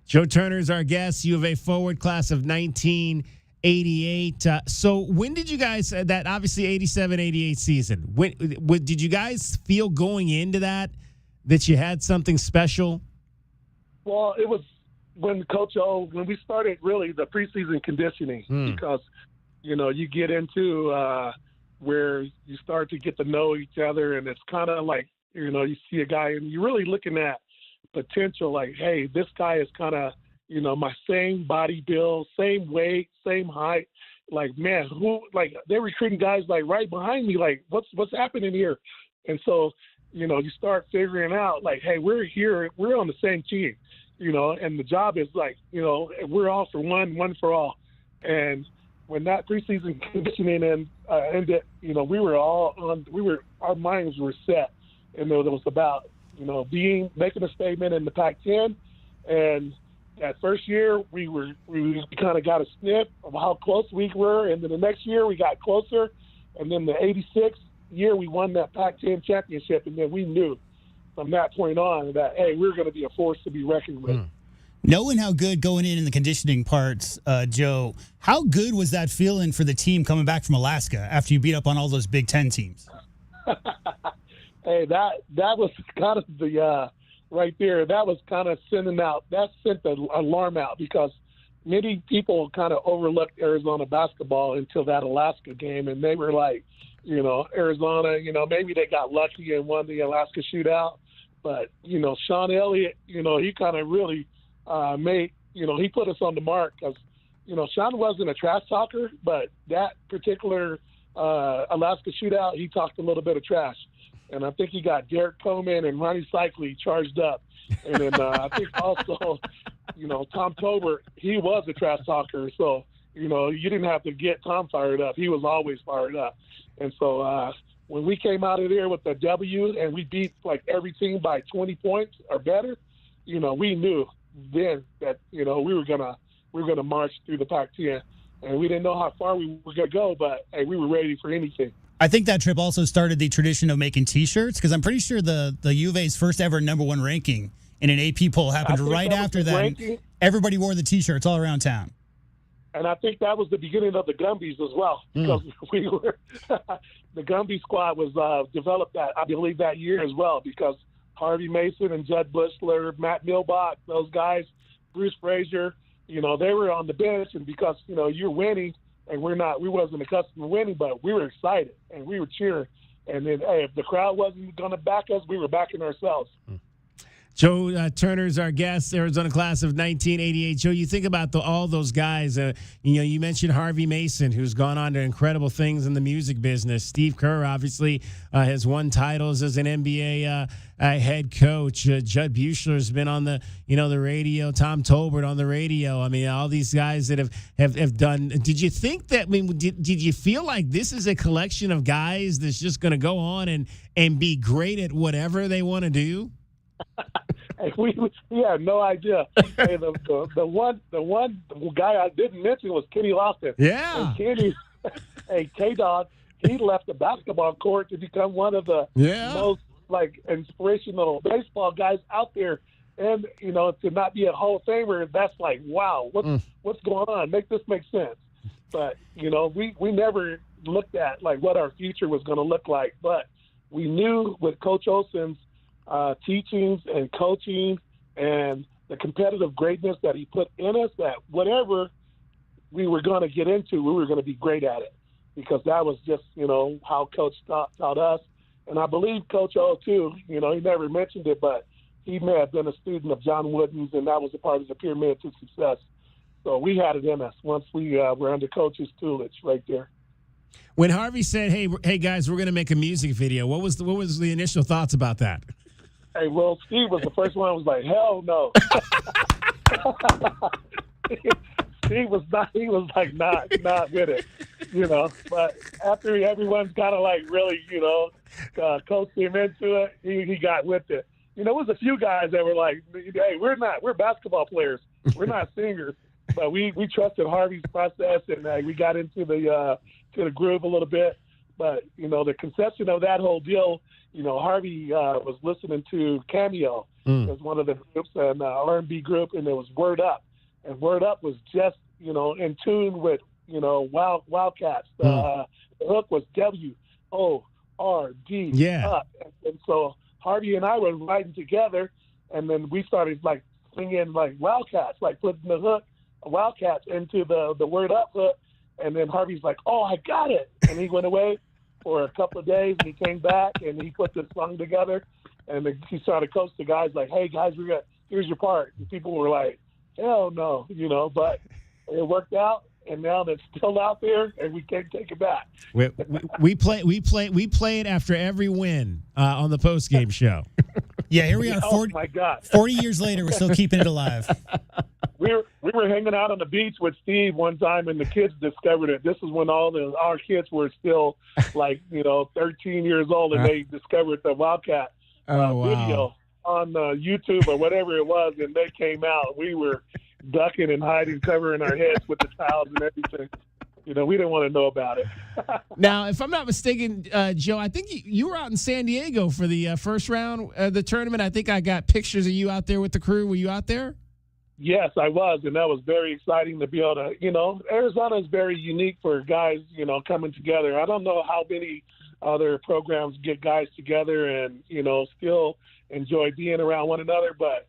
Joe Turner is our guest, U of A forward, class of 1988. So when did you guys, that obviously 87-88 season, when did you guys feel going into that you had something special? Well, it was when we started really the preseason conditioning because – you get into where you start to get to know each other, and it's kind of like, you see a guy and you're really looking at potential, like, hey, this guy is kind of, my same body build, same weight, same height. Like, man, they're recruiting guys like right behind me. Like, what's happening here? And so, you start figuring out like, hey, we're here, we're on the same team, and the job is like, we're all for one for all. And when that preseason conditioning ended, our minds were set, and it was about, making a statement in the Pac-10. And that first year, we kind of got a sniff of how close we were, and then the next year we got closer, and then the 86 year we won that Pac-10 championship, and then we knew from that point on that, hey, we're going to be a force to be reckoned with. Knowing how good going in the conditioning parts, Joe, how good was that feeling for the team coming back from Alaska after you beat up on all those Big Ten teams? Hey, that was kind of the right there. That was kind of sent the alarm out because many people kind of overlooked Arizona basketball until that Alaska game, and they were like, Arizona, maybe they got lucky and won the Alaska shootout, but Sean Elliott, he kind of really he put us on the mark because, Sean wasn't a trash talker, but that particular Alaska shootout, he talked a little bit of trash. And I think he got Derek Coleman and Ronnie Cycli charged up. And then I think also, Tom Tolbert, he was a trash talker. So, you didn't have to get Tom fired up. He was always fired up. And so when we came out of there with the W and we beat like every team by 20 points or better, we knew then that we were gonna march through the Pac-10, and we didn't know how far we were gonna go, but hey, we were ready for anything. I think that trip also started the tradition of making T-shirts because I'm pretty sure the U of A's first ever #1 ranking and an AP poll happened right that after was the that. ranking. Everybody wore the T-shirts all around town. And I think that was the beginning of the Gumbies as well, because we were the Gumby squad was developed I believe that year as well, because Harvey Mason and Judd Bushler, Matt Milbach, those guys, Bruce Frazier, they were on the bench, and because you're winning and we wasn't accustomed to winning, but we were excited and we were cheering. And then, hey, if the crowd wasn't going to back us, we were backing ourselves. Joe Turner's our guest, Arizona class of 1988. Joe, you think about all those guys. You mentioned Harvey Mason, who's gone on to incredible things in the music business. Steve Kerr obviously has won titles as an NBA head coach. Judd Bushler's been on the radio. Tom Tolbert on the radio. I mean, all these guys that have done. Did you think that? I mean, did you feel like this is a collection of guys that's just going to go on and be great at whatever they want to do? Hey, we had no idea. Hey, the one guy I didn't mention was Kenny Lofton. Yeah. And Kenny, hey, K-Dog, he left the basketball court to become one of the most inspirational baseball guys out there. And to not be a Hall of Famer, that's like, wow, what's going on? Make sense. But we never looked at what our future was going to look like. But we knew with Coach Olson's teachings and coaching and the competitive greatness that he put in us, that whatever we were going to get into, we were going to be great at it, because that was just, how Coach taught us. And I believe Coach O, too, he never mentioned it, but he may have been a student of John Wooden's, and that was a part of the pyramid to success. So we had it in us once we were under Coach's tutelage right there. When Harvey said, hey guys, we're going to make a music video, what was the initial thoughts about that? Hey, well, Steve was the first one who was like, hell no. Steve was not with it, But after everyone's kind of really, coached him into it, he got with it. It was a few guys that were like, hey, we're basketball players. We're not singers. But we trusted Harvey's process, and we got into the groove a little bit. But, the conception of that whole deal, Harvey was listening to Cameo as one of the groups, and R&B group, and it was Word Up. And Word Up was just, in tune with, Wildcats. The hook was W-O-R-D. Yeah. Up. And so Harvey and I were writing together, and then we started, singing, Wildcats, putting the hook, Wildcats, into the Word Up hook. And then Harvey's like, oh, I got it. And he went away for a couple of days, and he came back, and he put this song together, and he started to coach the guys like, hey, guys, here's your part. And people were like, hell no, but it worked out, and now it's still out there, and we can't take it back. We play it after every win on the postgame show. Yeah, here we are. 40 years later, we're still keeping it alive. We were hanging out on the beach with Steve one time, and the kids discovered it. This is when our kids were still 13 years old, and they discovered the Wildcat video on YouTube or whatever it was, and they came out. We were ducking and hiding, covering our heads with the towels and everything. We didn't want to know about it. Now, if I'm not mistaken, Joe, I think you were out in San Diego for the first round of the tournament. I think I got pictures of you out there with the crew. Were you out there? Yes, I was, and that was very exciting to be able to, Arizona is very unique for guys, coming together. I don't know how many other programs get guys together and, still enjoy being around one another, but,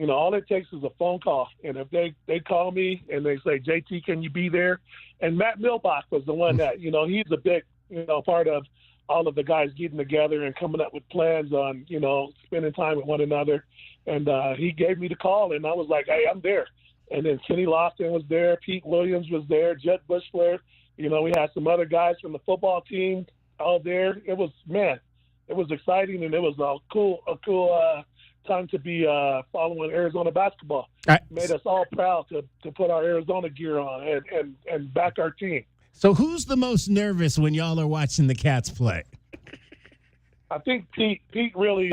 all it takes is a phone call. And if they call me and they say, JT, can you be there? And Matt Milbach was the one that, he's a big, part of all of the guys getting together and coming up with plans on, spending time with one another. And he gave me the call, and I was like, hey, I'm there. And then Kenny Lofton was there. Pete Williams was there. Judd Bushler. We had some other guys from the football team all there. It was exciting, and it was a cool time to be following Arizona basketball. Made us all proud to put our Arizona gear on and back our team. So who's the most nervous when y'all are watching the Cats play? I think Pete really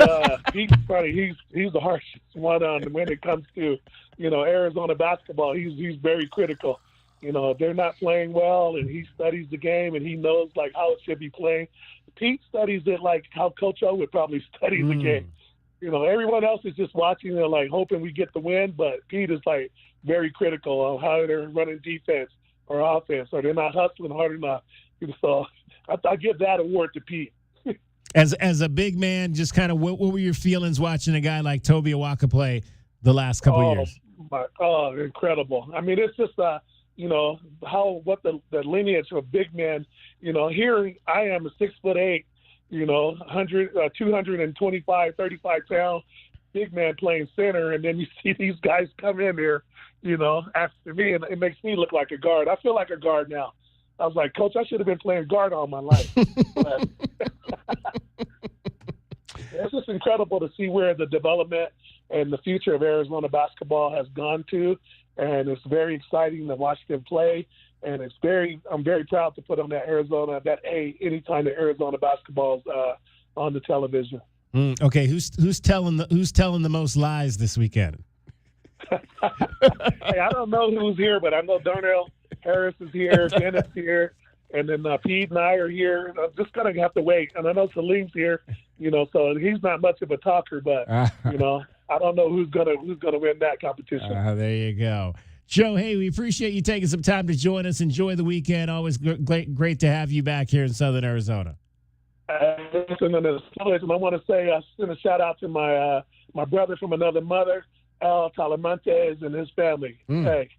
Pete's probably he's the harshest one when it comes to Arizona basketball. He's very critical. They're not playing well, and he studies the game, and he knows how it should be playing. Pete studies it like how Coach O would probably study the game. everyone else is just watching and like hoping we get the win, but Pete is like very critical on how they're running defense or offense, or they're not hustling hard enough. So I give that award to Pete. As a big man, just kind of what were your feelings watching a guy like Toby Awaka play the last couple of years? Incredible. I mean, it's just what the lineage of big men. Here I am, a 6'8", 225, 35 pound big man playing center, and then you see these guys come in there, after me, and it makes me look like a guard. I feel like a guard now. I was like, Coach, I should have been playing guard all my life. But it's just incredible to see where the development and the future of Arizona basketball has gone to, and it's very exciting to watch them play. And I'm very proud to put on that A anytime that Arizona basketball's on the television. Okay, who's telling the most lies this weekend? Hey, I don't know who's here, but I know Darnell Harris is here, Dennis here, and then Pete and I are here. I'm just gonna have to wait. And I know Salim's here, so he's not much of a talker, but I don't know who's gonna win that competition. There you go. Joe, hey, we appreciate you taking some time to join us. Enjoy the weekend. Always great to have you back here in Southern Arizona. Listen, I want to say send a shout out to my brother from another mother, Al Talamantes, and his family. Hey,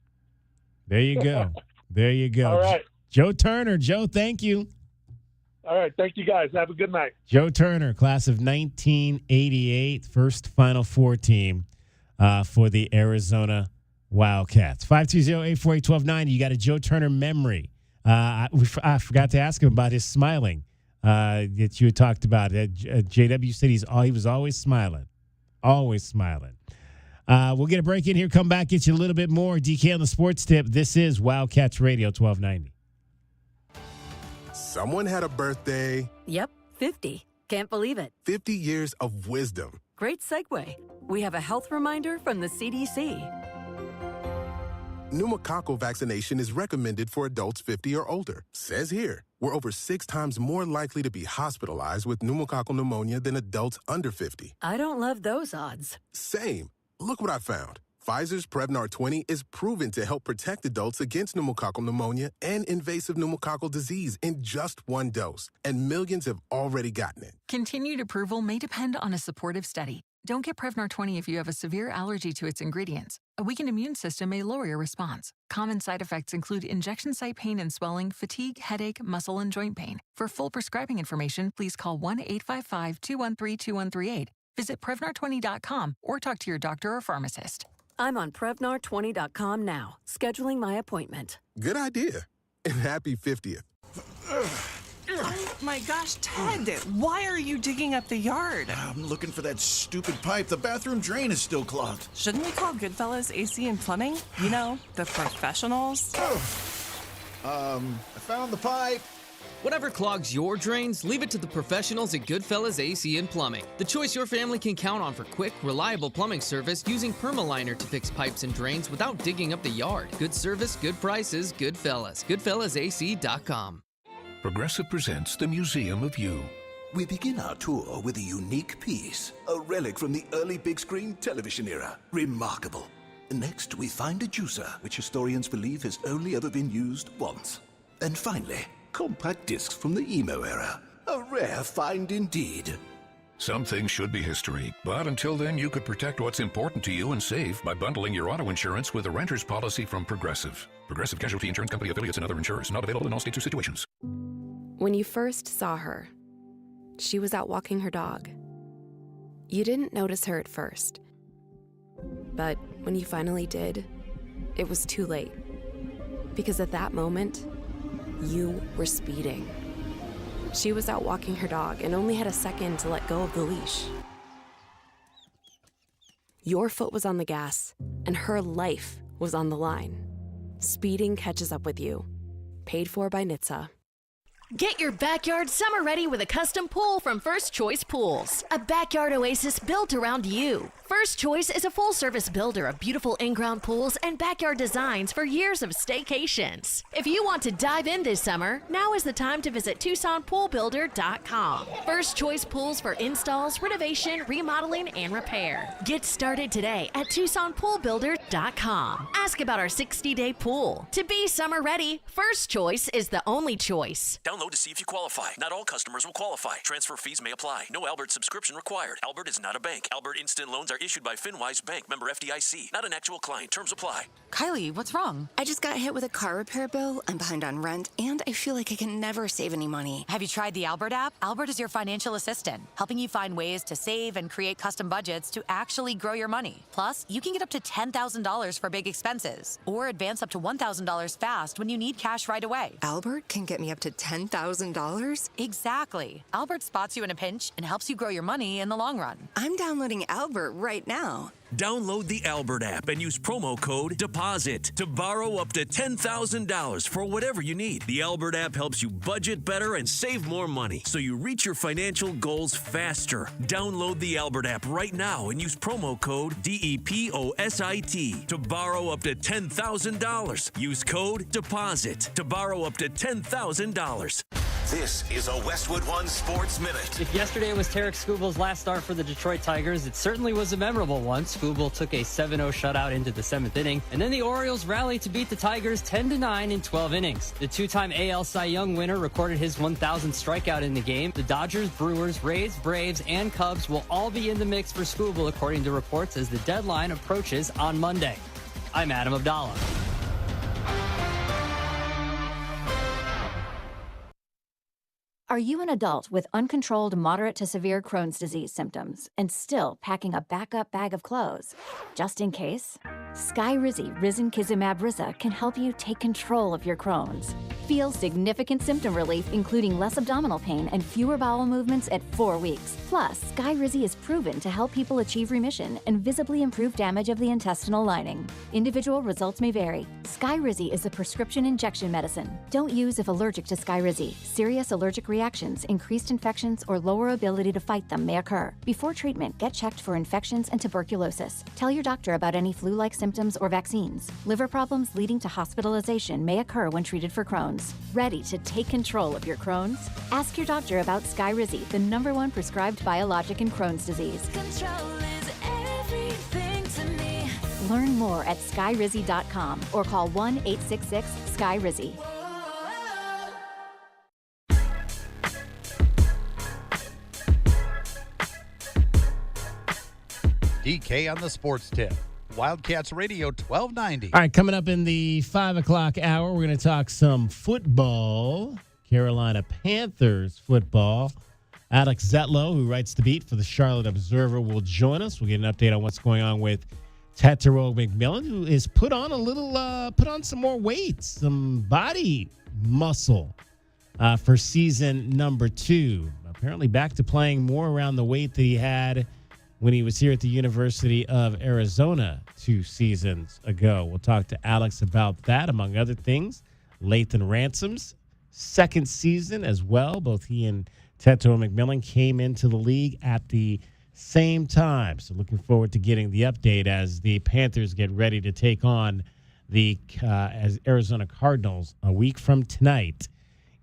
there you go. There you go. All right, Joe Turner. Joe, thank you. All right, thank you guys. Have a good night. Joe Turner, class of 1988, first Final Four team for the Arizona Wildcats. 520-848-1290. You got a Joe Turner memory. I forgot to ask him about his smiling that you had talked about. JW said he was always smiling. Always smiling. We'll get a break in here, come back, get you a little bit more. DK on the Sports Tip. This is Wildcats Radio 1290. Someone had a birthday. Yep, 50. Can't believe it. 50 years of wisdom. Great segue. We have a health reminder from the CDC. Pneumococcal vaccination is recommended for adults 50 or older. Says here, we're over 6 times more likely to be hospitalized with pneumococcal pneumonia than adults under 50. I don't love those odds. Same. Look what I found. Pfizer's Prevnar 20 is proven to help protect adults against pneumococcal pneumonia and invasive pneumococcal disease in just 1 dose, and millions have already gotten it. Continued approval may depend on a supportive study. Don't get Prevnar 20 if you have a severe allergy to its ingredients. A weakened immune system may lower your response. Common side effects include injection site pain and swelling, fatigue, headache, muscle, and joint pain. For full prescribing information, please call 1-855-213-2138. Visit Prevnar20.com or talk to your doctor or pharmacist. I'm on Prevnar20.com now, scheduling my appointment. Good idea. And happy 50th. Oh my gosh, Ted, why are you digging up the yard? I'm looking for that stupid pipe. The bathroom drain is still clogged. Shouldn't we call Goodfellas AC and Plumbing? You know, the professionals? I found the pipe. Whatever clogs your drains, leave it to the professionals at Goodfellas AC and Plumbing. The choice your family can count on for quick, reliable plumbing service using Permaliner to fix pipes and drains without digging up the yard. Good service, good prices, Goodfellas. GoodfellasAC.com. Progressive presents the Museum of You. We begin our tour with a unique piece, a relic from the early big screen television era. Remarkable. Next, we find a juicer, which historians believe has only ever been used once. And finally, compact discs from the emo era. A rare find indeed. Some things should be history, but until then, you could protect what's important to you and save by bundling your auto insurance with a renter's policy from Progressive. Progressive Casualty Insurance Company affiliates and other insurers. Not available in all states or situations. When you first saw her, she was out walking her dog. You didn't notice her at first. But when you finally did, it was too late. Because at that moment, you were speeding. She was out walking her dog and only had a second to let go of the leash. Your foot was on the gas, and her life was on the line. Speeding catches up with you. Paid for by NHTSA. Get your backyard summer ready with a custom pool from First Choice Pools. A backyard oasis built around you. First Choice is a full-service builder of beautiful in-ground pools and backyard designs for years of staycations. If you want to dive in this summer, now is the time to visit TucsonPoolBuilder.com. First Choice pools for installs, renovation, remodeling, and repair. Get started today at TucsonPoolBuilder.com. Ask about our 60-day pool. To be summer ready, First Choice is the only choice. Download to see if you qualify. Not all customers will qualify. Transfer fees may apply. No Albert subscription required. Albert is not a bank. Albert Instant Loans are issued by FinWise Bank, member FDIC. Not an actual client. Terms apply. Kylie, what's wrong? I just got hit with a car repair bill. I'm behind on rent, and I feel like I can never save any money. Have you tried the Albert app? Albert is your financial assistant, helping you find ways to save and create custom budgets to actually grow your money. Plus, you can get up to $10,000 for big expenses, or advance up to $1,000 fast when you need cash right away. Albert can get me up to $10,000? Exactly. Albert spots you in a pinch and helps you grow your money in the long run. I'm downloading Albert right now. Download the Albert app and use promo code DEPOSIT to borrow up to $10,000 for whatever you need. The Albert app helps you budget better and save more money so you reach your financial goals faster. Download the Albert app right now and use promo code DEPOSIT to borrow up to $10,000. Use code DEPOSIT to borrow up to $10,000. This is a Westwood One Sports Minute. If yesterday was Tarek Skubal's last start for the Detroit Tigers, it certainly was a memorable one. Skubal took a 7-0 shutout into the 7th inning, and then the Orioles rallied to beat the Tigers 10-9 in 12 innings. The two-time AL Cy Young winner recorded his 1,000th strikeout in the game. The Dodgers, Brewers, Rays, Braves, and Cubs will all be in the mix for Skubal, according to reports, as the deadline approaches on Monday. I'm Adam Abdallah. Are you an adult with uncontrolled moderate to severe Crohn's disease symptoms and still packing a backup bag of clothes? Just in case? Skyrizi Risankizumab Riza can help you take control of your Crohn's. Feel significant symptom relief, including less abdominal pain and fewer bowel movements at 4 weeks. Plus, Skyrizi is proven to help people achieve remission and visibly improve damage of the intestinal lining. Individual results may vary. Skyrizi is a prescription injection medicine. Don't use if allergic to Skyrizi. Serious allergic reactions, increased infections, or lower ability to fight them may occur. Before treatment, get checked for infections and tuberculosis. Tell your doctor about any flu-like symptoms or vaccines. Liver problems leading to hospitalization may occur when treated for Crohn's. Ready to take control of your Crohn's? Ask your doctor about Skyrizi, the #1 prescribed biologic in Crohn's disease. Control is everything to me. Learn more at skyrizi.com or call 1-866-SKYRIZI. DK on the Sports Tip. Wildcats Radio 1290. All right, coming up in the 5 o'clock hour, we're going to talk some football. Carolina Panthers football. Alex Zetlow, who writes the beat for the Charlotte Observer, will join us. We'll get an update on what's going on with Tetairoa McMillan, who is put on some more weight, some body muscle for season number 2. Apparently back to playing more around the weight that he had when he was here at the University of Arizona 2 seasons ago. We'll talk to Alex about that, among other things. Lathan Ransom's second season as well. Both he and Tetairoa McMillan came into the league at the same time. So looking forward to getting the update as the Panthers get ready to take on the as Arizona Cardinals a week from tonight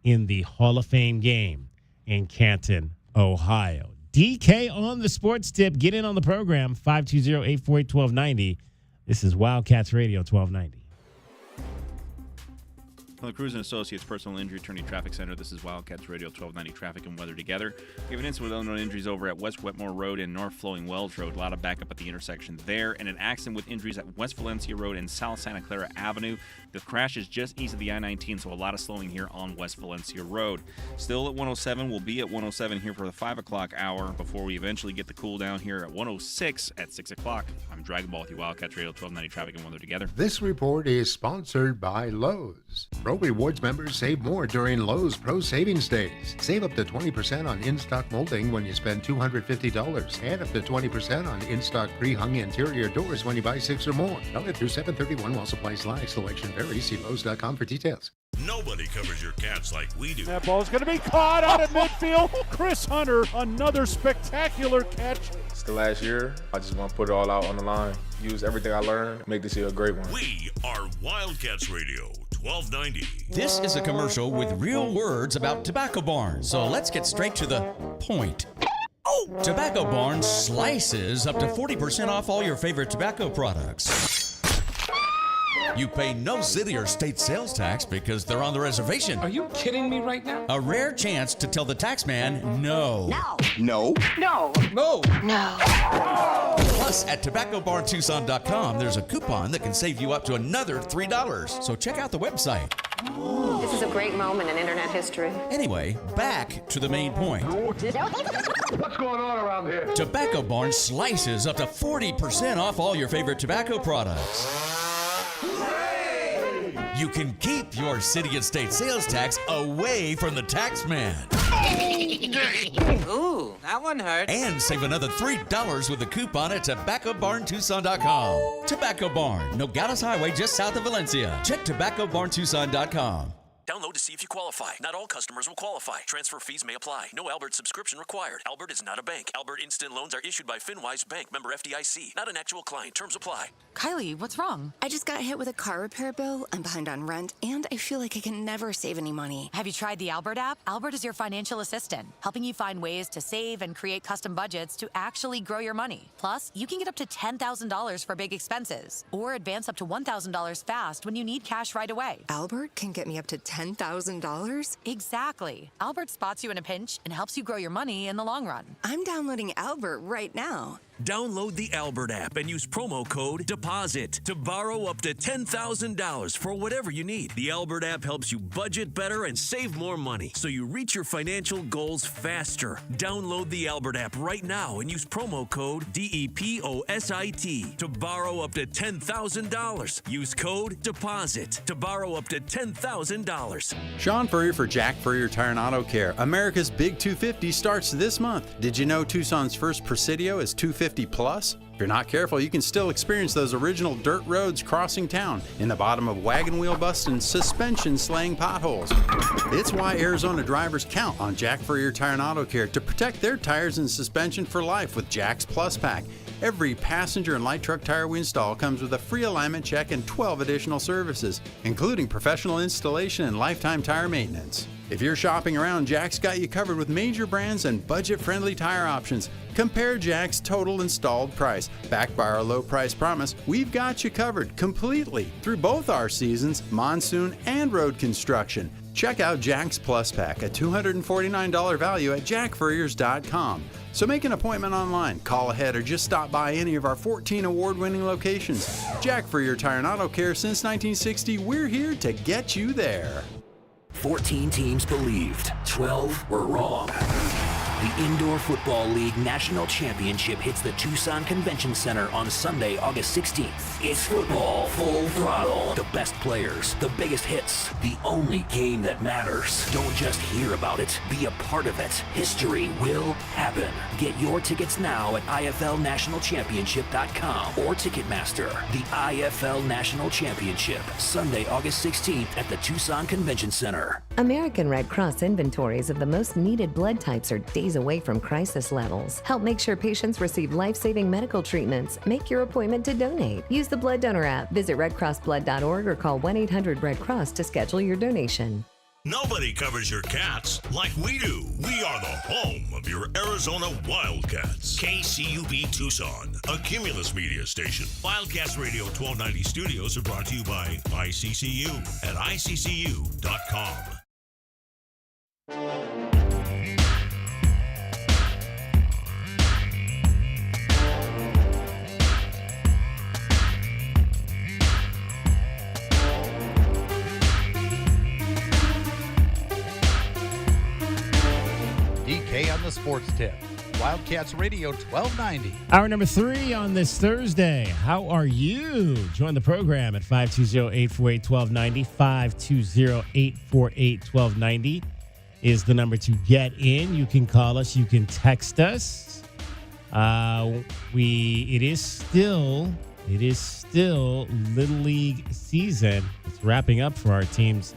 in the Hall of Fame game in Canton, Ohio. DK on the Sports Tip. Get in on the program, 520-848-1290. This is Wildcats Radio 1290. From the Cruz & Associates Personal Injury Attorney Traffic Center, this is Wildcats Radio 1290 Traffic and Weather Together. We have an incident with unknown injuries over at West Wetmore Road and North Flowing Wells Road. A lot of backup at the intersection there, and an accident with injuries at West Valencia Road and South Santa Clara Avenue. The crash is just east of the I-19, so a lot of slowing here on West Valencia Road. Still at 107. We'll be at 107 here for the 5 o'clock hour before we eventually get the cool down here at 106 at 6 o'clock. I'm Dragon Ball with you, Wildcats Radio 1290 Traffic and Weather Together. This report is sponsored by Lowe's. Pro Rewards members save more during Lowe's Pro Savings Days. Save up to 20% on in-stock molding when you spend $250 and up to 20% on in-stock pre-hung interior doors when you buy 6 or more. Valid through 7/31 while supplies last. Selection varies. See Lowe's.com for details. Nobody covers your Cats like we do. That ball's going to be caught out of midfield. Chris Hunter, another spectacular catch. It's the last year. I just want to put it all out on the line. Use everything I learned, make this year a great one. We are Wildcats Radio 1290. This is a commercial with real words about Tobacco Barn, so let's get straight to the point. Tobacco Barn slices up to 40% off all your favorite tobacco products. You pay no city or state sales tax because they're on the reservation. Are you kidding me right now? A rare chance to tell the tax man no. No. No. No. No. No. Plus, at TobaccoBarnTucson.com, there's a coupon that can save you up to another $3. So check out the website. This is a great moment in internet history. Anyway, back to the main point. What's going on around here? Tobacco Barn slices up to 40% off all your favorite tobacco products. You can keep your city and state sales tax away from the tax man. Ooh, that one hurt. And save another $3 with a coupon at TobaccoBarnTucson.com. Tobacco Barn, Nogales Highway, just south of Valencia. Check TobaccoBarnTucson.com. Download to see if you qualify. Not all customers will qualify. Transfer fees may apply. No Albert subscription required. Albert is not a bank. Albert Instant Loans are issued by FinWise Bank, member FDIC. Not an actual client. Terms apply. Kylie, what's wrong? I just got hit with a car repair bill. I'm behind on rent, and I feel like I can never save any money. Have you tried the Albert app? Albert is your financial assistant, helping you find ways to save and create custom budgets to actually grow your money. Plus, you can get up to $10,000 for big expenses, or advance up to $1,000 fast when you need cash right away. Albert can get me up to $10,000? Exactly. Albert spots you in a pinch and helps you grow your money in the long run. I'm downloading Albert right now. Download the Albert app and use promo code DEPOSIT to borrow up to $10,000 for whatever you need. The Albert app helps you budget better and save more money so you reach your financial goals faster. Download the Albert app right now and use promo code DEPOSIT to borrow up to $10,000. Use code DEPOSIT to borrow up to $10,000. Sean Furrier for Jack Furrier Tire and Auto Care. America's Big 250 starts this month. Did you know Tucson's first Presidio is 250 plus? If you're not careful, you can still experience those original dirt roads crossing town in the bottom of wagon wheel busts and suspension slaying potholes. It's why Arizona drivers count on Jack Furrier Tire and Auto Care to protect their tires and suspension for life with Jack's Plus Pack. Every passenger and light truck tire we install comes with a free alignment check and 12 additional services, including professional installation and lifetime tire maintenance. If you're shopping around, Jack's got you covered with major brands and budget-friendly tire options. Compare Jack's total installed price. Backed by our low price promise, we've got you covered completely through both our seasons, monsoon and road construction. Check out Jack's Plus Pack, a $249 value at jackfurriers.com. So make an appointment online, call ahead, or just stop by any of our 14 award-winning locations. Jack Furrier Tire and Auto Care since 1960, we're here to get you there. 14 teams believed, 12 were wrong. The Indoor Football League National Championship hits the Tucson Convention Center on Sunday, August 16th. It's football full throttle. The best players, the biggest hits, the only game that matters. Don't just hear about it, be a part of it. History will happen. Get your tickets now at IFLNationalChampionship.com or Ticketmaster. The IFL National Championship, Sunday, August 16th at the Tucson Convention Center. American Red Cross inventories of the most needed blood types are days away from crisis levels. Help make sure patients receive life-saving medical treatments. Make your appointment to donate. Use the Blood Donor app. Visit redcrossblood.org or call 1-800-RED-CROSS to schedule your donation. Nobody covers your Cats like we do. We are the home of your Arizona Wildcats. KCUB Tucson, a Cumulus media station. Wildcats Radio 1290 studios are brought to you by ICCU at ICCU.com. DK on the Sports Tip. Wildcats Radio 1290. Hour number 3 on this Thursday. How are you? Join the program at 520-848-1290. 520-848-1290 is the number to get in. You can call us. You can text us. It is still Little League season. It's wrapping up for our teams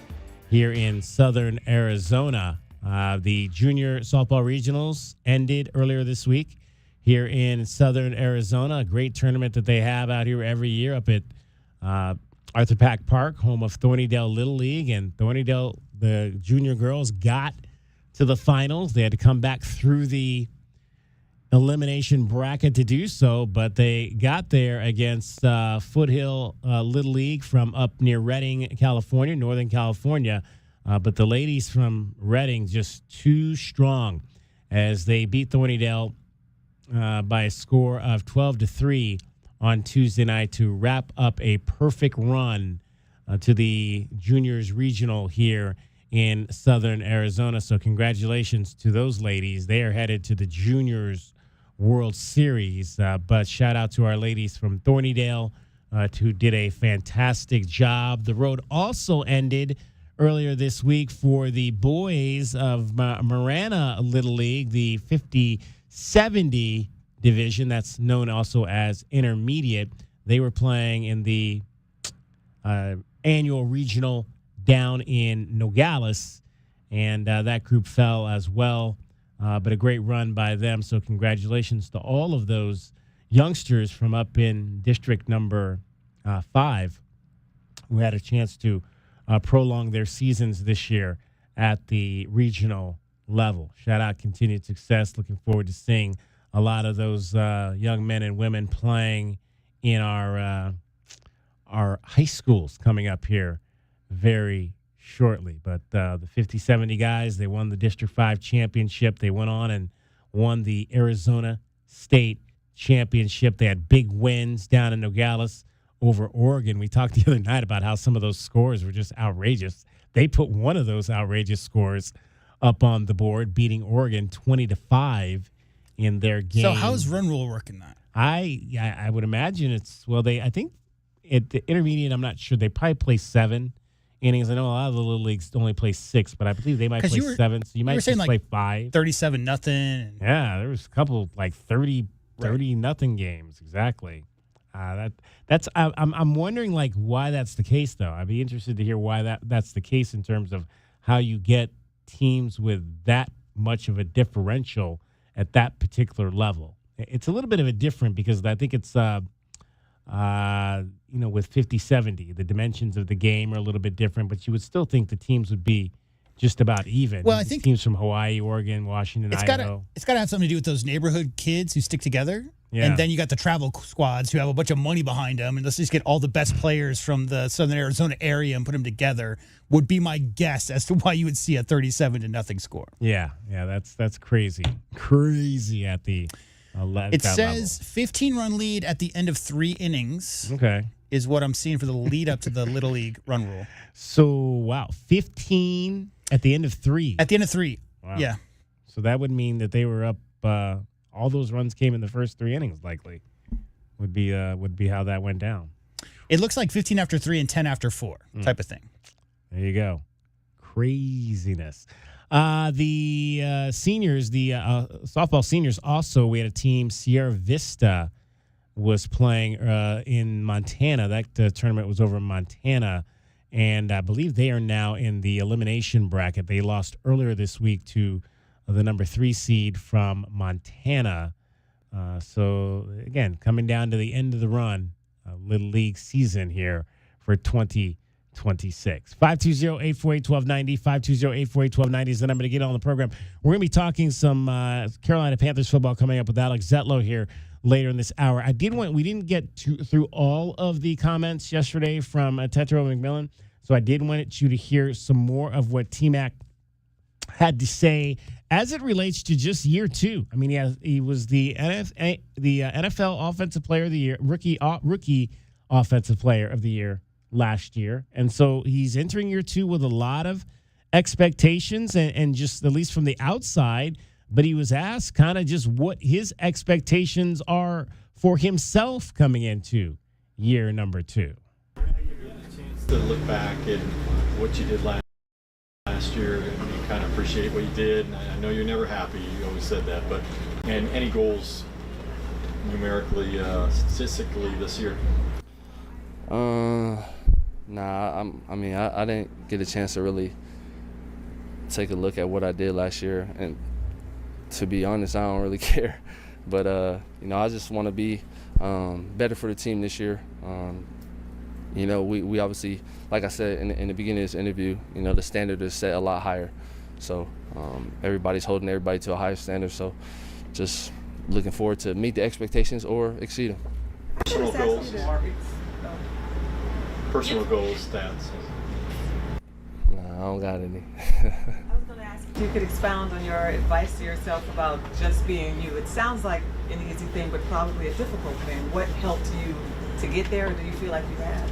here in southern Arizona. The junior softball regionals ended earlier this week here in southern Arizona. A great tournament that they have out here every year up at Arthur Pack Park, home of Thornydale Little League. And Thornydale, the junior girls, got to the finals. They had to come back through the elimination bracket to do so, but they got there against Foothill Little League from up near Redding, California, Northern California. But the ladies from Redding just too strong as they beat Thornydale by a score of 12-3 on Tuesday night to wrap up a perfect run to the juniors regional here in southern Arizona. So congratulations to those ladies. They are headed to the juniors World Series. But shout out to our ladies from Thornydale who did a fantastic job. The road also ended earlier this week for the boys of Marana Little League, the 50-70 division that's known also as intermediate. They were playing in the annual regional down in Nogales, and that group fell as well. But a great run by them. So congratulations to all of those youngsters from up in district number 5 who had a chance to prolong their seasons this year at the regional level. Shout out, continued success. Looking forward to seeing a lot of those young men and women playing in our high schools coming up here very shortly. But the 50-70 guys, they won the District 5 championship. They went on and won the Arizona State championship. They had big wins down in Nogales over Oregon. We talked the other night about how some of those scores were just outrageous. They put one of those outrageous scores up on the board, beating Oregon 20-5 in their game. So how's run rule working that? I would imagine I think at the intermediate, I'm not sure. They probably play 7 innings. I know a lot of the little leagues only play 6, but I believe they might play 7. So you might just play 5. 37-0. Yeah, there was a couple like 30-0 games exactly. I'm wondering like why that's the case though. I'd be interested to hear why that's the case in terms of how you get teams with that much of a differential at that particular level. It's a little bit of a different because I think it's with 50-70, the dimensions of the game are a little bit different, but you would still think the teams would be just about even. Well, I think teams from Hawaii, Oregon, Washington, Idaho. It's got to have something to do with those neighborhood kids who stick together. Yeah. And then you got the travel squads who have a bunch of money behind them, and let's just get all the best players from the southern Arizona area and put them together, would be my guess as to why you would see a 37-0 score. Yeah, that's crazy. Crazy at the it says 15-run lead at the end of 3 innings. Okay. Is what I'm seeing for the lead up to the Little League run rule. So, wow, 15 at the end of 3. At the end of 3, wow. Yeah. So that would mean that they were up. All those runs came in the first 3 innings. Likely, would be how that went down. It looks like 15 after 3 and 10 after 4 type of thing. There you go, craziness. The seniors, the softball seniors, also we had a team. Sierra Vista was playing in Montana. That tournament was over in Montana, and I believe they are now in the elimination bracket. They lost earlier this week to the number 3 seed from Montana. So, again, coming down to the end of the run, Little League season here for 2026. 520-848-1290. 520-848-1290 is the number to get on the program. We're going to be talking some Carolina Panthers football coming up with Alex Zetlow here later in this hour. We didn't get through all of the comments yesterday from Tetairoa McMillan, so I did want you to hear some more of what T-Mac had to say as it relates to just year 2. I mean, he was the NFL Offensive Player of the Year, rookie Offensive Player of the Year last year. And so he's entering year 2 with a lot of expectations and just at least from the outside. But he was asked kind of just what his expectations are for himself coming into year number 2. To look back at what you did last year and kind of appreciate what you did. And I know you're never happy. You always said that. And any goals numerically, statistically this year? Nah. I didn't get a chance to really take a look at what I did last year, and to be honest, I don't really care. But I just want to be better for the team this year. We obviously, like I said in the beginning of this interview, the standard is set a lot higher. So everybody's holding everybody to a higher standard. So just looking forward to meet the expectations or exceed them. Personal goals. Personal goals, stats. Nah, I don't got any. I was going to ask if you could expound on your advice to yourself about just being you. It sounds like an easy thing, but probably a difficult thing. What helped you to get there, or do you feel like you have?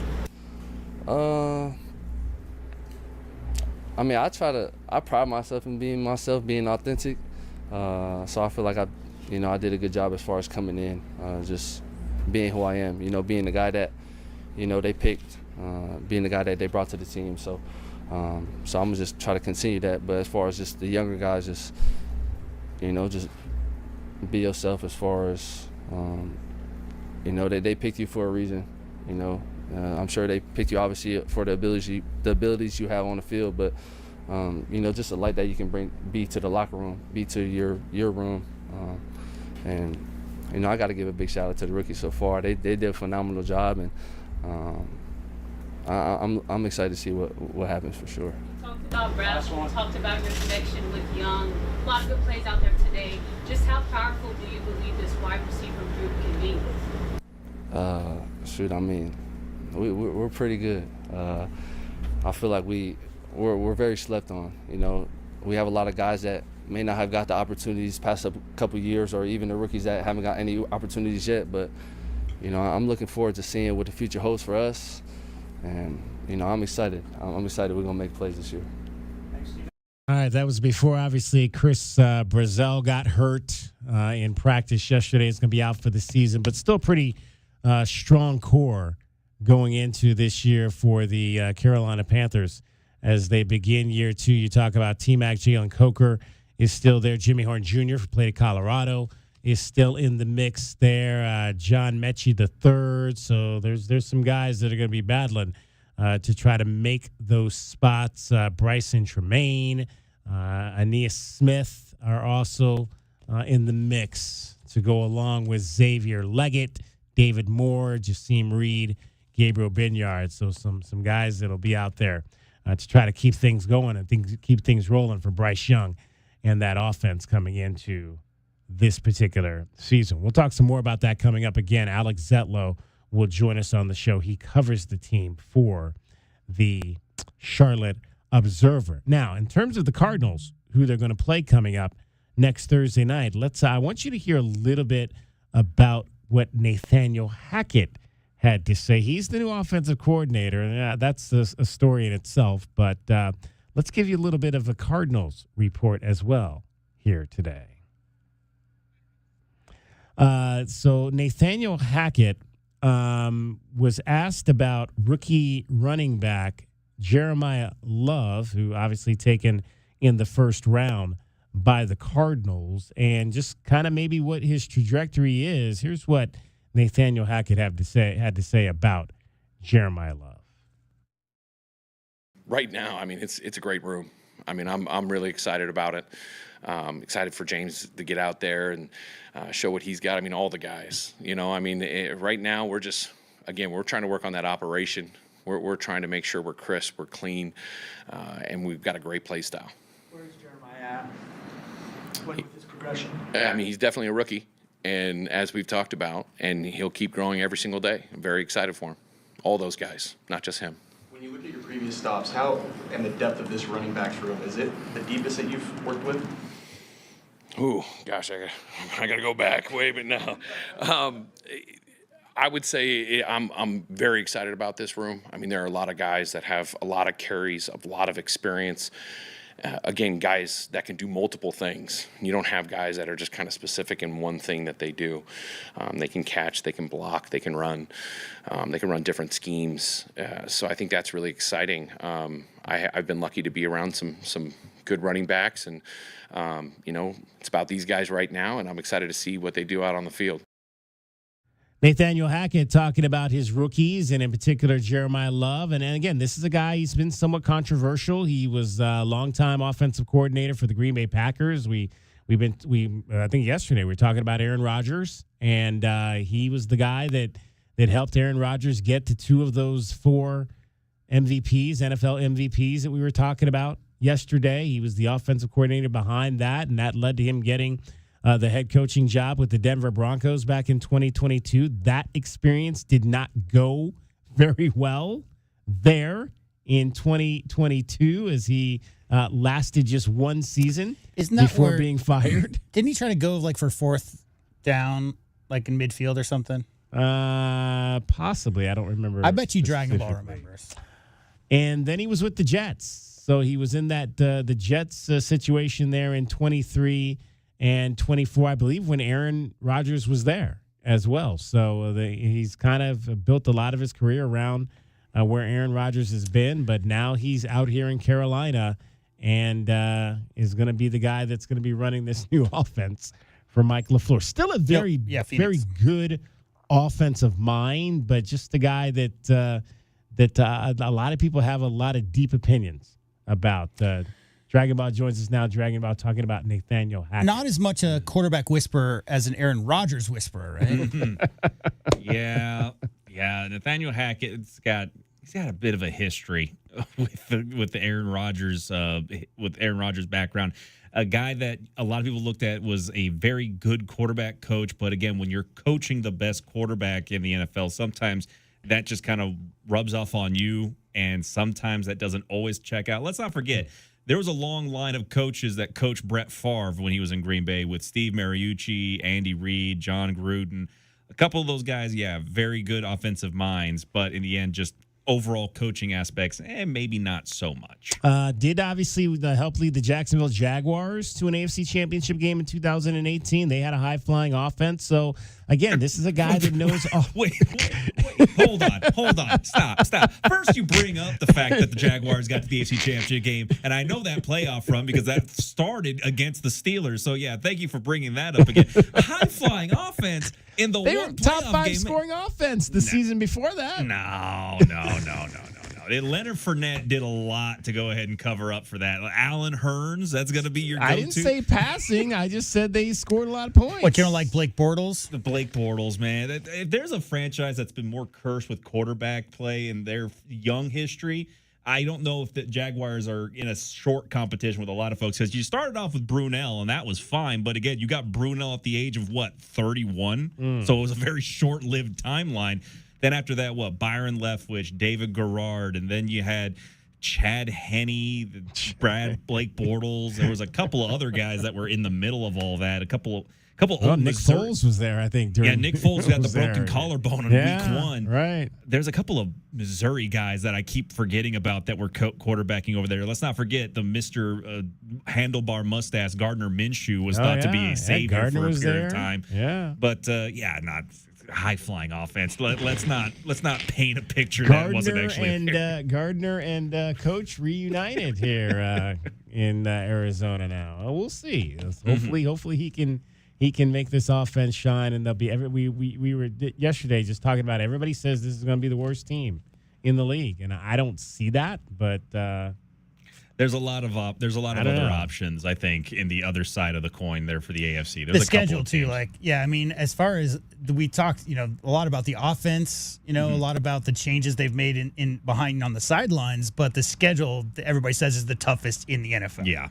I pride myself in being myself, being authentic. So I feel like I did a good job as far as coming in, just being who I am, being the guy that, they picked, being the guy that they brought to the team. So I'm gonna just try to continue that. But as far as just the younger guys, just be yourself as far as, they picked you for a reason, I'm sure they picked you obviously for the abilities you have on the field, but just a light that you can be to the locker room, be to your room, and I got to give a big shout out to the rookies so far. They did a phenomenal job, and I'm excited to see what happens for sure. Talked about Brad, talked about your connection with Young. A lot of good plays out there today. Just how powerful do you believe this wide receiver group can be? We're pretty good. I feel like we're very slept on. We have a lot of guys that may not have got the opportunities past a couple years, or even the rookies that haven't got any opportunities yet. But I'm looking forward to seeing what the future holds for us, and I'm excited. I'm excited we're gonna make plays this year. All right, that was before obviously Chris Brazel got hurt in practice yesterday. He's gonna be out for the season, but still pretty strong core going into this year for the Carolina Panthers as they begin year 2. You talk about T-Mac. Jalen Coker is still there. Jimmy Horn Jr., who played at Colorado, is still in the mix there. John Mechie III. So there's some guys that are going to be battling to try to make those spots. Bryson Tremaine, Aeneas Smith are also in the mix to go along with Xavier Leggett, David Moore, Jasim Reed, Gabriel Binyard. So some guys that'll be out there to try to keep things going and keep things rolling for Bryce Young and that offense coming into this particular season. We'll talk some more about that coming up. Again, Alex Zetlow will join us on the show. He covers the team for the Charlotte Observer. Now, in terms of the Cardinals, who they're going to play coming up next Thursday night, I want you to hear a little bit about what Nathaniel Hackett had to say. He's the new offensive coordinator, and that's a story in itself. But let's give you a little bit of a Cardinals report as well here today. So Nathaniel Hackett was asked about rookie running back Jeremiah Love, who obviously taken in the first round by the Cardinals, and just kind of maybe what his trajectory is. Here's what Nathaniel Hackett had to say about Jeremiah Love. Right now, it's a great room. I'm really excited about it. Excited for James to get out there and show what he's got. All the guys. Right now we're trying to work on that operation. We're trying to make sure we're crisp, we're clean, and we've got a great play style. Where's Jeremiah at? What is his progression? He's definitely a rookie. And as we've talked about, and he'll keep growing every single day. I'm very excited for him. All those guys, not just him. When you look at your previous stops, how and the depth of this running backs room, is it the deepest that you've worked with? Ooh, gosh, I got to go back way, but no. I would say I'm very excited about this room. There are a lot of guys that have a lot of carries, a lot of experience. Again, guys that can do multiple things. You don't have guys that are just kind of specific in one thing that they do. They can catch, they can block, they can run different schemes. So I think that's really exciting. I've been lucky to be around some good running backs, and it's about these guys right now, and I'm excited to see what they do out on the field. Nathaniel Hackett talking about his rookies, and in particular Jeremiah Love. And again, this is a guy, he's been somewhat controversial. He was a longtime offensive coordinator for the Green Bay Packers. I think yesterday we were talking about Aaron Rodgers, and he was the guy that helped Aaron Rodgers get to 2 of those 4 MVPs, NFL MVPs that we were talking about yesterday. He was the offensive coordinator behind that, and that led to him getting the head coaching job with the Denver Broncos back in 2022. That experience did not go very well there in 2022 as he lasted just 1 season before being fired. Didn't he try to go like for 4th down, like in midfield or something? Possibly. I don't remember. I bet you Dragon Ball remembers. And then he was with the Jets. So he was in that the Jets situation there in 23 and 24, I believe, when Aaron Rodgers was there as well. So he's kind of built a lot of his career around where Aaron Rodgers has been, but now he's out here in Carolina and is going to be the guy that's going to be running this new offense for Mike LaFleur. Still a very good offensive mind, but just a guy that a lot of people have a lot of deep opinions about. Dragon Ball joins us now. Dragon Ball talking about Nathaniel Hackett. Not as much a quarterback whisperer as an Aaron Rodgers whisperer, right? Yeah. Nathaniel Hackett's got a bit of a history with the Aaron Rodgers background. A guy that a lot of people looked at was a very good quarterback coach, but again, when you're coaching the best quarterback in the NFL, sometimes that just kind of rubs off on you, and sometimes that doesn't always check out. Let's not forget, there was a long line of coaches that coached Brett Favre when he was in Green Bay with Steve Mariucci, Andy Reid, John Gruden. A couple of those guys, very good offensive minds, but in the end, just overall coaching aspects, maybe not so much. Did obviously help lead the Jacksonville Jaguars to an AFC Championship game in 2018. They had a high-flying offense. So, again, this is a guy that knows... Wait. Hold on. Stop. First, you bring up the fact that the Jaguars got to the AFC Championship game, and I know that playoff run because that started against the Steelers. So, thank you for bringing that up again. A high-flying offense in the they one were top 5 game. Scoring offense the season before that. No. Leonard Fournette did a lot to go ahead and cover up for that. Alan Hearns, that's going to be your go-to. I didn't say passing. I just said they scored a lot of points. What, you don't like Blake Bortles? The Blake Bortles, man. If there's a franchise that's been more cursed with quarterback play in their young history, I don't know if the Jaguars are in a short competition with a lot of folks, because you started off with Brunell, and that was fine. But, again, you got Brunell at the age of, 31? So it was a very short-lived timeline. Then after that, Byron Leftwich, David Garrard, and then you had Chad Henne, Blake Bortles. There was a couple of other guys that were in the middle of all that. Nick Foles was there, I think. Nick Foles got the broken collarbone in week 1. Right. There's a couple of Missouri guys that I keep forgetting about that were quarterbacking over there. Let's not forget the Mr. Handlebar Mustache, Gardner Minshew, was thought to be a savior for a period of time. Yeah. But, not high-flying offense. Let's not paint a picture that wasn't actually there. Gardner and Coach reunited here in Arizona now. We'll see. Hopefully he can make this offense shine, and they'll be we were yesterday just talking about it. Everybody says this is going to be the worst team in the league, and I don't see that, but there's a lot of other options, I think, in the other side of the coin there for the AFC. There's the schedule too, as far as we talked, a lot about the offense, a lot about the changes they've made in behind on the sidelines, but the schedule everybody says is the toughest in the NFL. Yeah.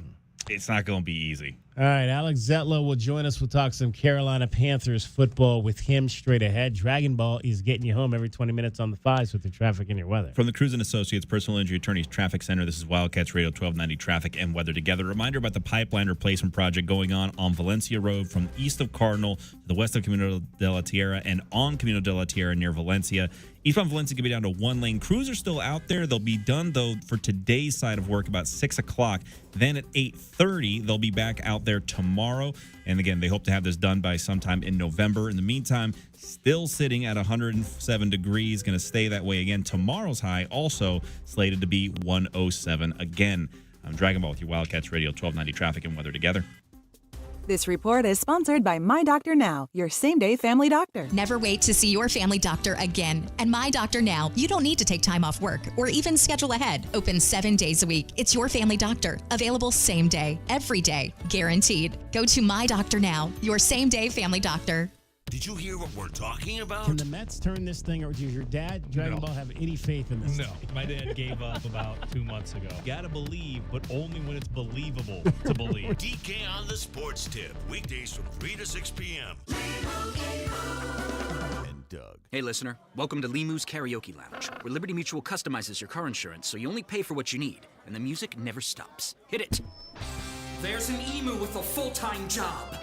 It's not going to be easy. All right, Alex Zetlow will join us. We'll talk some Carolina Panthers football with him straight ahead. Dragon Ball is getting you home every 20 minutes on the 5s with the traffic and your weather. From the Cruise & Associates Personal Injury Attorneys Traffic Center, this is Wildcats Radio 1290 Traffic and Weather Together. Reminder about the pipeline replacement project going on Valencia Road from east of Cardinal to the west of Camino de la Tierra and on Camino de la Tierra near Valencia. Eastbound Valencia can be down to 1 lane. Crews are still out there. They'll be done, though, for today's side of work about 6 o'clock. Then at 8:30, they'll be back out there tomorrow. And again, they hope to have this done by sometime in November. In the meantime, still sitting at 107 degrees. Going to stay that way again. Tomorrow's high also slated to be 107 again. I'm Dragon Ball with you, Wildcats Radio 1290 Traffic and Weather Together. This report is sponsored by My Doctor Now, your same-day family doctor. Never wait to see your family doctor again. At My Doctor Now, you don't need to take time off work or even schedule ahead. Open 7 days a week. It's your family doctor. Available same day, every day, guaranteed. Go to My Doctor Now, your same-day family doctor. Did you hear what we're talking about? Can the Mets turn this thing, or do your dad, Dragon Ball, have any faith in this? No, my dad gave up about 2 months ago. Gotta believe, but only when it's believable to believe. DK on the Sports Tip, weekdays from 3 to 6 p.m. And Doug. Hey, listener. Welcome to Limu's Karaoke Lounge, where Liberty Mutual customizes your car insurance so you only pay for what you need, and the music never stops. Hit it. There's an emu with a full-time job.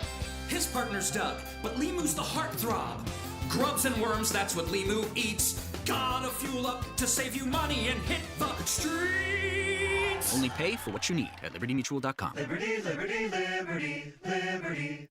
His partner's Doug, but Limu's the heartthrob. Grubs and worms, that's what Limu eats. Gotta fuel up to save you money and hit the streets. Only pay for what you need at libertymutual.com. Liberty, liberty, liberty, liberty.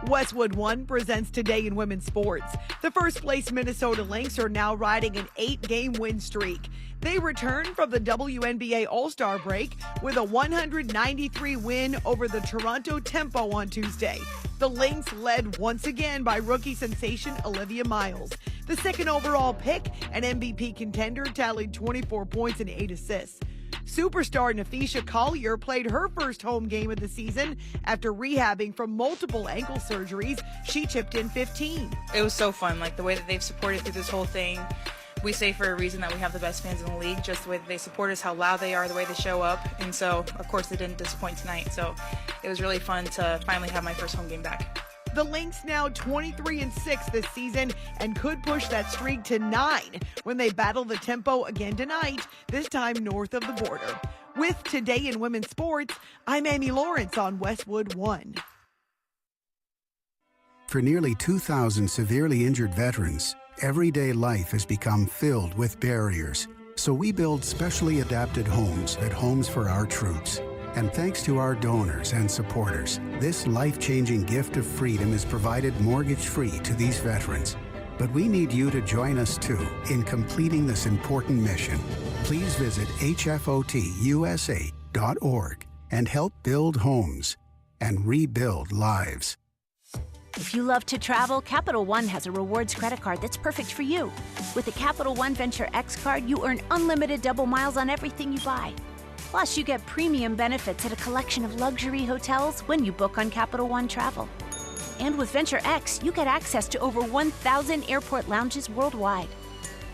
Westwood One presents Today in Women's Sports. The first-place Minnesota Lynx are now riding an 8-game win streak. They return from the WNBA All-Star break with a 193 win over the Toronto Tempo on Tuesday. The Lynx led once again by rookie sensation Olivia Miles. The second overall pick and MVP contender tallied 24 points and 8 assists. Superstar Nafisha Collier played her first home game of the season after rehabbing from multiple ankle surgeries. She chipped in 15. It was so fun, like the way that they've supported through this whole thing. We say for a reason that we have the best fans in the league, just the way that they support us, how loud they are, the way they show up. And so, of course, they didn't disappoint tonight. So it was really fun to finally have my first home game back. The Lynx now 23-6 this season and could push that streak to 9 when they battle the Tempo again tonight, this time north of the border. With Today in Women's Sports, I'm Amy Lawrence on Westwood One. For nearly 2,000 severely injured veterans, everyday life has become filled with barriers. So we build specially adapted homes at Homes for Our Troops. And thanks to our donors and supporters, this life-changing gift of freedom is provided mortgage-free to these veterans. But we need you to join us too in completing this important mission. Please visit hfotusa.org and help build homes and rebuild lives. If you love to travel, Capital One has a rewards credit card that's perfect for you. With the Capital One Venture X card, you earn unlimited double miles on everything you buy. Plus, you get premium benefits at a collection of luxury hotels when you book on Capital One Travel. And with Venture X, you get access to over 1,000 airport lounges worldwide.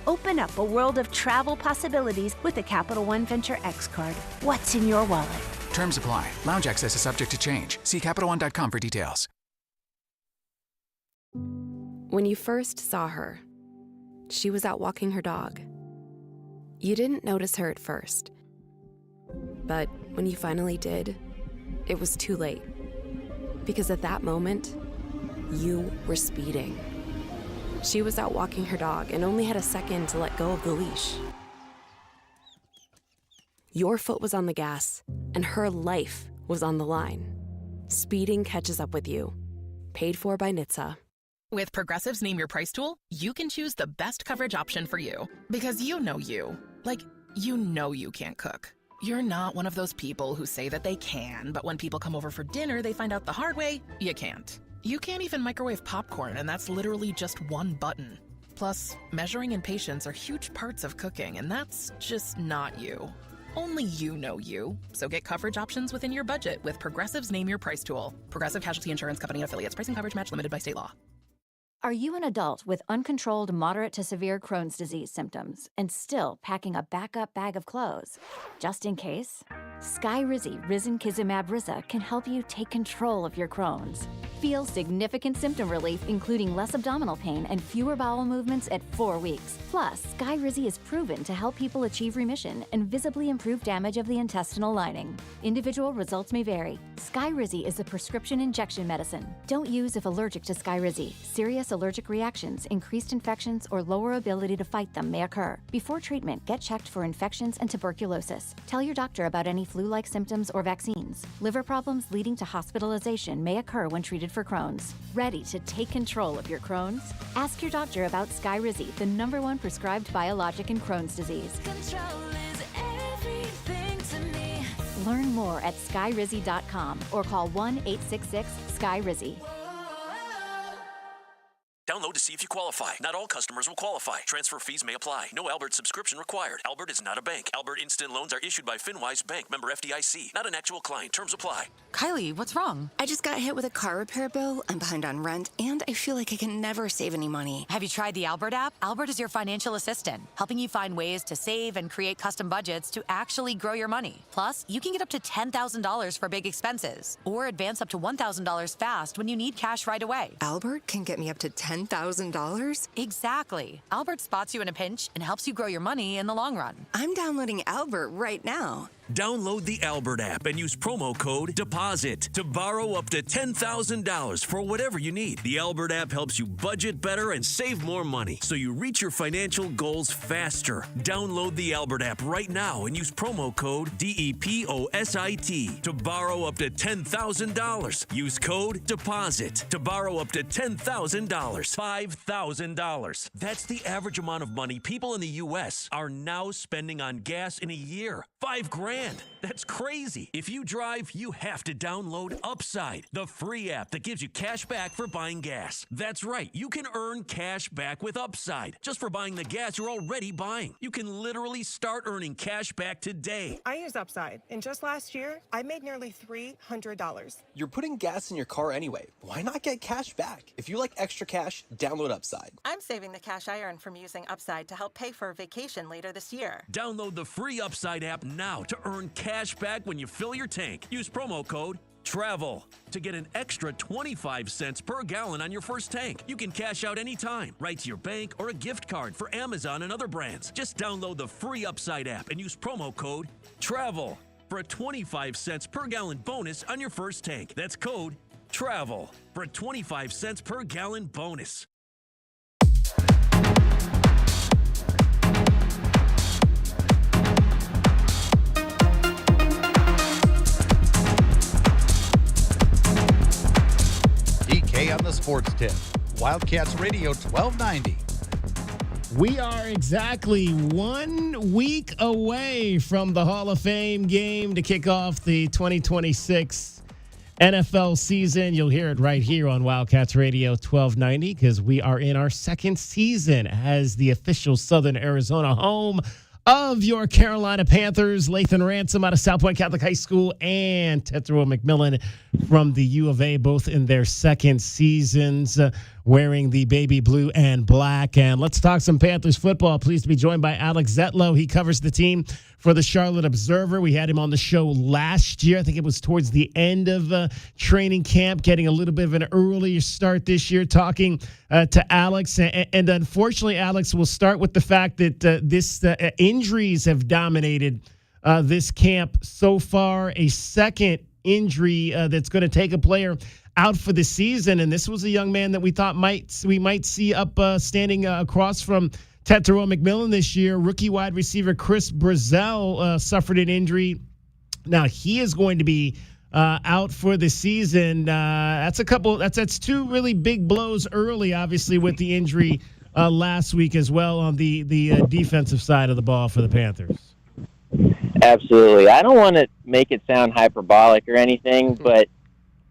Open up a world of travel possibilities with the Capital One Venture X card. What's in your wallet? Terms apply. Lounge access is subject to change. See CapitalOne.com for details. When you first saw her, she was out walking her dog. You didn't notice her at first. But when you finally did, it was too late. Because at that moment, you were speeding. She was out walking her dog and only had a second to let go of the leash. Your foot was on the gas, and her life was on the line. Speeding catches up with you. Paid for by NHTSA. With Progressive's Name Your Price tool, you can choose the best coverage option for you. Because you know you. Like, you know you can't cook. You're not one of those people who say that they can, but when people come over for dinner, they find out the hard way, you can't. You can't even microwave popcorn, and that's literally just one button. Plus, measuring and patience are huge parts of cooking, and that's just not you. Only you know you. So get coverage options within your budget with Progressive's Name Your Price tool. Progressive Casualty Insurance Company and Affiliates. Price and coverage match limited by state law. Are you an adult with uncontrolled moderate to severe Crohn's disease symptoms and still packing a backup bag of clothes? Just in case? Skyrizi Risankizumab Riza can help you take control of your Crohn's. Feel significant symptom relief, including less abdominal pain and fewer bowel movements at 4 weeks. Plus, Skyrizi is proven to help people achieve remission and visibly improve damage of the intestinal lining. Individual results may vary. Skyrizi is a prescription injection medicine. Don't use if allergic to Skyrizi. Serious allergic reactions, increased infections, or lower ability to fight them may occur. Before treatment, get checked for infections and tuberculosis. Tell your doctor about any flu-like symptoms or vaccines. Liver problems leading to hospitalization may occur when treated for Crohn's. Ready to take control of your Crohn's? Ask your doctor about Skyrizi, the #1 prescribed biologic in Crohn's disease. Control is everything to me. Learn more at skyrizzy.com or call 1-866-SKY-RIZZY. Download to see if you qualify. Not all customers will qualify. Transfer fees may apply. No Albert subscription required. Albert is not a bank. Albert Instant Loans are issued by FinWise Bank, member FDIC. Not an actual client. Terms apply. Kylie, what's wrong? I just got hit with a car repair bill. I'm behind on rent, and I feel like I can never save any money. Have you tried the Albert app? Albert is your financial assistant, helping you find ways to save and create custom budgets to actually grow your money. Plus, you can get up to $10,000 for big expenses, or advance up to $1,000 fast when you need cash right away. Albert can get me up to $10,000? Exactly. Albert spots you in a pinch and helps you grow your money in the long run. I'm downloading Albert right now. Download the Albert app and use promo code DEPOSIT to borrow up to $10,000 for whatever you need. The Albert app helps you budget better and save more money so you reach your financial goals faster. Download the Albert app right now and use promo code DEPOSIT to borrow up to $10,000. Use code DEPOSIT to borrow up to $10,000. $5,000. That's the average amount of money people in the U.S. are now spending on gas in a year. $5,000. That's crazy. If you drive, you have to download Upside, the free app that gives you cash back for buying gas. That's right. You can earn cash back with Upside just for buying the gas you're already buying. You can literally start earning cash back today. I use Upside, and just last year, I made nearly $300. You're putting gas in your car anyway. Why not get cash back? If you like extra cash, download Upside. I'm saving the cash I earn from using Upside to help pay for a vacation later this year. Download the free Upside app now to earn cash back when you fill your tank. Use promo code TRAVEL to get an extra 25 cents per gallon on your first tank. You can cash out anytime, right to your bank or a gift card for Amazon and other brands. Just download the free Upside app and use promo code TRAVEL for a 25 cents per gallon bonus on your first tank. That's code TRAVEL for a 25 cents per gallon bonus. DK on the Sports Tip. Wildcats Radio 1290. We are exactly 1 week away from the Hall of Fame game to kick off the 2026 NFL season. You'll hear it right here on Wildcats Radio 1290 because we are in our second season as the official Southern Arizona home of your Carolina Panthers. Lathan Ransom out of South Point Catholic High School and Tetairoa McMillan from the U of A, both in their second seasons, wearing the baby blue and black. And let's talk some Panthers football. Pleased to be joined by Alex Zetlow. He covers the team for the Charlotte Observer. We had him on the show last year. I think it was towards the end of training camp, getting a little bit of an earlier start this year, talking to Alex. And unfortunately, Alex, we'll start with the fact that injuries have dominated this camp so far. A second injury that's going to take a player out for the season. And this was a young man that we thought we might see up standing across from Tetairoa McMillan this year. Rookie wide receiver Chris Brazzell suffered an injury. Now he is going to be out for the season. That's two really big blows early, obviously, with the injury last week as well on the defensive side of the ball for the Panthers. Absolutely. I don't want to make it sound hyperbolic or anything, but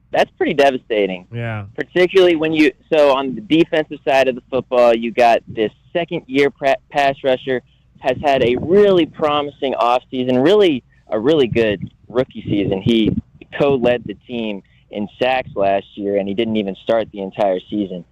that's pretty devastating. Yeah. Particularly so on the defensive side of the football, you got this second-year pass rusher, has had a really promising offseason, really a really good rookie season. He co-led the team in sacks last year, and he didn't even start the entire season.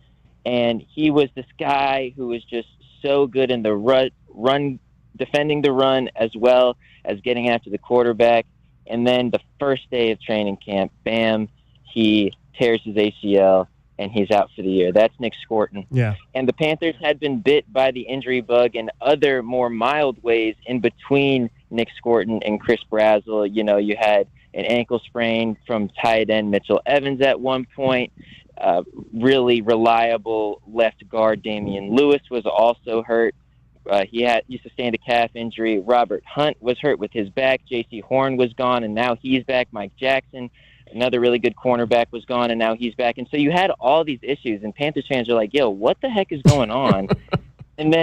And he was this guy who was just so good in the run, defending the run as well as getting after the quarterback. And then the first day of training camp, bam, he tears his ACL, and he's out for the year. That's Nick Scorton. Yeah. And the Panthers had been bit by the injury bug in other more mild ways in between Nick Scorton and Chris Brazzell. You know, you had an ankle sprain from tight end Mitchell Evans at one point. Really reliable left guard Damian Lewis was also hurt. He sustained a calf injury. Robert Hunt was hurt with his back. J.C. Horn was gone, and now he's back. Mike Jackson, another really good cornerback, was gone, and now he's back. And so you had all these issues, and Panthers fans are like, yo, what the heck is going on? and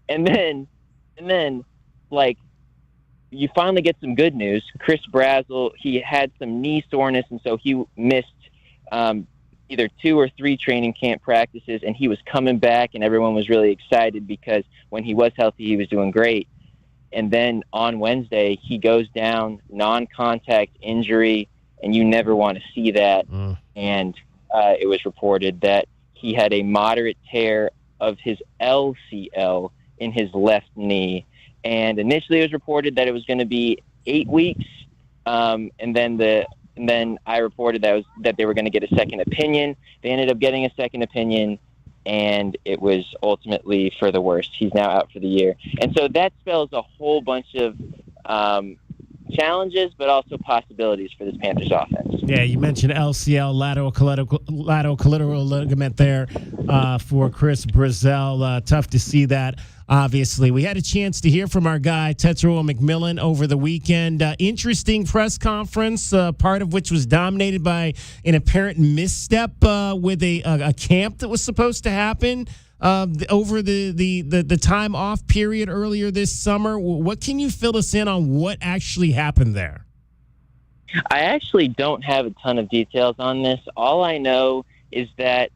then, like, you finally get some good news. Chris Brazzell, he had some knee soreness, and so he missed either 2 or 3 training camp practices, and he was coming back, and everyone was really excited because when he was healthy, he was doing great. And then on Wednesday, he goes down, non-contact injury, and you never want to see that. And it was reported that he had a moderate tear of his LCL in his left knee. And initially it was reported that it was going to be 8 weeks. And then I reported that they were going to get a second opinion. They ended up getting a second opinion, and it was ultimately for the worst. He's now out for the year. And so that spells a whole bunch of challenges, but also possibilities for this Panthers offense. Yeah, you mentioned LCL, lateral collateral ligament there for Chris Brazzell. Tough to see that, obviously. We had a chance to hear from our guy, Tetairoa McMillan, over the weekend. Interesting press conference, part of which was dominated by an apparent misstep with a camp that was supposed to happen over the time off period earlier this summer. What can you fill us in on what actually happened there? I actually don't have a ton of details on this. All I know is that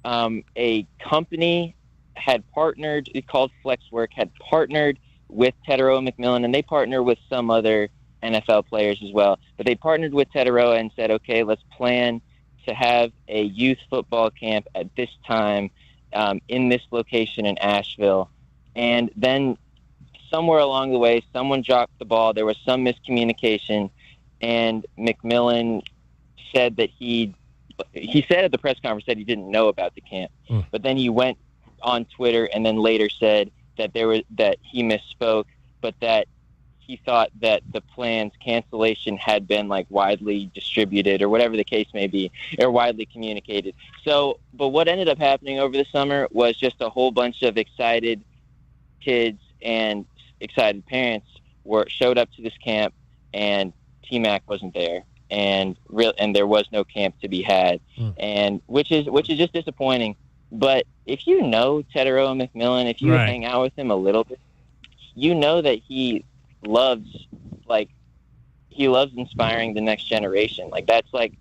a company had partnered, called Flexwork, had partnered with Tetairoa McMillan, and they partner with some other NFL players as well. But they partnered with Tetairoa and said, okay, let's plan to have a youth football camp at this time in this location in Asheville. And then somewhere along the way, someone dropped the ball. There was some miscommunication, and McMillan said that he said at the press conference that he didn't know about the camp. But then he went on Twitter and then later said that he misspoke, but that he thought that the plan's cancellation had been like widely distributed or whatever the case may be, or widely communicated. So, but what ended up happening over the summer was just a whole bunch of excited kids and excited parents showed up to this camp, and T-Mac wasn't there, and there was no camp to be had, and which is just disappointing. But if you know Tetairoa McMillan, if you hang out with him a little bit, you know that he loves inspiring the next generation. Like, that's like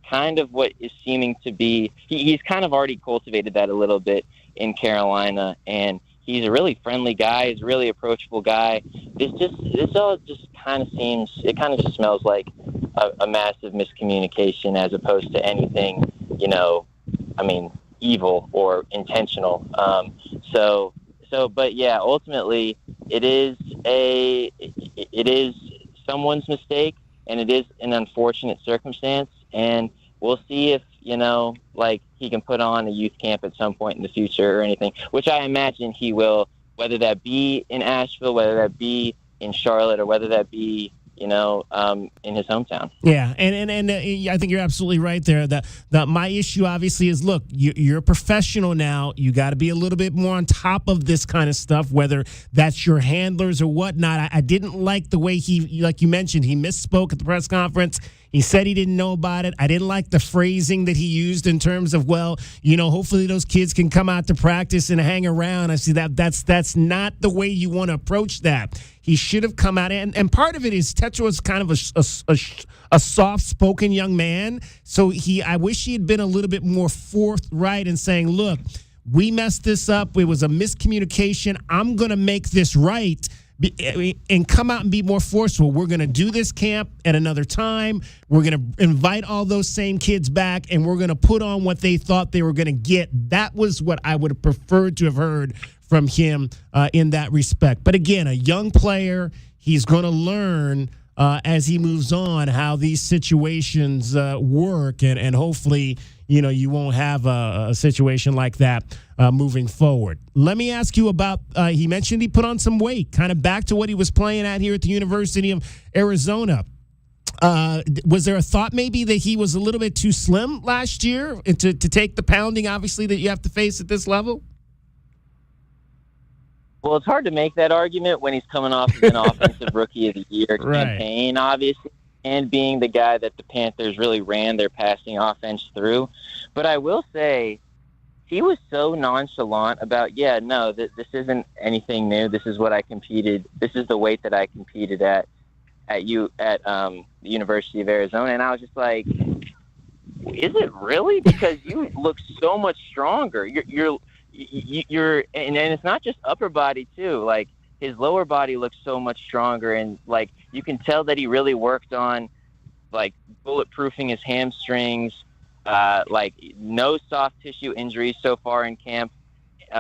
kind of what is seeming to be, he's kind of already cultivated that a little bit in Carolina, and he's a really friendly guy. He's a really approachable guy. This all just kind of seems, it kind of just smells like a massive miscommunication as opposed to anything, evil or intentional. But yeah, ultimately it is someone's mistake, and it is an unfortunate circumstance, and we'll see if, he can put on a youth camp at some point in the future or anything, which I imagine he will, whether that be in Asheville, whether that be in Charlotte, or whether that be, in his hometown. Yeah, and I think you're absolutely right there. That my issue obviously is, look, you're a professional now. You got to be a little bit more on top of this kind of stuff, whether that's your handlers or whatnot. I didn't like the way he, like you mentioned, he misspoke at the press conference. He said he didn't know about it. I didn't like the phrasing that he used in terms of, hopefully those kids can come out to practice and hang around. I see that's not the way you want to approach that. He should have come out, and part of it is Tetairoa's kind of a soft-spoken young man. So I wish he had been a little bit more forthright in saying, look, we messed this up. It was a miscommunication. I'm going to make this right. And come out and be more forceful. We're going to do this camp at another time. We're going to invite all those same kids back, and we're going to put on what they thought they were going to get. That was what I would have preferred to have heard from him in that respect. But again, a young player, he's going to learn as he moves on how these situations work, and hopefully, you won't have a situation like that moving forward. Let me ask you about, he mentioned he put on some weight, kind of back to what he was playing at here at the University of Arizona. Was there a thought maybe that he was a little bit too slim last year to take the pounding, obviously, that you have to face at this level? Well, it's hard to make that argument when he's coming off of an Offensive Rookie of the Year campaign, obviously, and being the guy that the Panthers really ran their passing offense through. But I will say, he was so nonchalant about, this isn't anything new. This is what I competed. This is the weight that I competed at at the University of Arizona, and I was just like, is it really? Because you look so much stronger. You're and it's not just upper body too. Like his lower body looks so much stronger, and like you can tell that he really worked on like bulletproofing his hamstrings. Like no soft tissue injuries so far in camp,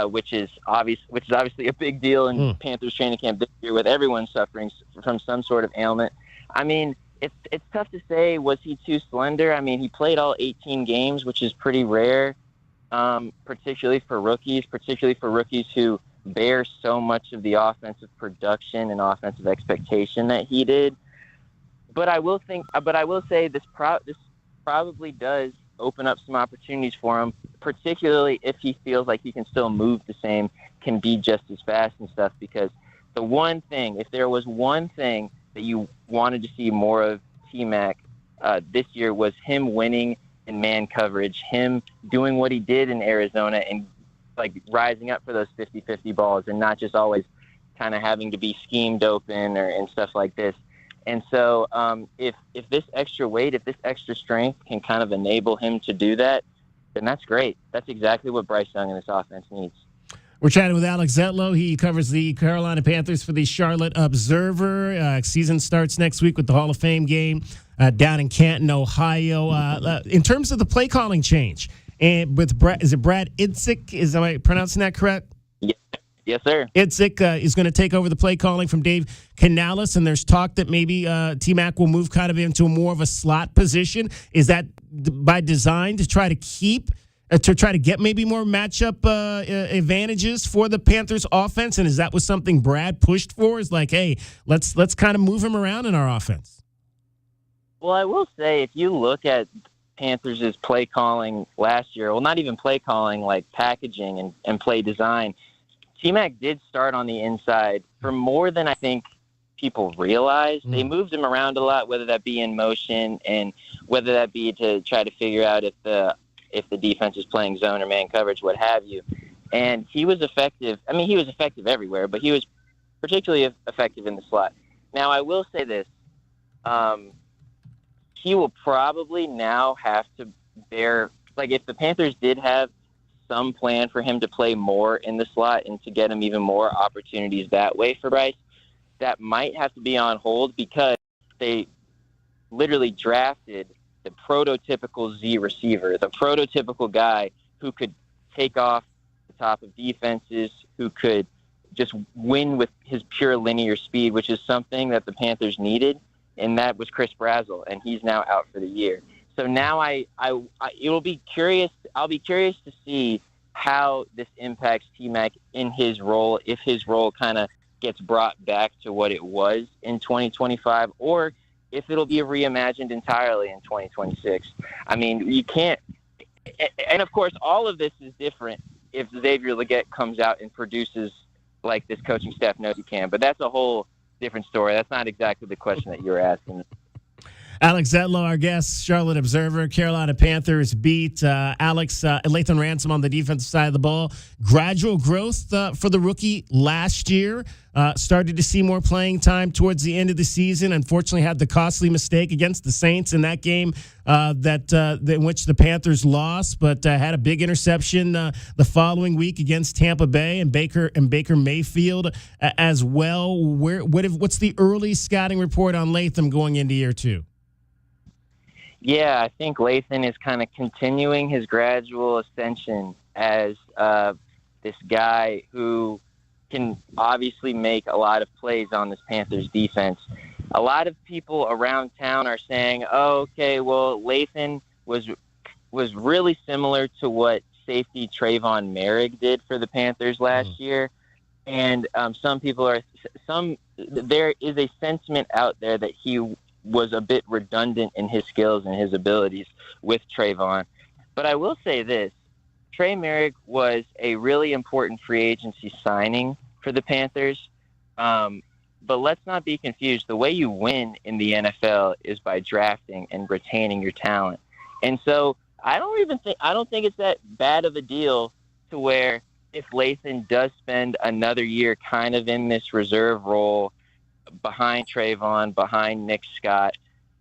which is obviously a big deal in Panthers training camp this year, with everyone suffering from some sort of ailment. I mean, it's tough to say, was he too slender? I mean, he played all 18 games, which is pretty rare, particularly for rookies who bear so much of the offensive production and offensive expectation that he did. But I will say this probably does open up some opportunities for him, particularly if he feels like he can still move the same, can be just as fast and stuff. Because the one thing, if there was one thing that you wanted to see more of T-Mac this year, was him winning in man coverage, him doing what he did in Arizona and like rising up for those 50-50 balls and not just always kind of having to be schemed open and stuff like this. And so if this extra weight, if this extra strength can kind of enable him to do that, then that's great. That's exactly what Bryce Young and this offense needs. We're chatting with Alex Zetlow. He covers the Carolina Panthers for the Charlotte Observer. Season starts next week with the Hall of Fame game down in Canton, Ohio. In terms of the play calling change, and with is it Brad Idzik? Am I pronouncing that correct? Yes, sir. Idzik is going to take over the play calling from Dave Canales, and there's talk that maybe T-Mac will move kind of into more of a slot position. Is that by design to try to get maybe more matchup advantages for the Panthers offense? And is that was something Brad pushed for? Is like, hey, let's kind of move him around in our offense. Well, I will say, if you look at Panthers' play calling last year, well, not even play calling, like packaging and play design, T-Mac did start on the inside for more than I think people realize. They moved him around a lot, whether that be in motion and whether that be to try to figure out if the defense is playing zone or man coverage, what have you. And he was effective. I mean, he was effective everywhere, but he was particularly effective in the slot. Now, I will say this. He will probably now have to bear, like if the Panthers did have some plan for him to play more in the slot and to get him even more opportunities that way for Bryce, that might have to be on hold, because they literally drafted the prototypical Z receiver, the prototypical guy who could take off the top of defenses, who could just win with his pure linear speed, which is something that the Panthers needed, and that was Chris Brazzell, and he's now out for the year. So now I'll be curious to see how this impacts T-Mac in his role, if his role kind of gets brought back to what it was in 2025, or if it'll be reimagined entirely in 2026. I mean, you can't, and of course, all of this is different if Xavier Legette comes out and produces like this coaching staff knows he can, but that's a whole different story. That's not exactly the question that you were asking. Alex Zetlow, our guest, Charlotte Observer, Carolina Panthers beat. Alex, Lathan Ransom on the defensive side of the ball. Gradual growth for the rookie last year. Started to see more playing time towards the end of the season. Unfortunately, had the costly mistake against the Saints in that game in which the Panthers lost, but had a big interception the following week against Tampa Bay and Baker Mayfield as well. What's the early scouting report on Latham going into year two? Yeah, I think Lathan is kind of continuing his gradual ascension as this guy who can obviously make a lot of plays on this Panthers defense. A lot of people around town are saying, oh, okay, well, Lathan was really similar to what safety Trayvon Merrick did for the Panthers last year. And there is a sentiment out there that he was a bit redundant in his skills and his abilities with Trayvon. But I will say this, Trey Merrick was a really important free agency signing for the Panthers. But let's not be confused. The way you win in the NFL is by drafting and retaining your talent. And so I don't think it's that bad of a deal to where if Lathan does spend another year kind of in this reserve role, behind Trayvon, behind Nick Scott.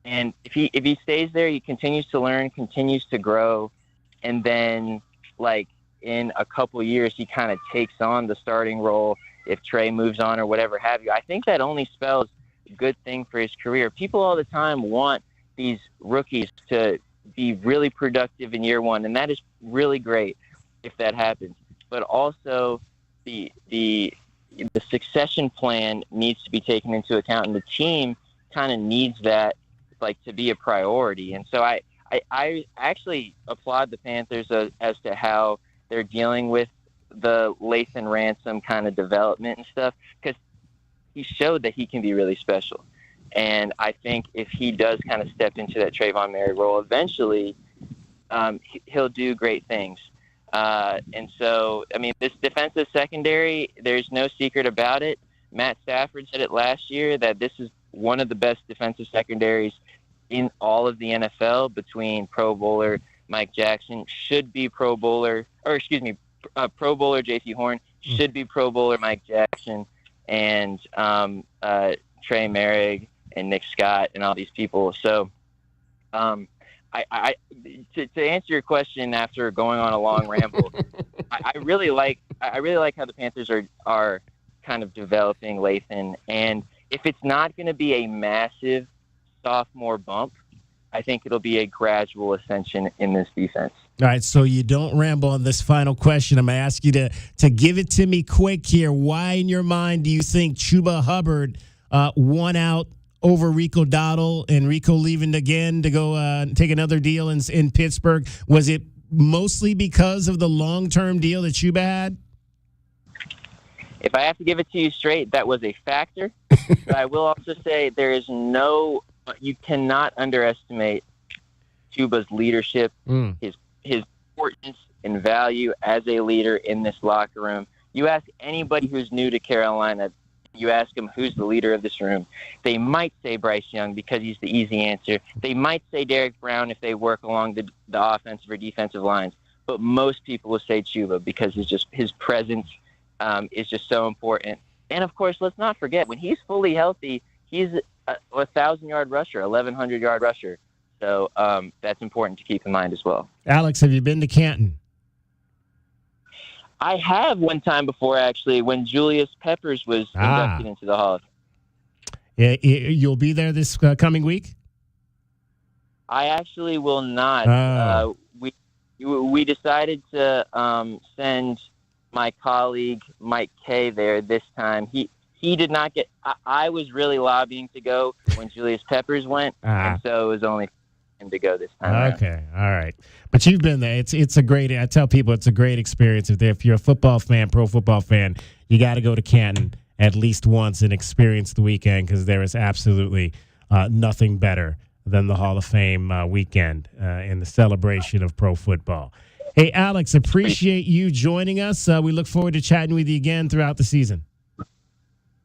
And if he stays there, he continues to learn, continues to grow. And then, like, in a couple years, he kind of takes on the starting role if Trey moves on or whatever have you. I think that only spells a good thing for his career. People all the time want these rookies to be really productive in year one, and that is really great if that happens. But also the succession plan needs to be taken into account, and the team kind of needs that, like, to be a priority. And so I actually applaud the Panthers as to how they're dealing with the Lathan Ransom kind of development and stuff, because he showed that he can be really special. And I think if he does kind of step into that Trayvon Merritt role eventually, he'll do great things. And so, I mean, this defensive secondary, there's no secret about it. Matt Stafford said it last year that this is one of the best defensive secondaries in all of the NFL, between Pro Bowler Mike Jackson, should be Pro Bowler J.C. Horn, should be Pro Bowler Mike Jackson, and Trey Merrig and Nick Scott and all these people. So to answer your question after going on a long ramble, I really like how the Panthers are kind of developing Lathan. And if it's not going to be a massive sophomore bump, I think it'll be a gradual ascension in this defense. All right, so you don't ramble on this final question. I'm going to ask you to give it to me quick here. Why, in your mind, do you think Chuba Hubbard won out over Rico Dowdle, and Rico leaving again to go take another deal in Pittsburgh? Was it mostly because of the long-term deal that Chuba had? If I have to give it to you straight, that was a factor. But I will also say you cannot underestimate Chuba's leadership, his importance and value as a leader in this locker room. You ask anybody who's new to Carolina, you ask them who's the leader of this room, they might say Bryce Young because he's the easy answer. They might say Derek Brown if they work along the offensive or defensive lines. But most people will say Chuba because his presence is just so important. And, of course, let's not forget, when he's fully healthy, he's a 1,000-yard rusher, 1,100-yard rusher. So that's important to keep in mind as well. Alex, have you been to Canton? I have one time before, actually, when Julius Peppers was inducted into the Hall of Fame. You'll be there this coming week? I actually will not. We decided to send my colleague Mike Kay there this time. He did not get. I was really lobbying to go when Julius Peppers went, and so it was only for him to go this time. Okay, all right. But you've been there. It's a great. I tell people it's a great experience. If you're a football fan, pro football fan, you got to go to Canton at least once and experience the weekend, because there is absolutely nothing better than the Hall of Fame weekend in the celebration of pro football. Hey, Alex, appreciate you joining us. We look forward to chatting with you again throughout the season.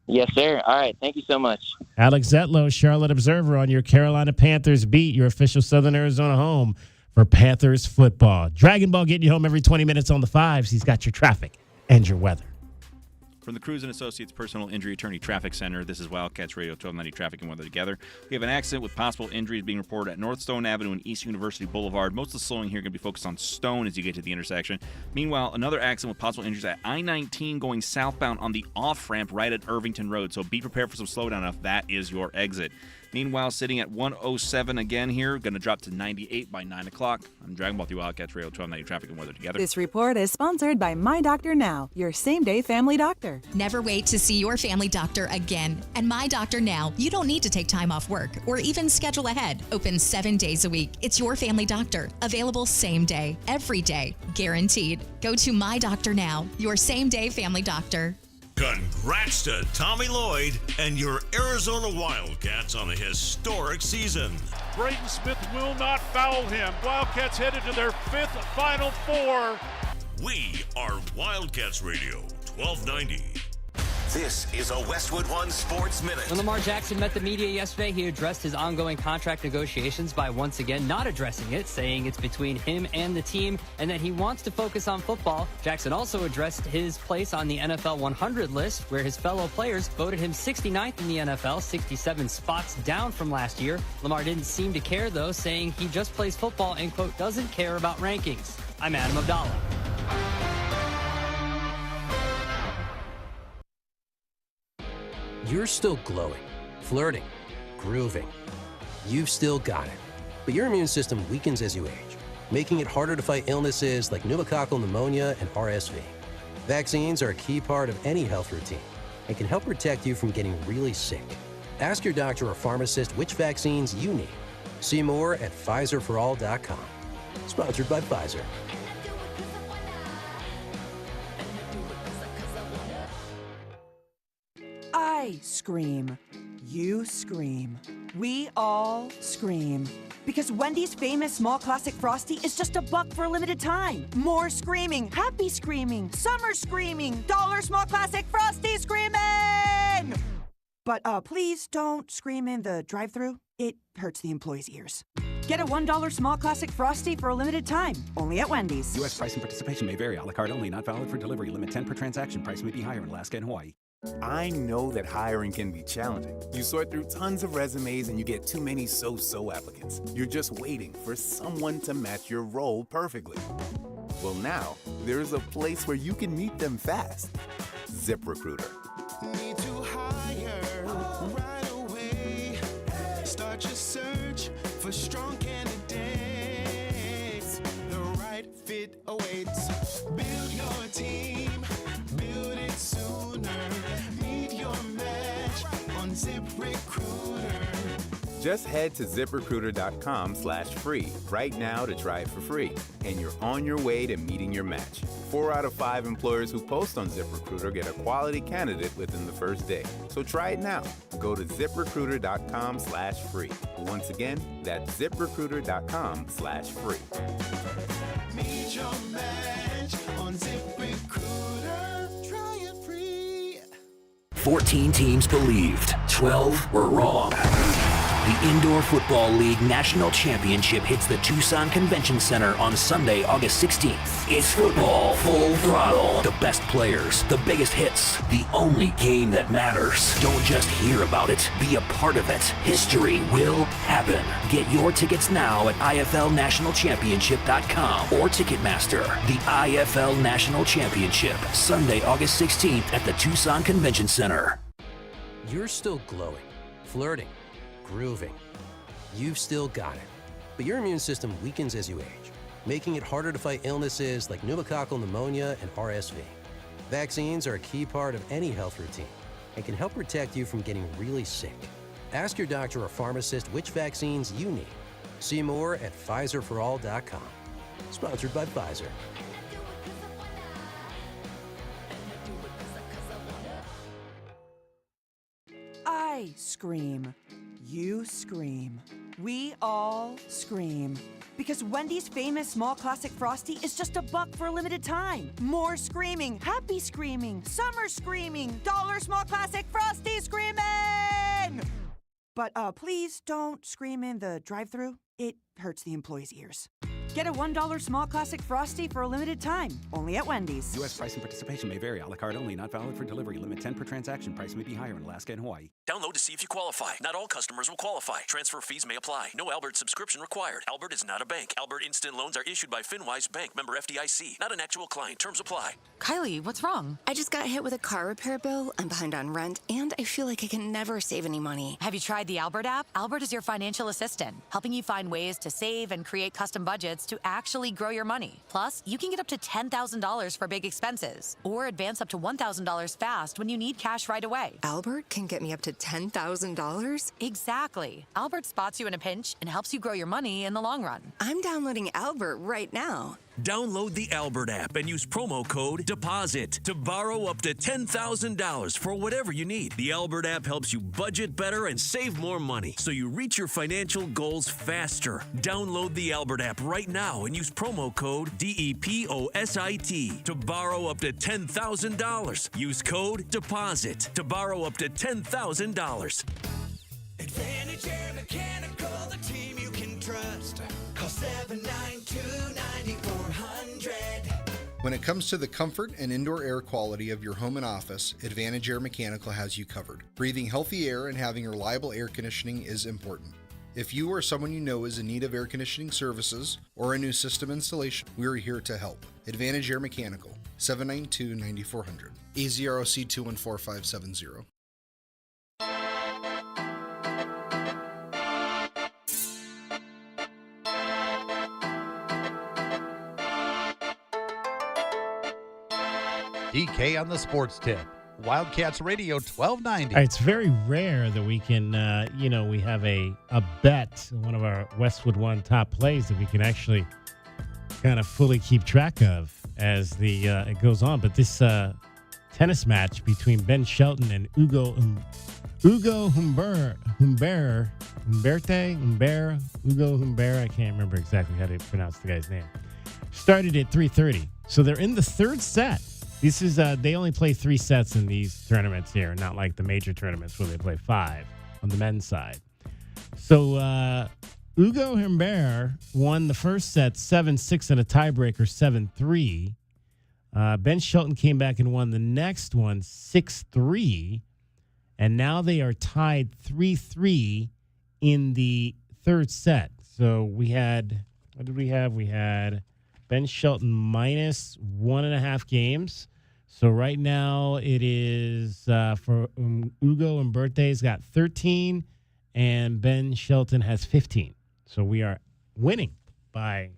Yes, sir. All right. Thank you so much. Alex Zetlow, Charlotte Observer, on your Carolina Panthers beat, your official Southern Arizona home for Panthers football. Dragon Ball getting you home every 20 minutes on the fives. He's got your traffic and your weather. From the Cruz & Associates Personal Injury Attorney Traffic Center, this is Wildcats Radio 1290 Traffic and Weather Together. We have an accident with possible injuries being reported at North Stone Avenue and East University Boulevard. Most of the slowing here going to be focused on Stone as you get to the intersection. Meanwhile, another accident with possible injuries at I-19 going southbound on the off-ramp right at Irvington Road. So be prepared for some slowdown if that is your exit. Meanwhile, sitting at 107 again here, going to drop to 98 by 9 o'clock. I'm Dragon Ball through Wildcats Radio 1290 Traffic and Weather Together. This report is sponsored by My Doctor Now, your same-day family doctor. Never wait to see your family doctor again. At My Doctor Now, you don't need to take time off work or even schedule ahead. Open 7 days a week. It's your family doctor. Available same day, every day, guaranteed. Go to My Doctor Now, your same-day family doctor. Congrats to Tommy Lloyd and your Arizona Wildcats on a historic season. Braden Smith will not foul him. Wildcats headed to their 5th Final Four. We are Wildcats Radio 1290. This is a Westwood One Sports Minute. When Lamar Jackson met the media yesterday, he addressed his ongoing contract negotiations by once again not addressing it, saying it's between him and the team and that he wants to focus on football. Jackson also addressed his place on the NFL 100 list, where his fellow players voted him 69th in the NFL, 67 spots down from last year. Lamar didn't seem to care, though, saying he just plays football and, quote, doesn't care about rankings. I'm Adam Abdallah. You're still glowing, flirting, grooving. You've still got it. But your immune system weakens as you age, making it harder to fight illnesses like pneumococcal pneumonia and RSV. Vaccines are a key part of any health routine and can help protect you from getting really sick. Ask your doctor or pharmacist which vaccines you need. See more at PfizerForAll.com. Sponsored by Pfizer. I scream. You scream. We all scream. Because Wendy's famous small classic Frosty is just $1 for a limited time. More screaming, happy screaming, summer screaming, dollar small classic Frosty screaming! But please don't scream in the drive-thru. It hurts the employees' ears. Get a $1 small classic Frosty for a limited time, only at Wendy's. U.S. price and participation may vary. A la carte only, not valid for delivery. Limit 10 per transaction. Price may be higher in Alaska and Hawaii. I know that hiring can be challenging. You sort through tons of resumes and you get too many so-so applicants. You're just waiting for someone to match your role perfectly. Well, now, there's a place where you can meet them fast. ZipRecruiter. Need to hire right away. Start your search for strong candidates. The right fit awaits. Build your team. Build it sooner. Meet your match on ZipRecruiter. Just head to ZipRecruiter.com/free right now to try it for free. And you're on your way to meeting your match. 4 out of 5 employers who post on ZipRecruiter get a quality candidate within the first day. So try it now. Go to ZipRecruiter.com/free. Once again, that's ZipRecruiter.com/free. Meet your match on ZipRecruiter. Try it free. 14 teams believed, 12 were wrong. The Indoor Football League National Championship hits the Tucson Convention Center on Sunday, August 16th. It's football full throttle. The best players, the biggest hits, the only game that matters. Don't just hear about it, be a part of it. History will happen. Get your tickets now at IFLNationalChampionship.com or Ticketmaster. The IFL National Championship, Sunday, August 16th at the Tucson Convention Center. You're still glowing, flirting, grooving. You've still got it. But your immune system weakens as you age, making it harder to fight illnesses like pneumococcal pneumonia and RSV. Vaccines are a key part of any health routine and can help protect you from getting really sick. Ask your doctor or pharmacist which vaccines you need. See more at PfizerForAll.com. Sponsored by Pfizer. I scream. You scream. We all scream. Because Wendy's famous small classic Frosty is just $1 for a limited time. More screaming, happy screaming, summer screaming, dollar small classic Frosty screaming! But please don't scream in the drive-thru. It hurts the employees' ears. Get a $1 small classic Frosty for a limited time, only at Wendy's. U.S. price and participation may vary. A la carte only, not valid for delivery. Limit 10 per transaction. Price may be higher in Alaska and Hawaii. Download to see if you qualify. Not all customers will qualify. Transfer fees may apply. No Albert subscription required. Albert is not a bank. Albert Instant Loans are issued by FinWise Bank, member FDIC. Not an actual client. Terms apply. Kylie, what's wrong? I just got hit with a car repair bill. I'm behind on rent, and I feel like I can never save any money. Have you tried the Albert app? Albert is your financial assistant, helping you find ways to save and create custom budgets to actually grow your money. Plus, you can get up to $10,000 for big expenses, or advance up to $1,000 fast when you need cash right away. Albert can get me up to $10,000? Exactly. Albert spots you in a pinch and helps you grow your money in the long run. I'm downloading Albert right now. Download the Albert app and use promo code DEPOSIT to borrow up to $10,000 for whatever you need. The Albert app helps you budget better and save more money so you reach your financial goals faster. Download the Albert app right now and use promo code DEPOSIT to borrow up to $10,000. Use code DEPOSIT to borrow up to $10,000. Advantage Air Mechanical, the team you can trust. Call 792-9400. When it comes to the comfort and indoor air quality of your home and office, Advantage Air Mechanical has you covered. Breathing healthy air and having reliable air conditioning is important. If you or someone you know is in need of air conditioning services or a new system installation, we are here to help. Advantage Air Mechanical, 792-9400. AZROC 214570. DK on the sports tip. Wildcats Radio 1290. It's very rare that we can, we have a bet, one of our Westwood One top plays that we can actually kind of fully keep track of as it goes on. But this tennis match between Ben Shelton and Ugo Humbert, I can't remember exactly how to pronounce the guy's name, started at 3:30. So they're in the third set. This is they only play 3 sets in these tournaments here, not like the major tournaments where they play 5 on the men's side. So Ugo Humbert won the first set 7-6 and a tiebreaker 7-3. Ben Shelton came back and won the next one 6-3, and now they are tied 3-3 in the third set. So we had, what did we have? We had Ben Shelton minus 1.5 games. So right now it is for Ugo and Berthe's got 13, and Ben Shelton has 15. So we are winning by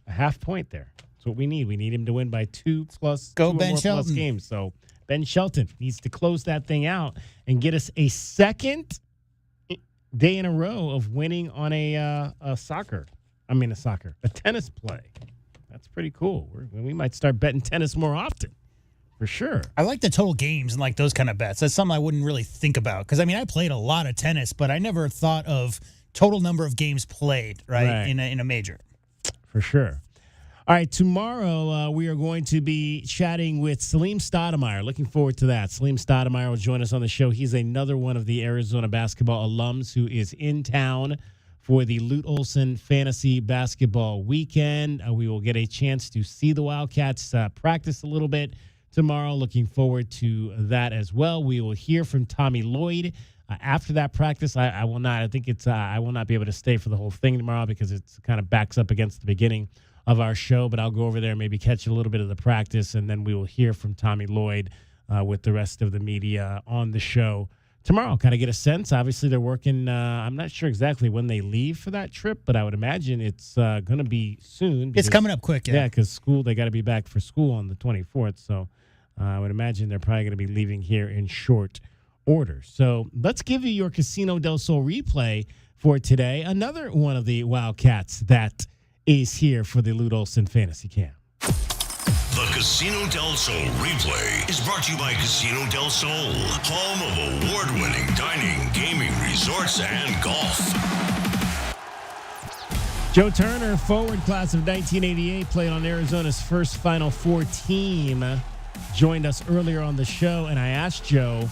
a half point there. That's what we need. We need him to win by 2 plus Go 2 Ben or more Shelton. plus games. So Ben Shelton needs to close that thing out and get us a second day in a row of winning on a tennis play. That's pretty cool. We might start betting tennis more often, for sure. I like the total games and like those kind of bets. That's something I wouldn't really think about because, I played a lot of tennis, but I never thought of total number of games played, right. In a major. For sure. All right, tomorrow we are going to be chatting with Salim Stoudemire. Looking forward to that. Salim Stoudemire will join us on the show. He's another one of the Arizona basketball alums who is in town for the Lute Olson Fantasy Basketball Weekend. We will get a chance to see the Wildcats practice a little bit tomorrow. Looking forward to that as well. We will hear from Tommy Lloyd after that practice. I will not. I think I will not be able to stay for the whole thing tomorrow because it kind of backs up against the beginning of our show. But I'll go over there, maybe catch a little bit of the practice, and then we will hear from Tommy Lloyd with the rest of the media on the show tomorrow. Kind of get a sense. Obviously, they're working. I'm not sure exactly when they leave for that trip, but I would imagine it's going to be soon. It's coming up quick, yeah. Yeah, because they got to be back for school on the 24th. So I would imagine they're probably going to be leaving here in short order. So let's give you your Casino del Sol replay for today. Another one of the Wildcats that is here for the Lute Olson Fantasy Camp. The Casino del Sol replay is brought to you by Casino del Sol, home of award-winning dining, gaming, resorts, and golf. Joe Turner, forward class of 1988, played on Arizona's first Final Four team, joined us earlier on the show, and I asked Joe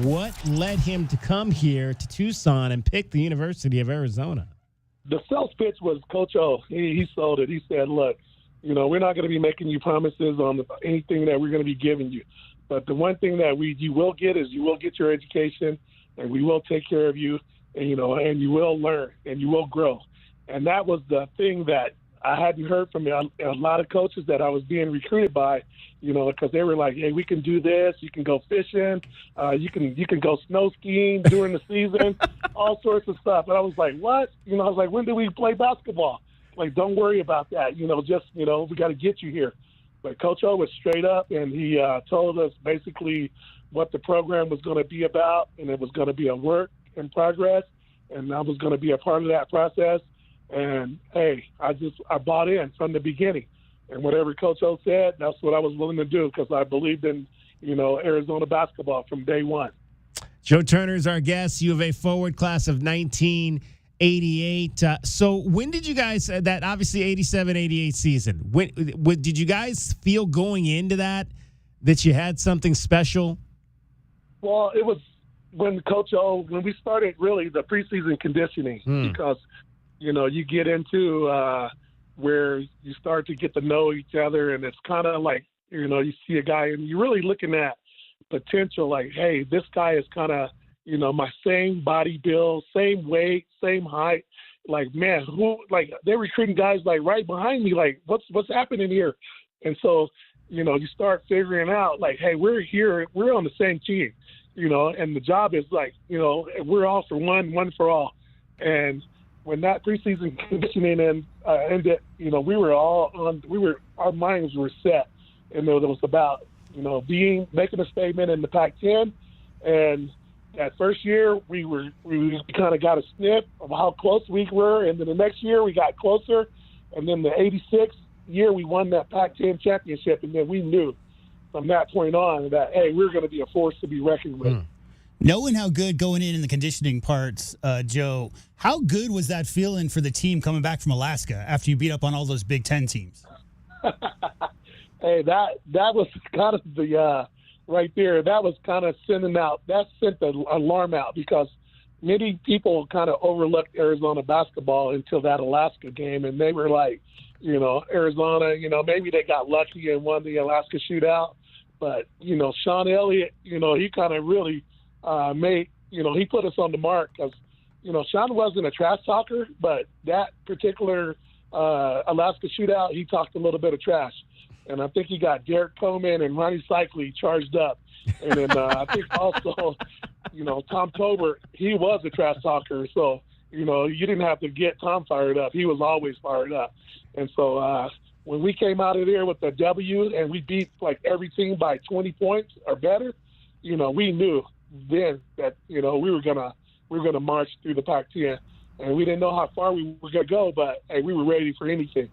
what led him to come here to Tucson and pick the University of Arizona. The sales pitch was Coach O. He sold it. He said, look, we're not going to be making you promises on anything that we're going to be giving you. But the one thing that you will get is you will get your education, and we will take care of you, and you will learn, and you will grow. And that was the thing that I hadn't heard from a lot of coaches that I was being recruited by, because they were like, hey, we can do this. You can go fishing. You can go snow skiing during the season, all sorts of stuff. And I was like, what? I was like, when do we play basketball? Like, don't worry about that. We got to get you here. But Coach O was straight up, and he told us basically what the program was going to be about, and it was going to be a work in progress, and I was going to be a part of that process. And, hey, I bought in from the beginning. And whatever Coach O said, that's what I was willing to do because I believed in, Arizona basketball from day one. Joe Turner is our guest, U of A forward, class of 1988. So when did you guys, that obviously 87-88 season, when did you guys feel going into that you had something special? Well, it was when we started really the preseason conditioning because, you get into where you start to get to know each other, and it's kind of like, you see a guy and you're really looking at potential, like, hey, this guy is kind of, my same body build, same weight, same height. Like, man, they're recruiting guys like right behind me. Like, what's happening here? And so, you start figuring out like, hey, we're here, we're on the same team, and the job is like, we're all for one for all. And when that preseason conditioning ended, our minds were set, and it was about, making a statement in the Pac-10. And that first year, we kind of got a sniff of how close we were, and then the next year we got closer, and then the 86 year we won that Pac-10 championship, and then we knew from that point on that, hey, we're going to be a force to be reckoned with. Knowing how good going in the conditioning parts, Joe, how good was that feeling for the team coming back from Alaska after you beat up on all those Big Ten teams? Hey, that was kind of the right there. That was kind of sent the alarm out because many people kind of overlooked Arizona basketball until that Alaska game, and they were like, Arizona, maybe they got lucky and won the Alaska shootout, but Sean Elliott, he kind of really made, he put us on the mark because Sean wasn't a trash talker, but that particular Alaska shootout, he talked a little bit of trash. And I think he got Derek Coleman and Ronnie Cycli charged up. And then I think also, Tom Tolbert, he was a trash talker. So, you didn't have to get Tom fired up. He was always fired up. And so when we came out of there with the W and we beat like every team by 20 points or better, we knew then that, we were gonna march through the Pac-10. And we didn't know how far we were going to go, but, hey, we were ready for anything.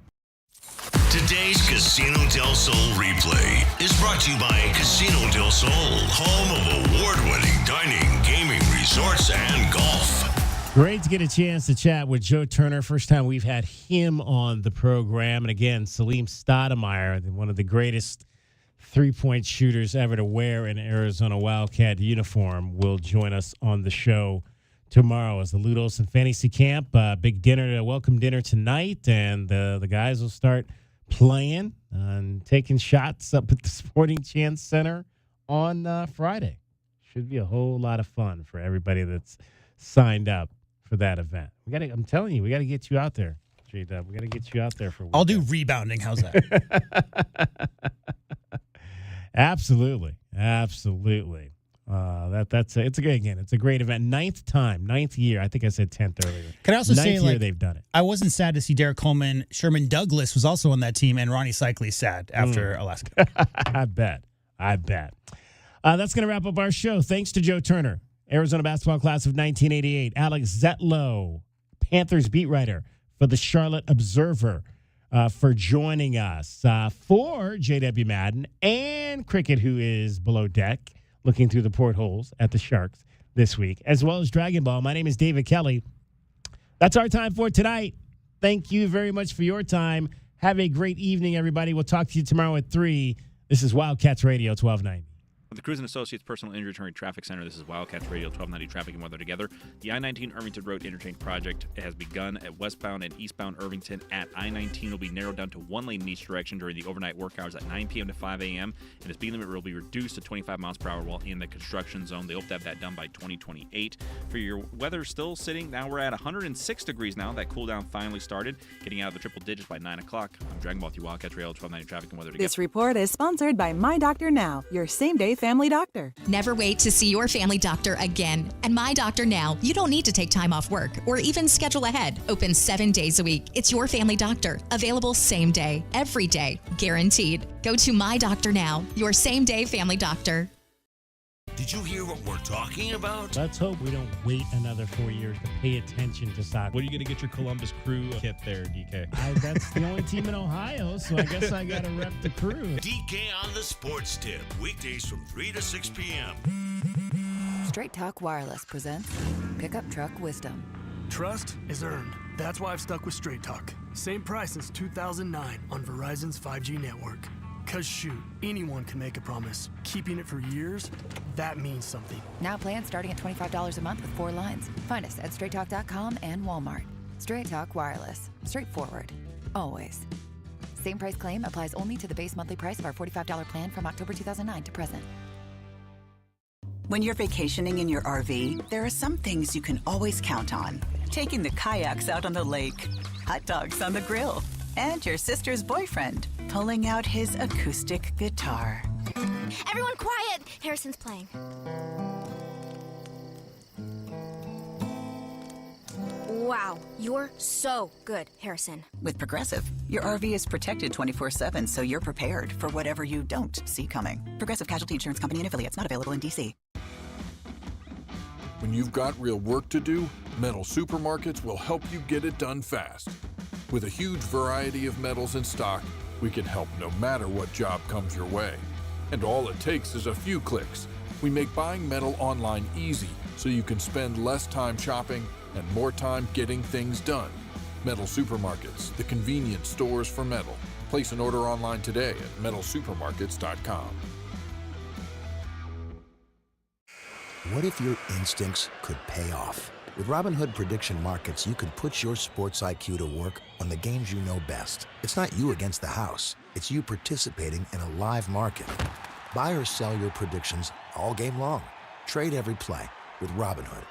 Today's Casino del Sol replay is brought to you by Casino del Sol, home of award-winning dining, gaming, resorts, and golf. Great to get a chance to chat with Joe Turner. First time we've had him on the program. And again, Salim Stoudemire, one of the greatest three-point shooters ever to wear an Arizona Wildcat uniform, will join us on the show tomorrow as the Lute Olson Fantasy Camp. Big dinner, welcome dinner tonight, and the guys will start playing and taking shots up at the Sporting Chance Center on Friday. Should be a whole lot of fun for everybody that's signed up for that event. I'm telling you, we got to get you out there, J-Dub. We got to get you out there for a weekend. I'll do rebounding. How's that? Absolutely. It's a great event. Ninth year. I think I said 10th earlier. Can I also say, year they've done it. I wasn't sad to see Derek Coleman. Sherman Douglas was also on that team, and Ronnie Cycli sad after Alaska. I bet. That's going to wrap up our show. Thanks to Joe Turner, Arizona basketball class of 1988. Alex Zetlow, Panthers beat writer for the Charlotte Observer, for joining us. For J.W. Madden and Cricket, who is below deck, looking through the portholes at the Sharks this week, as well as Dragon Ball. My name is David Kelly. That's our time for tonight. Thank you very much for your time. Have a great evening, everybody. We'll talk to you tomorrow at 3. This is Wildcats Radio 1290. With the Cruz & Associates Personal Injury Attorney Traffic Center, this is Wildcats Radio 1290 Traffic and Weather Together. The I-19 Irvington Road Interchange Project has begun at westbound and eastbound Irvington at I-19. Will be narrowed down to one lane in each direction during the overnight work hours at 9 p.m. to 5 a.m. And the speed limit will be reduced to 25 miles per hour while in the construction zone. They hope to have that done by 2028. For your weather, still sitting. Now we're at 106 degrees now. That cool down finally started. Getting out of the triple digits by 9 o'clock. I'm Dragon Ball with you, Wildcats Radio 1290 Traffic and Weather Together. This report is sponsored by My Doctor Now, your same-day family doctor. Never wait to see your family doctor again. And My Doctor Now, you don't need to take time off work or even schedule ahead. Open 7 days a week. It's your family doctor. Available same day, every day, guaranteed. Go to My Doctor Now, your same-day family doctor. Did you hear what we're talking about? Let's hope we don't wait another 4 years to pay attention to soccer. What are you going to get your Columbus Crew kit there, DK? That's the only team in Ohio, so I guess I got to rep the Crew. DK on the Sports Tip, weekdays from 3 to 6 p.m. Straight Talk Wireless presents Pickup Truck Wisdom. Trust is earned. That's why I've stuck with Straight Talk. Same price since 2009 on Verizon's 5G network. Cause shoot, anyone can make a promise. Keeping it for years, that means something. Now plans starting at $25 a month with 4 lines. Find us at straighttalk.com and Walmart. Straight Talk Wireless. Straightforward. Always. Same price claim applies only to the base monthly price of our $45 plan from October 2009 to present. When you're vacationing in your RV, there are some things you can always count on. Taking the kayaks out on the lake, hot dogs on the grill, and your sister's boyfriend pulling out his acoustic guitar. Everyone quiet! Harrison's playing. Wow, you're so good, Harrison. With Progressive, your RV is protected 24/7, so you're prepared for whatever you don't see coming. Progressive Casualty Insurance Company and affiliates, not available in D.C. When you've got real work to do, Metal Supermarkets will help you get it done fast. With a huge variety of metals in stock, we can help no matter what job comes your way. And all it takes is a few clicks. We make buying metal online easy so you can spend less time shopping and more time getting things done. Metal Supermarkets, the convenience stores for metal. Place an order online today at metalsupermarkets.com. What if your instincts could pay off? With Robinhood Prediction Markets, you can put your sports IQ to work on the games you know best. It's not you against the house. It's you participating in a live market. Buy or sell your predictions all game long. Trade every play with Robinhood.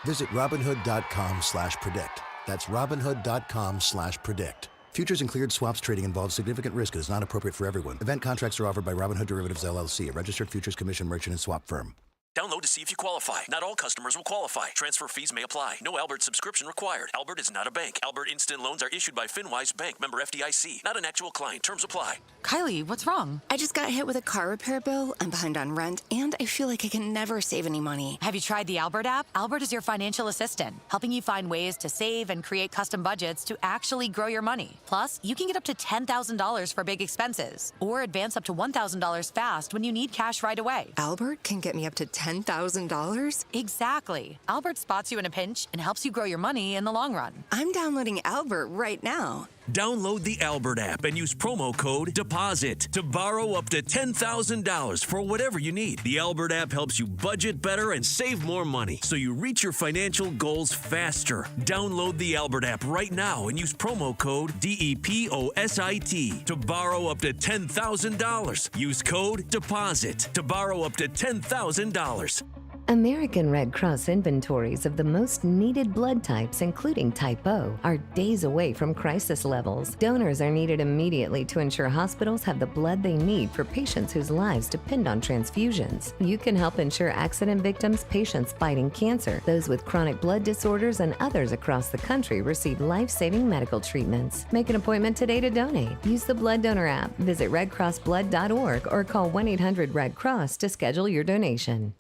Visit Robinhood.com/predict. That's Robinhood.com/predict. Futures and cleared swaps trading involves significant risk and is not appropriate for everyone. Event contracts are offered by Robinhood Derivatives LLC, a registered futures commission merchant and swap firm. Download to see if you qualify. Not all customers will qualify. Transfer fees may apply. No Albert subscription required. Albert is not a bank. Albert Instant Loans are issued by FinWise Bank, member FDIC. Not an actual client. Terms apply. Kylie, what's wrong? I just got hit with a car repair bill. I'm behind on rent, and I feel like I can never save any money. Have you tried the Albert app? Albert is your financial assistant, helping you find ways to save and create custom budgets to actually grow your money. Plus, you can get up to $10,000 for big expenses, or advance up to $1,000 fast when you need cash right away. Albert can get me up to $10,000? Exactly. Albert spots you in a pinch and helps you grow your money in the long run. I'm downloading Albert right now. Download the Albert app and use promo code DEPOSIT to borrow up to $10,000 for whatever you need. The Albert app helps you budget better and save more money so you reach your financial goals faster. Download the Albert app right now and use promo code DEPOSIT to borrow up to $10,000. Use code DEPOSIT to borrow up to $10,000. American Red Cross inventories of the most needed blood types, including Type O, are days away from crisis levels. Donors are needed immediately to ensure hospitals have the blood they need for patients whose lives depend on transfusions. You can help ensure accident victims, patients fighting cancer, those with chronic blood disorders, and others across the country receive life-saving medical treatments. Make an appointment today to donate. Use the Blood Donor app, visit redcrossblood.org, or call 1-800-RED-CROSS to schedule your donation.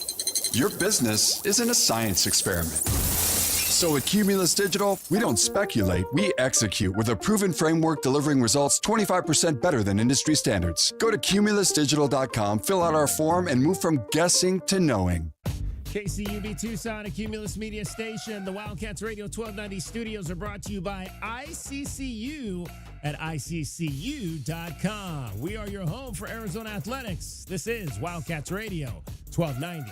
Your business isn't a science experiment. So at Cumulus Digital, we don't speculate, we execute with a proven framework delivering results 25% better than industry standards. Go to cumulusdigital.com, fill out our form, and move from guessing to knowing. KCUB Tucson, a Cumulus media station. The Wildcats Radio 1290 studios are brought to you by ICCU at ICCU.com. We are your home for Arizona athletics. This is Wildcats Radio 1290.